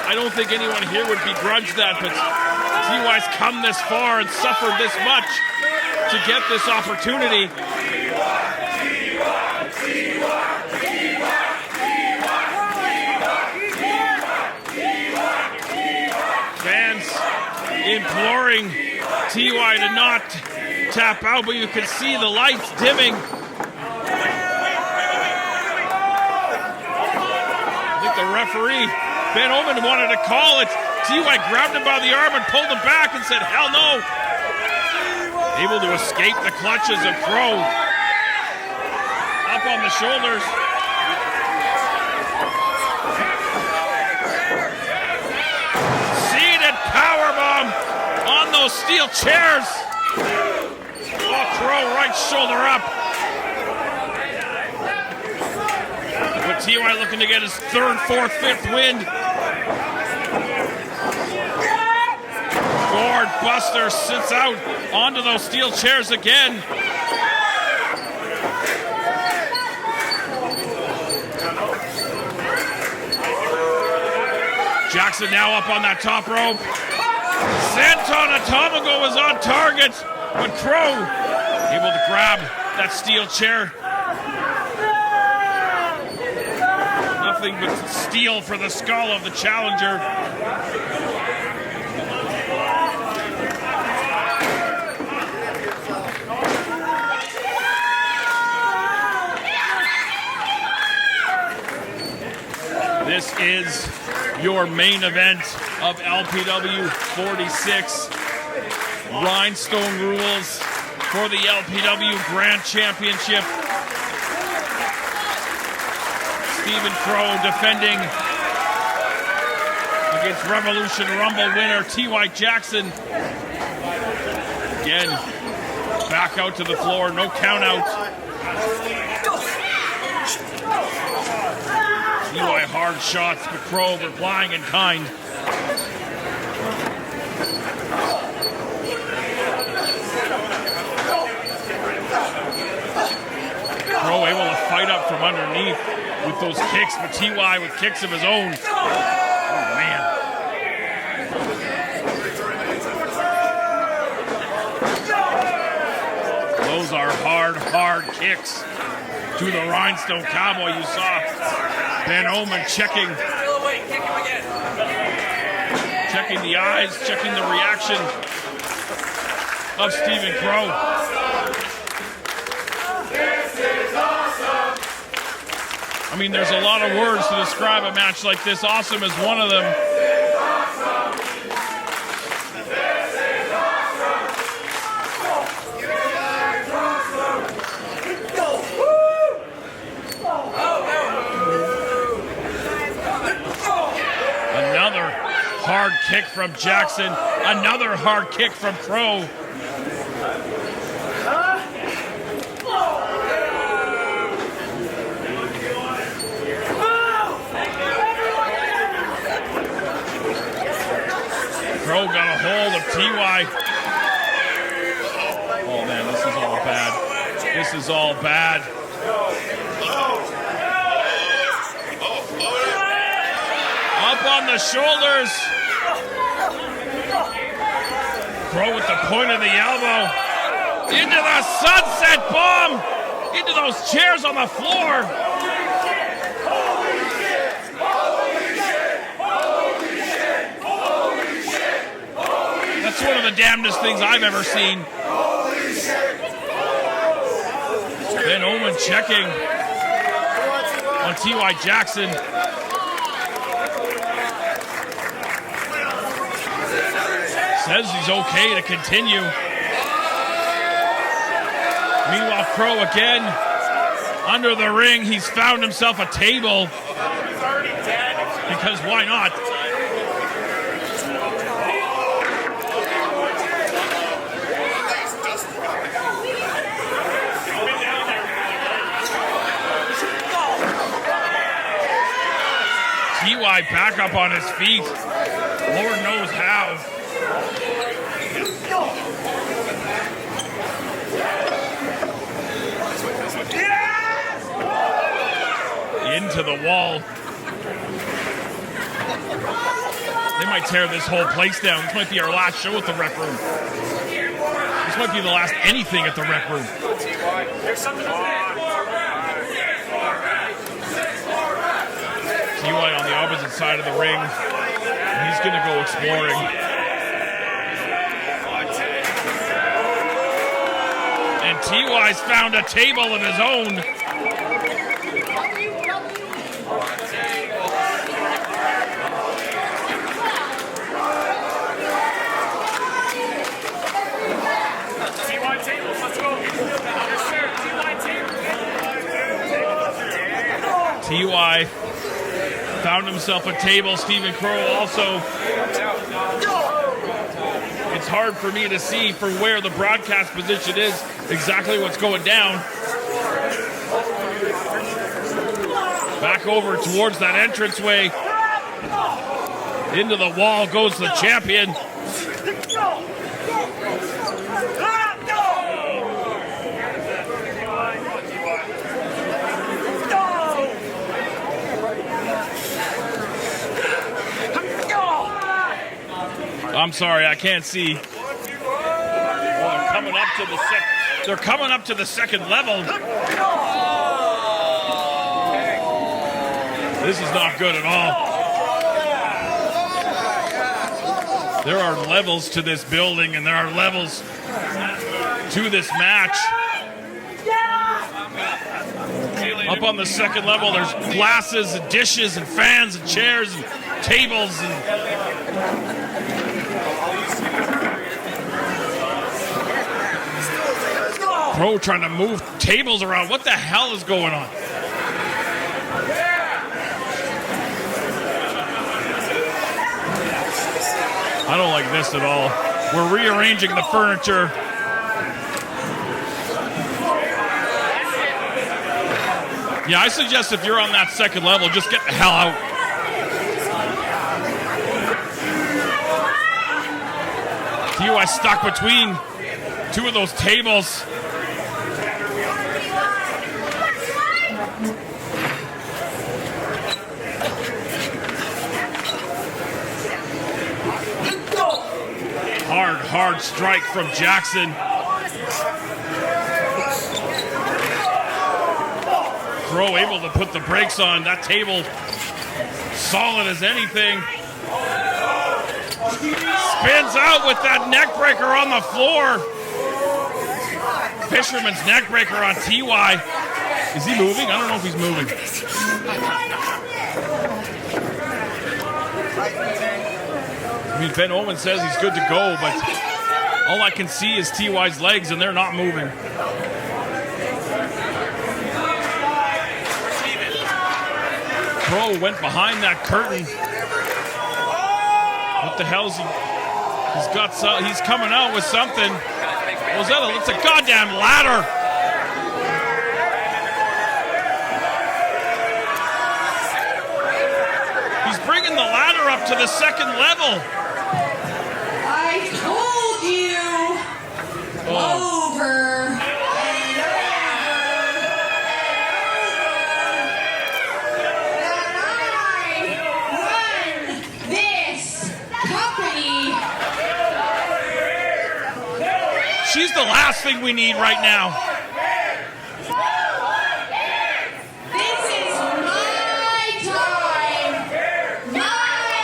Speaker 2: I don't think anyone here would begrudge that, but TY's come this far and suffered this much to get this opportunity. Fans imploring TY to not tap out, but you can see the lights dimming. The referee, Ben Oman, wanted to call it. TY grabbed him by the arm and pulled him back and said, hell no. Able to escape the clutches of Crowe. Up on the shoulders. Seated powerbomb on those steel chairs. Oh, Crowe right shoulder up. But TY looking to get his third, fourth, fifth win. Gourd Buster sits out onto those steel chairs again. Jackson now up on that top rope. Santon Atomico is on target, but Crowe able to grab that steel chair. Nothing but steel for the skull of the challenger. This is your main event of LPW 46. Rhinestone rules for the LPW Grand Championship. Stephen Crowe defending against Revolution Rumble winner T.Y. Jackson. Again, back out to the floor, no count out. T.Y. hard shots, but Crowe replying in kind. Crowe able to fight up from underneath with those kicks, but T.Y. with kicks of his own. Oh, man. Those are hard kicks to the Rhinestone Cowboy. You saw Ben Oman checking the eyes, checking the reaction of Stephen Crowe. I mean, there's a lot of words to describe a match like this. Awesome is one of them. Another hard kick from Jackson. Another hard kick from Crowe. Crowe got a hold of T.Y. Oh man, this is all bad. This is all bad. Up on the shoulders. Crowe with the point of the elbow. Into the sunset bomb. Into those chairs on the floor. That's one of the damnedest things I've ever seen. Ben Oman checking on T.Y. Jackson. Says he's okay to continue. Meanwhile, Crowe again under the ring. He's found himself a table. Because why not? T.Y. back up on his feet. Lord knows how. Into the wall. They might tear this whole place down. This might be our last show at the Rec Room. This might be the last anything at the Rec Room. T.Y. on the opposite side of the ring. And he's going to go exploring. And T.Y.'s found a table of his own. T.Y. found himself a table. Stephen Crowe also. It's hard for me to see from where the broadcast position is exactly what's going down. Back over towards that entranceway. Into the wall goes the champion. I'm sorry, I can't see. Well, they're coming up to the second level. This is not good at all. There are levels to this building, and there are levels to this match. Up on the second level, there's glasses and dishes and fans and chairs and tables and Crowe trying to move tables around. What the hell is going on? I don't like this at all. We're rearranging the furniture. Yeah, I suggest if you're on that second level, just get the hell out. TY stuck between two of those tables. Hard strike from Jackson. Crowe able to put the brakes on. That table solid as anything. Spins out with that neck breaker on the floor. Fisherman's neck breaker on TY. Is he moving? I don't know if he's moving. I mean, Ben Owen says he's good to go, but all I can see is TY's legs, and they're not moving. Crowe went behind that curtain. What the hell is he? He's coming out with something. What was that? It's a goddamn ladder. He's bringing the ladder up to the second level.
Speaker 4: I told you. Over.
Speaker 2: She's the last thing we need right now.
Speaker 4: This is my time, my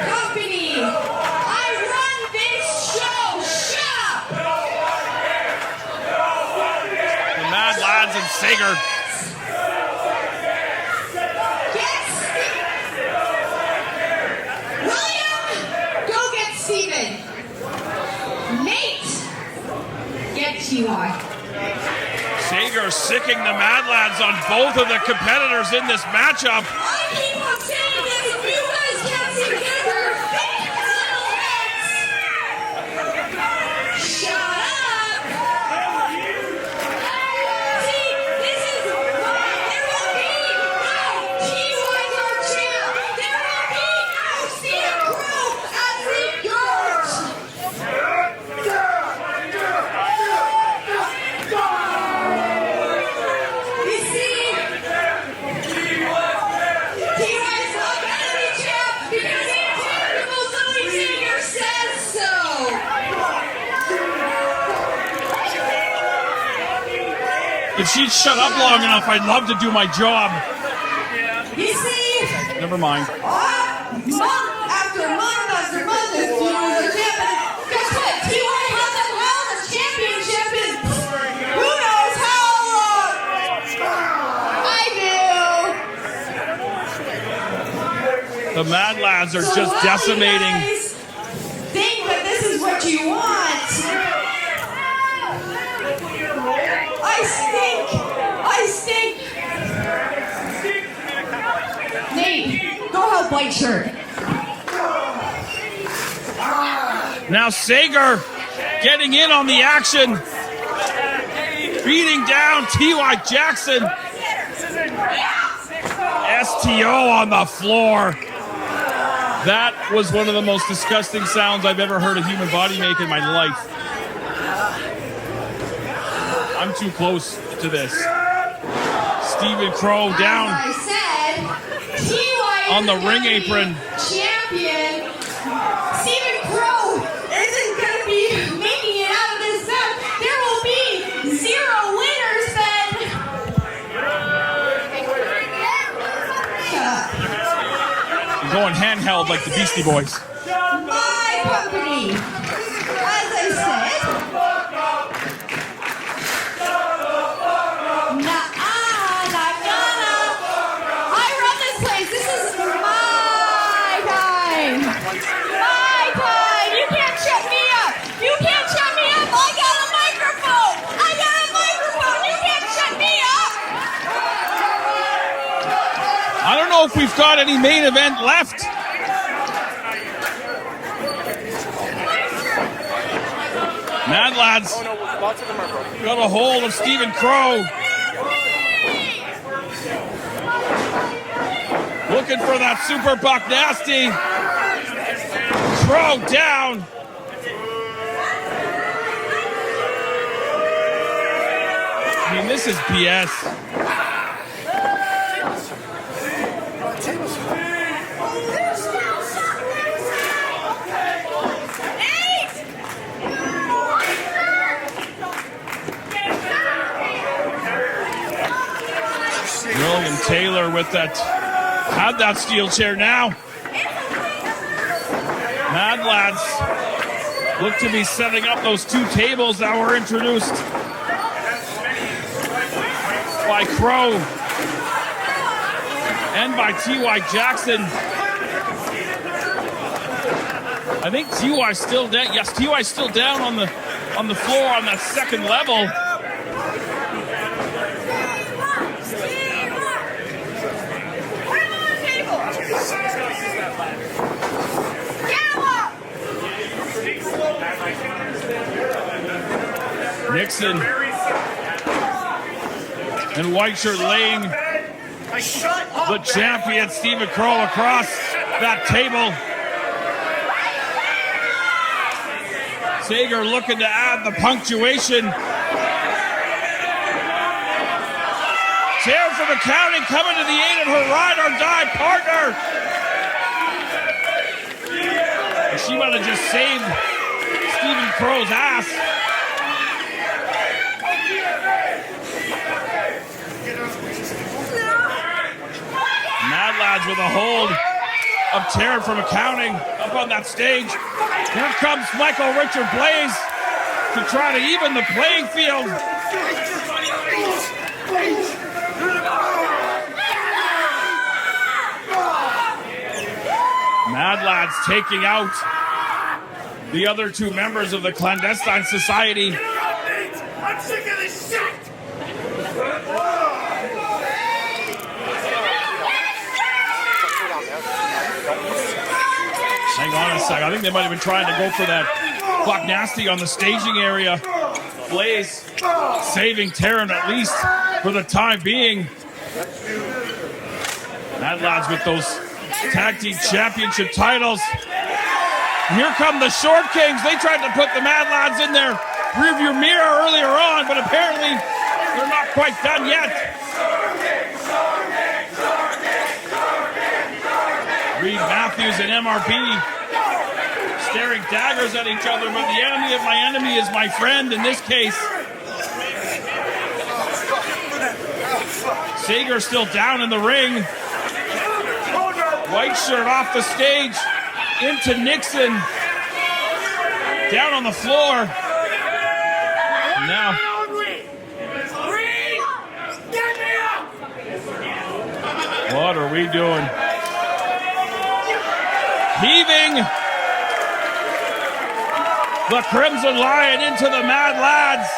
Speaker 4: company. I run this show. Shut up.
Speaker 2: The Mad Lads and Sager.
Speaker 4: William, go get Steven. Nate. Get TY.
Speaker 2: Sager sicking the Mad Lads on both of the competitors in this matchup.
Speaker 4: I keep on saying that if you guys can't see together, shut up! See, this is why there will be no TY's our champ. There will be no Steve Crowe as the GOAT. You see, TY's not gonna be champ because Intermission Sager says so.
Speaker 2: If she'd shut up long enough, I'd love to do my job.
Speaker 4: You see,
Speaker 2: Never mind.
Speaker 4: month after month after month, this TY was a champ. And guess what? TY hasn't held a championship in who knows how long. I do.
Speaker 2: The Mad Lads are just decimating.
Speaker 4: You guys think that this is what you want? I stink. Nate, go help White Shirt.
Speaker 2: Now Sager getting in on the action. Beating down T.Y. Jackson. STO on the floor. That was one of the most disgusting sounds I've ever heard a human body make in my life. I'm too close to this. Stephen Crowe down
Speaker 4: As I said, TY
Speaker 2: on the
Speaker 4: isn't
Speaker 2: ring
Speaker 4: gonna be
Speaker 2: apron.
Speaker 4: champion. Stephen Crowe isn't going to be making it out of this match. There will be 0 winners then. Shut up.
Speaker 2: You're going handheld like the Beastie Boys.
Speaker 4: My company. As I said. I run this place. This is my time. My time. You can't shut me up. You can't shut me up. I got a microphone. You can't shut me up.
Speaker 2: I don't know if we've got any main event left. Mad Lads got a hold of Stephen Crowe. Looking for that super buck nasty. Crowe down. I mean, this is BS. William Taylor with that, had that steel chair now. Mad Lads look to be setting up those two tables that were introduced by Crowe and by T.Y. Jackson. I think T.Y.'s still down. Yes, T.Y.'s still down on the floor on that second level. Nixon and white shirt laying the champion Stephen Crowe across that table. Sager looking to add the punctuation. Taryn from accounting coming to the aid of her ride or die partner. And she might have just saved Stephen Crowe's ass. Mad Lads with a hold of Taryn from accounting up on that stage. Here comes Michael Richard Blais to try to even the playing field. Mad Lads taking out the other two members of the clandestine society.
Speaker 7: I'm sick of this shit!
Speaker 2: Hang on a sec. I think they might have been trying to go for that Buck Nasty on the staging area. Blais saving Taryn at least for the time being. Mad Lads with those tag team championship titles. Here come the Short Kings. They tried to put the Mad Lads in their rearview mirror earlier on, but apparently they're not quite done yet. Reed Matthews and MRB staring daggers at each other, but the enemy of my enemy is my friend in this case. Sager still down in the ring. White shirt off the stage into Nixon. Down on the floor. Now. What are we doing? Heaving the Crimson Lion into the Mad Lads.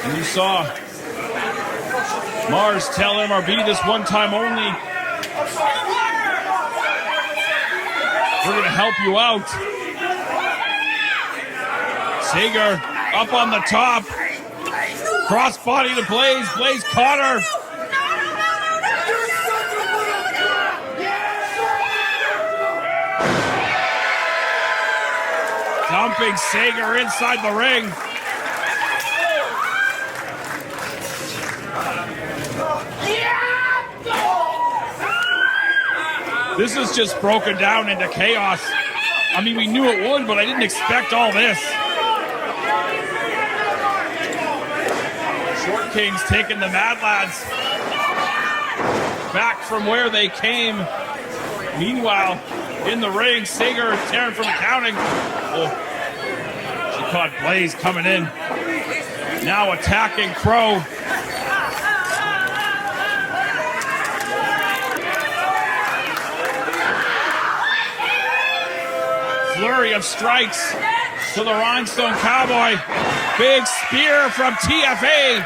Speaker 2: And you saw Mars tell MRB this one time only. We're going to help you out. Sager up on the top. Crossbody to Blais. Blais caught her. Dumping Sager inside the ring. This is just broken down into chaos. I mean, we knew it would, but I didn't expect all this. Short Kings taking the Mad Lads back from where they came. Meanwhile, in the ring, Sager Taryn from accounting. Oh, she caught Blais coming in. Now attacking Crowe. Flurry of strikes to the Rhinestone Cowboy. Big spear from TFA.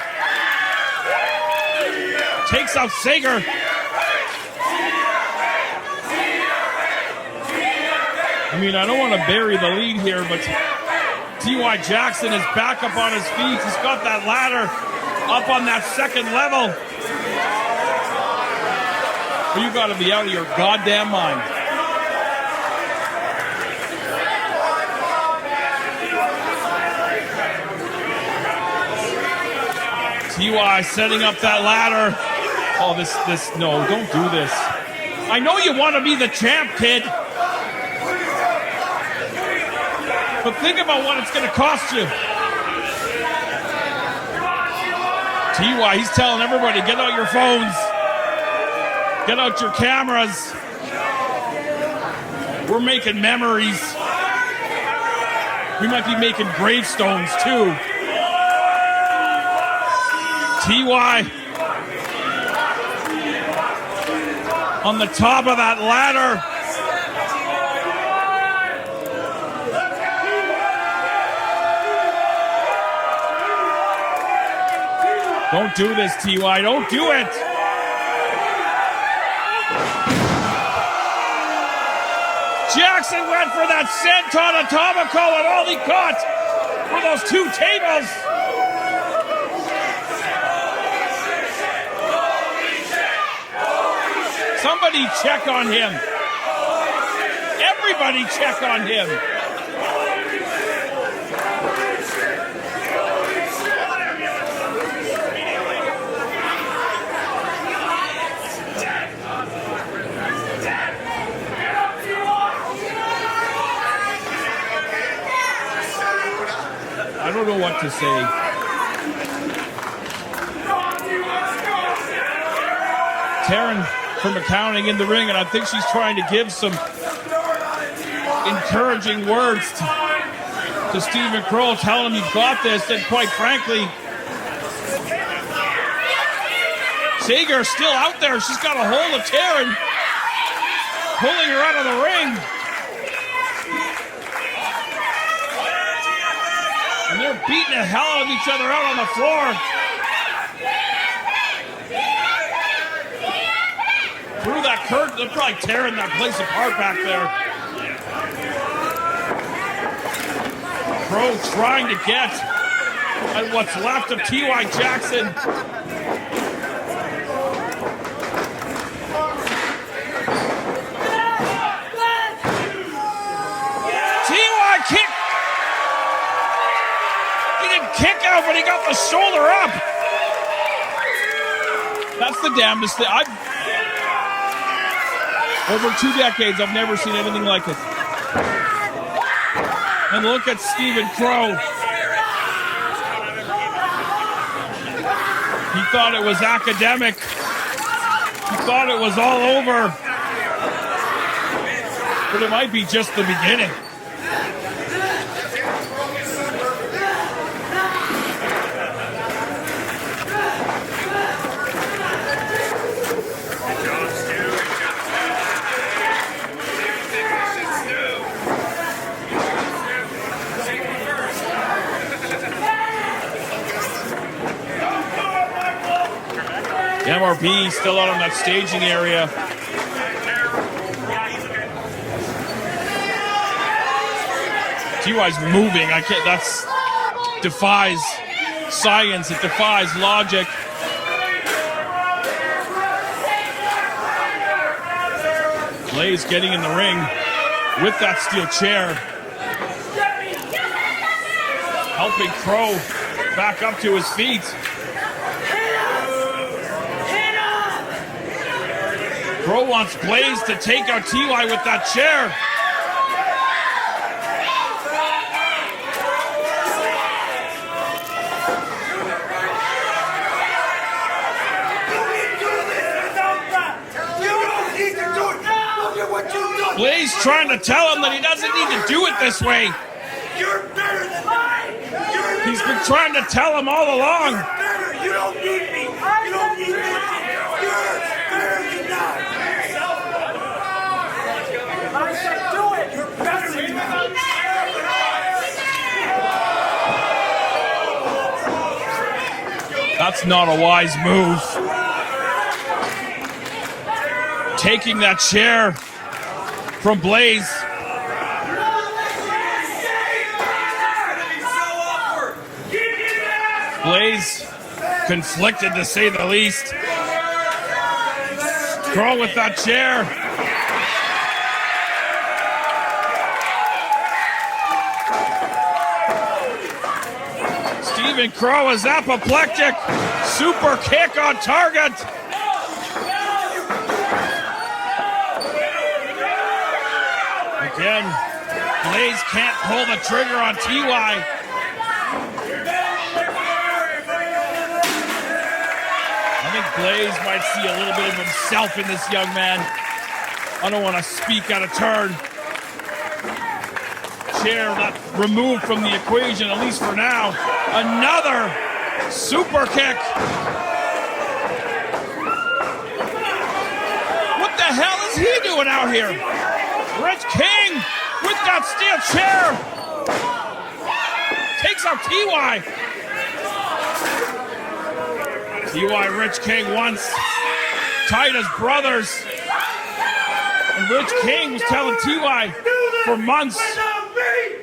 Speaker 2: Takes out Sager. I mean, I don't want to bury the lead here, but T.Y. Jackson is back up on his feet. He's got that ladder up on that second level. You got to be out of your goddamn mind. T.Y. setting up that ladder. Oh, no, don't do this. I know you want to be the champ, kid. But think about what it's going to cost you. T.Y., he's telling everybody, get out your phones. Get out your cameras. We're making memories. We might be making gravestones, too. T.Y. on the top of that ladder. Don't do this, T.Y. Don't do it. Jackson went for that senton atomico, and all he caught were those two tables. Somebody check on him. Everybody check on him. I don't know what to say. Taryn from accounting in the ring, and I think she's trying to give some encouraging words to Stephen Crowe, telling him you've got this, and quite frankly, Sager's still out there. She's got a hold of Taryn, pulling her out of the ring. And they're beating the hell out of each other out on the floor. Through that curtain, they're probably tearing that place apart back there. Crowe trying to get at what's left of T.Y. Jackson. T.Y. kick. He didn't kick out, but he got the shoulder up. That's the damnedest thing. Over 2 decades, I've never seen anything like it. And look at Stephen Crowe. He thought it was academic. He thought it was all over. But it might be just the beginning. MRP still out on that staging area. T.Y.'s moving. I can't. That's defies science. It defies logic. Blais getting in the ring with that steel chair, helping Crowe back up to his feet. Crowe wants Blais to take out T.Y. with that chair. Blais trying to tell him that he doesn't need to do it this way.
Speaker 7: You're better than that.
Speaker 2: He's been trying to tell him all along.
Speaker 7: You don't need me. You don't need me. You're better than that. I said do it. You're better than that.
Speaker 2: That's not a wise move. Taking that chair from Blais. Blais conflicted to say the least. Crowe with that chair. Stephen Crowe is apoplectic. Super kick on target. Again, Blais can't pull the trigger on TY. I think Blais might see a little bit of himself in this young man. I don't want to speak out of turn. Chair not removed from the equation, at least for now. Another super kick. What the hell is he doing out here? Rich King with that steel chair. Takes out TY. TY Rich King once tied as brothers. And Rich King was telling TY for months.
Speaker 7: Without me,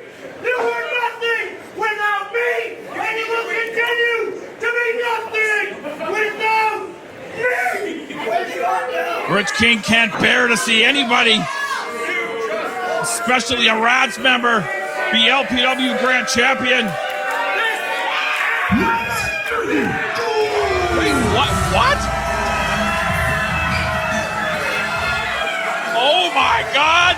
Speaker 7: you were nothing without me, and you will continue to be nothing without me.
Speaker 2: Rich King can't bear to see anybody, especially a Rats member, be LPW Grand Champion. Wait, what? Oh my God!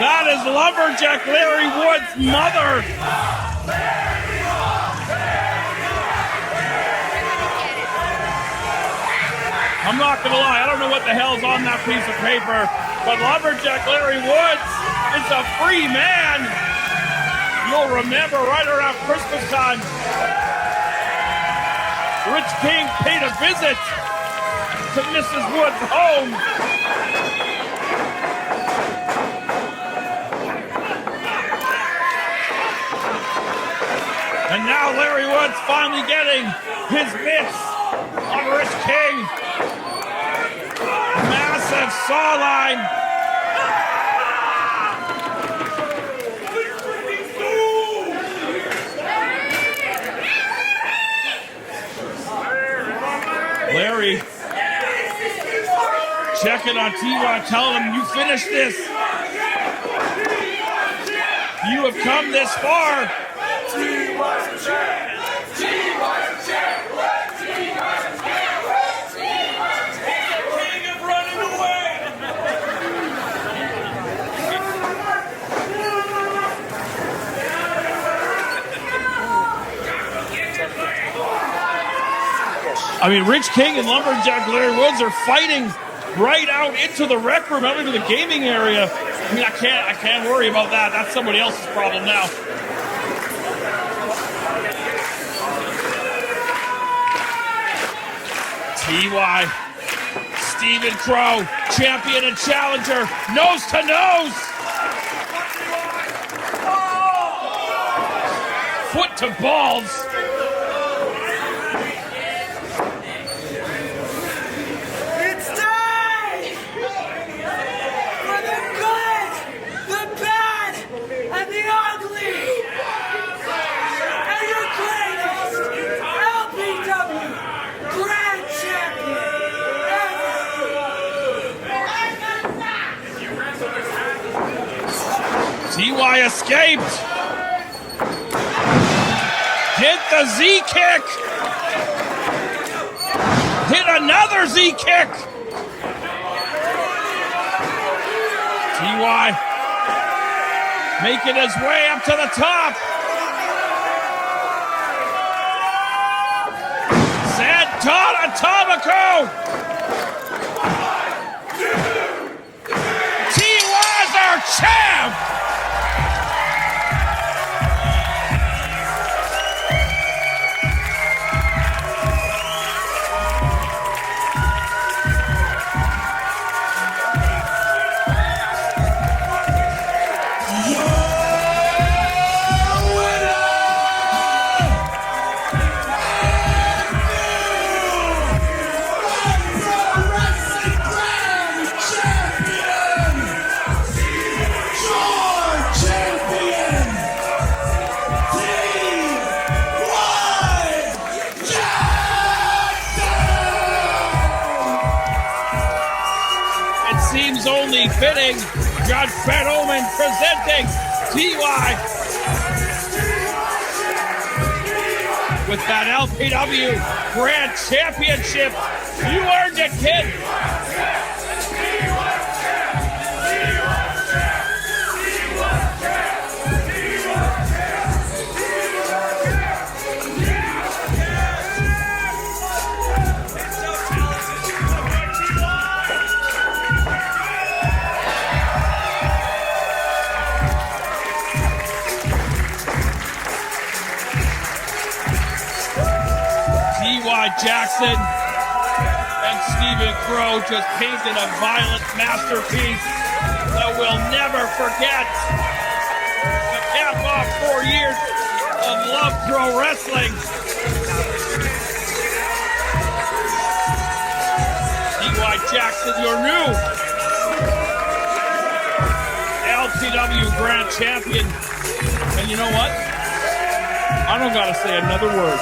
Speaker 2: That is Lumberjack Larry Wood's mother. I'm not gonna lie, I don't know what the hell's on that piece of paper, but Lumberjack Larry Woods is a free man. You'll remember right around Christmas time, Rich King paid a visit to Mrs. Woods' home. And now Larry Woods finally getting his mitts on Rich King. Massive sawline. Larry checking on TY, telling him, you finished this. You have come this far. I mean, Rich King and Lumberjack Larry Woods are fighting right out into the rec room, out into the gaming area. I mean, I can't worry about that. That's somebody else's problem now. TY, Stephen Crowe, champion and challenger, nose to nose. Foot to balls. TY escaped. Hit the Z kick. Hit another Z kick. TY making his way up to the top. Santana Atomico. TY's our champ. fitting, Judge Ben Omen presenting TY with that LPW Grand Championship. You earned it, kid. Jackson and Stephen Crowe just painted a violent masterpiece that we'll never forget. To cap off 4 years of Love Pro Wrestling. T.Y. Jackson, your new LPW Grand Champion. And you know what? I don't gotta say another word.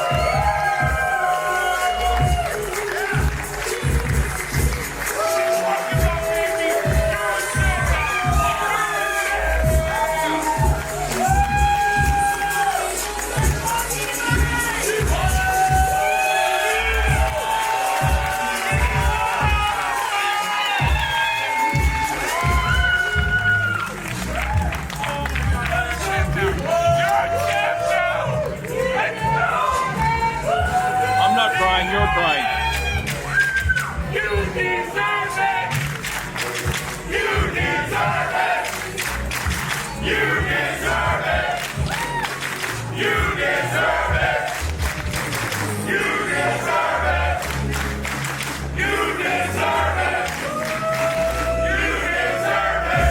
Speaker 2: You're crying.
Speaker 7: You deserve it! You deserve it! You deserve it! You deserve it! You deserve it! You deserve it! You deserve it!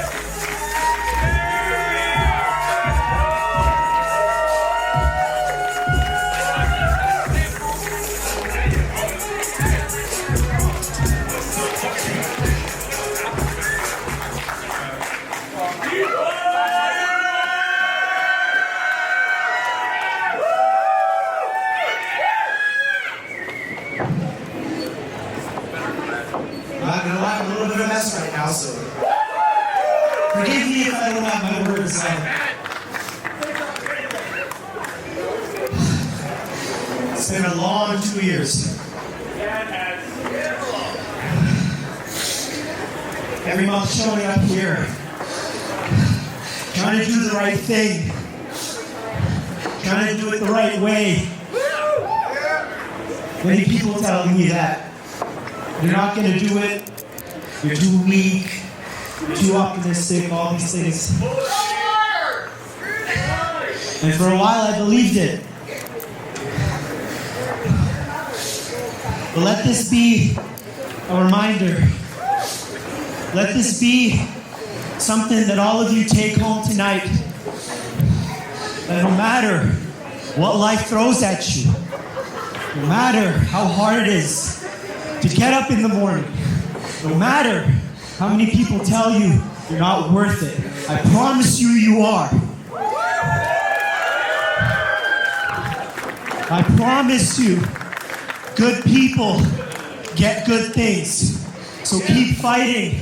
Speaker 1: I'm a little bit of a mess right now, so forgive me if I don't have my words. It's been a long 2 years. Every month showing up here, trying to do the right thing, trying to do it the right way. Many people telling me that you're not going to do it, you're too weak, you're too optimistic, all these things. And for a while I believed it. But let this be a reminder. Let this be something that all of you take home tonight. That no matter what life throws at you, no matter how hard it is to get up in the morning, no matter how many people tell you you're not worth it, I promise you, you are. I promise you, good people get good things. So keep fighting,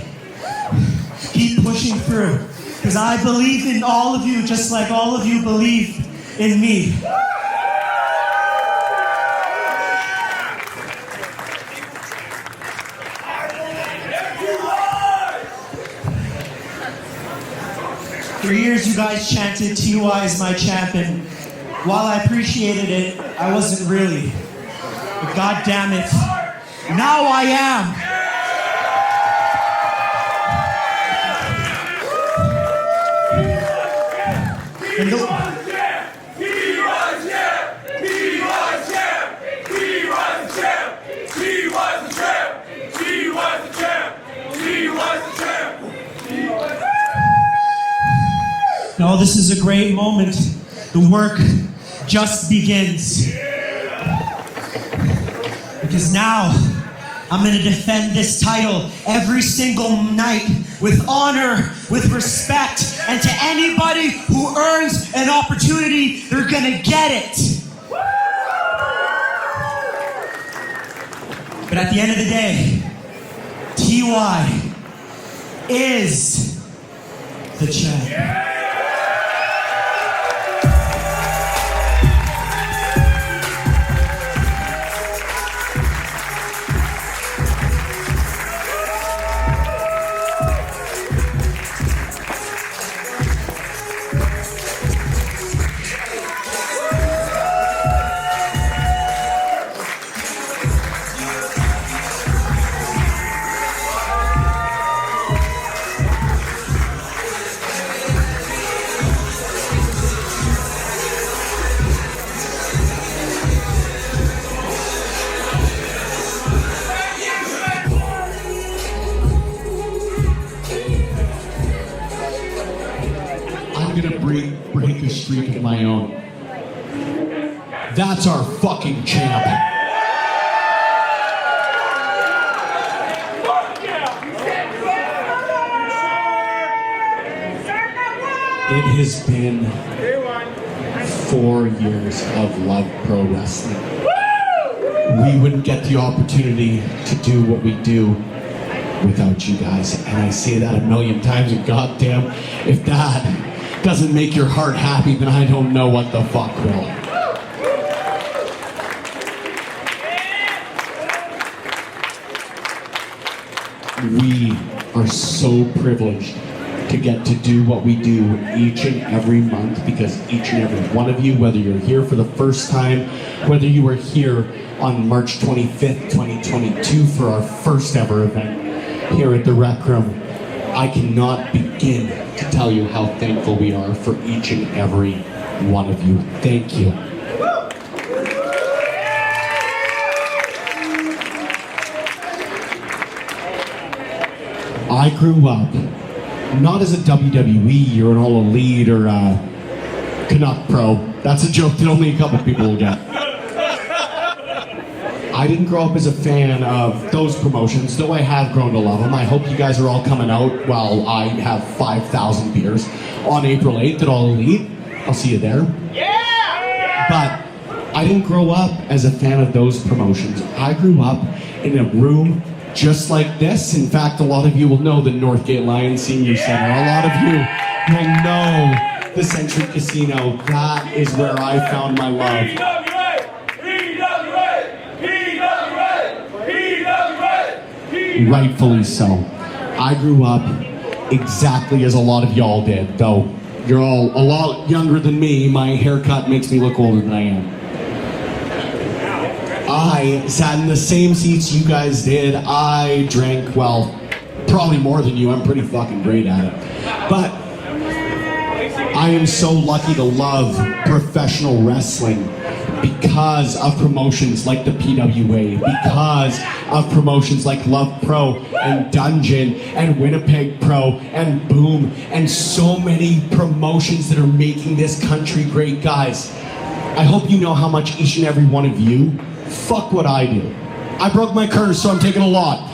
Speaker 1: keep pushing through, because I believe in all of you just like all of you believe in me. For years, you guys chanted TY is my champion. While I appreciated it, I wasn't really. But God damn it, now I am. And no, this is a great moment. The work just begins. Because now, I'm going to defend this title every single night with honor, with respect, and to anybody who earns an opportunity, they're going to get it. But at the end of the day, TY
Speaker 10: is the champ.
Speaker 1: I'm gonna break a streak of my own. That's our fucking champ. It has been 4 years of Love Pro Wrestling. We wouldn't get the opportunity to do what we do without you guys. And I say that a million times, and goddamn, if that doesn't make your heart happy, then I don't know what the fuck will. We are so privileged to get to do what we do each and every month, because each and every one of you, whether you're here for the first time, whether you were here on March 25th, 2022 for our first ever event here at the Rec Room, I cannot begin to tell you how thankful we are for each and every one of you. Thank you. I grew up not as a WWE or an All Elite or a Canuck Pro. That's a joke that only a couple people will get. I didn't grow up as a fan of those promotions, though I have grown to love them. I hope you guys are all coming out while I have 5,000 beers on April 8th at All Elite. I'll see you there. Yeah! But I didn't grow up as a fan of those promotions. I grew up in a room just like this. In fact, a lot of you will know the Northgate Lions Senior Center. A lot of you will know the Century Casino. That is where I found my love. Rightfully so. I grew up exactly as a lot of y'all did, though you're all a lot younger than me. My haircut makes me look older than I am. I sat in the same seats you guys did. I drank, well, probably more than you. I'm pretty fucking great at it. But I am so lucky to love professional wrestling because of promotions like the PWA, because of promotions like Love Pro and Dungeon and Winnipeg Pro and Boom, and so many promotions that are making this country great. Guys, I hope you know how much each and every one of you fuck what I do. I broke my curse, so I'm taking a lot.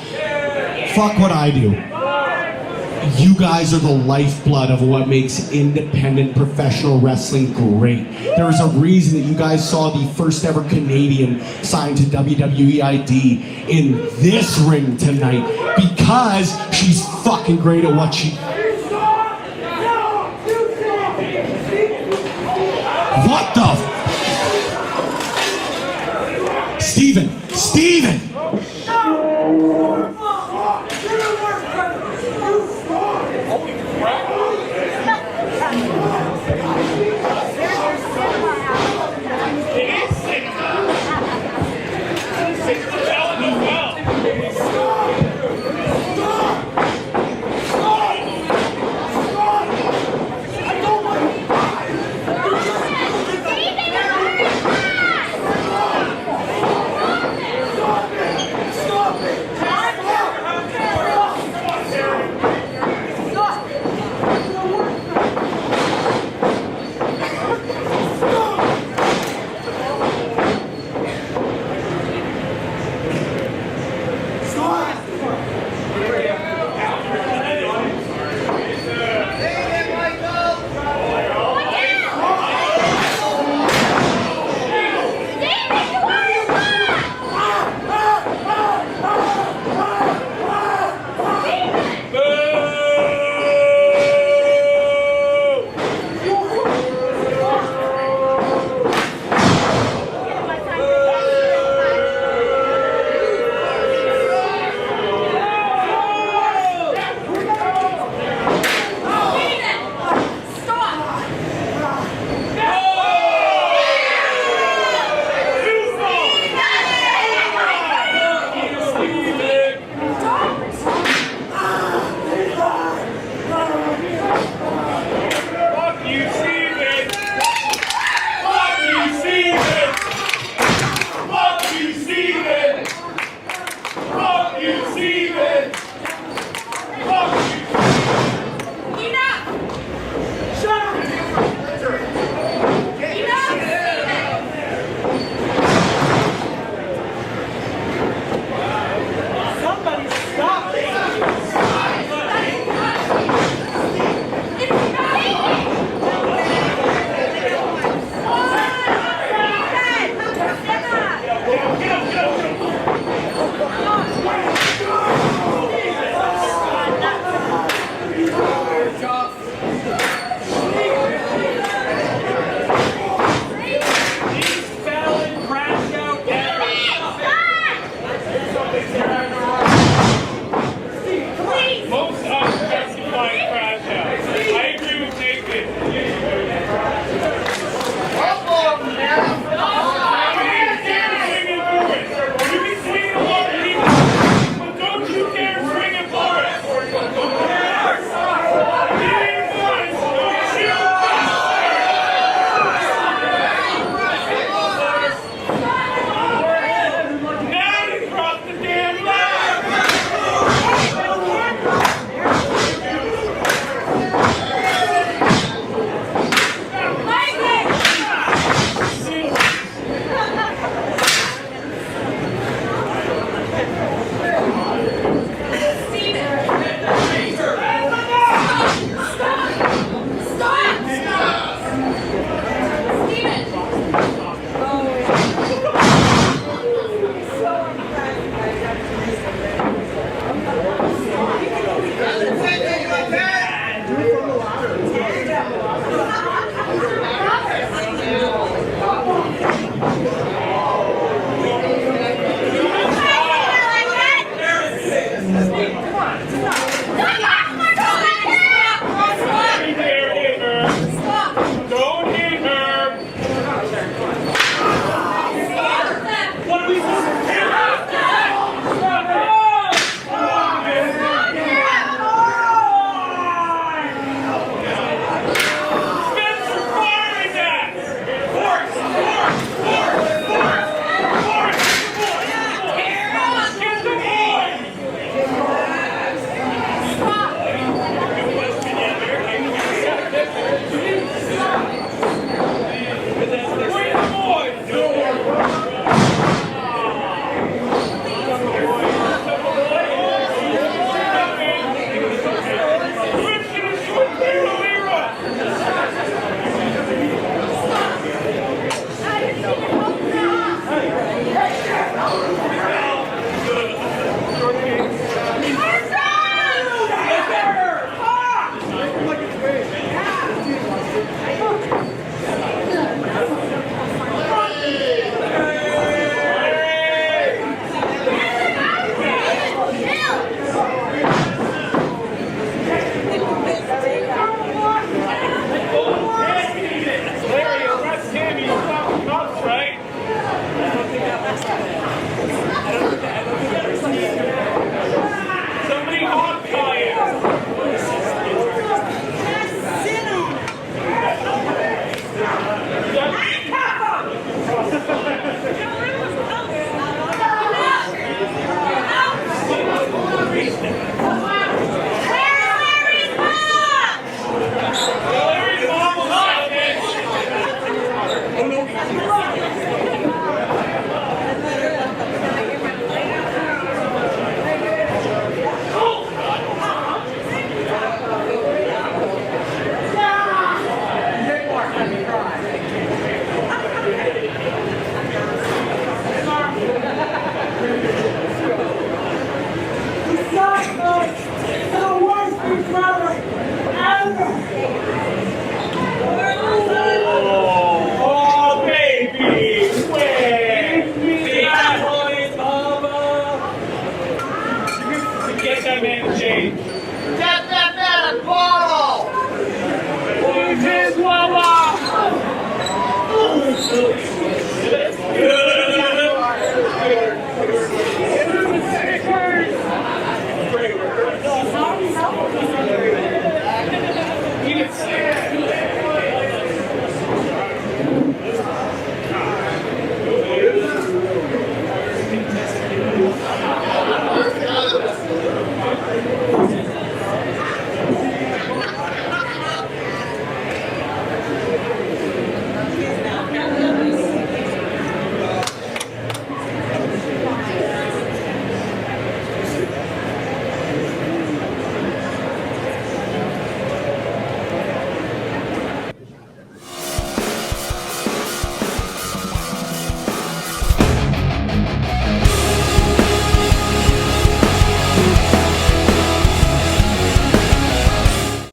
Speaker 1: Fuck what I do. You guys are the lifeblood of what makes independent professional wrestling great. There is a reason that you guys saw the first ever Canadian signed to WWE ID in this ring tonight, because she's fucking great at what she... What the... Steven!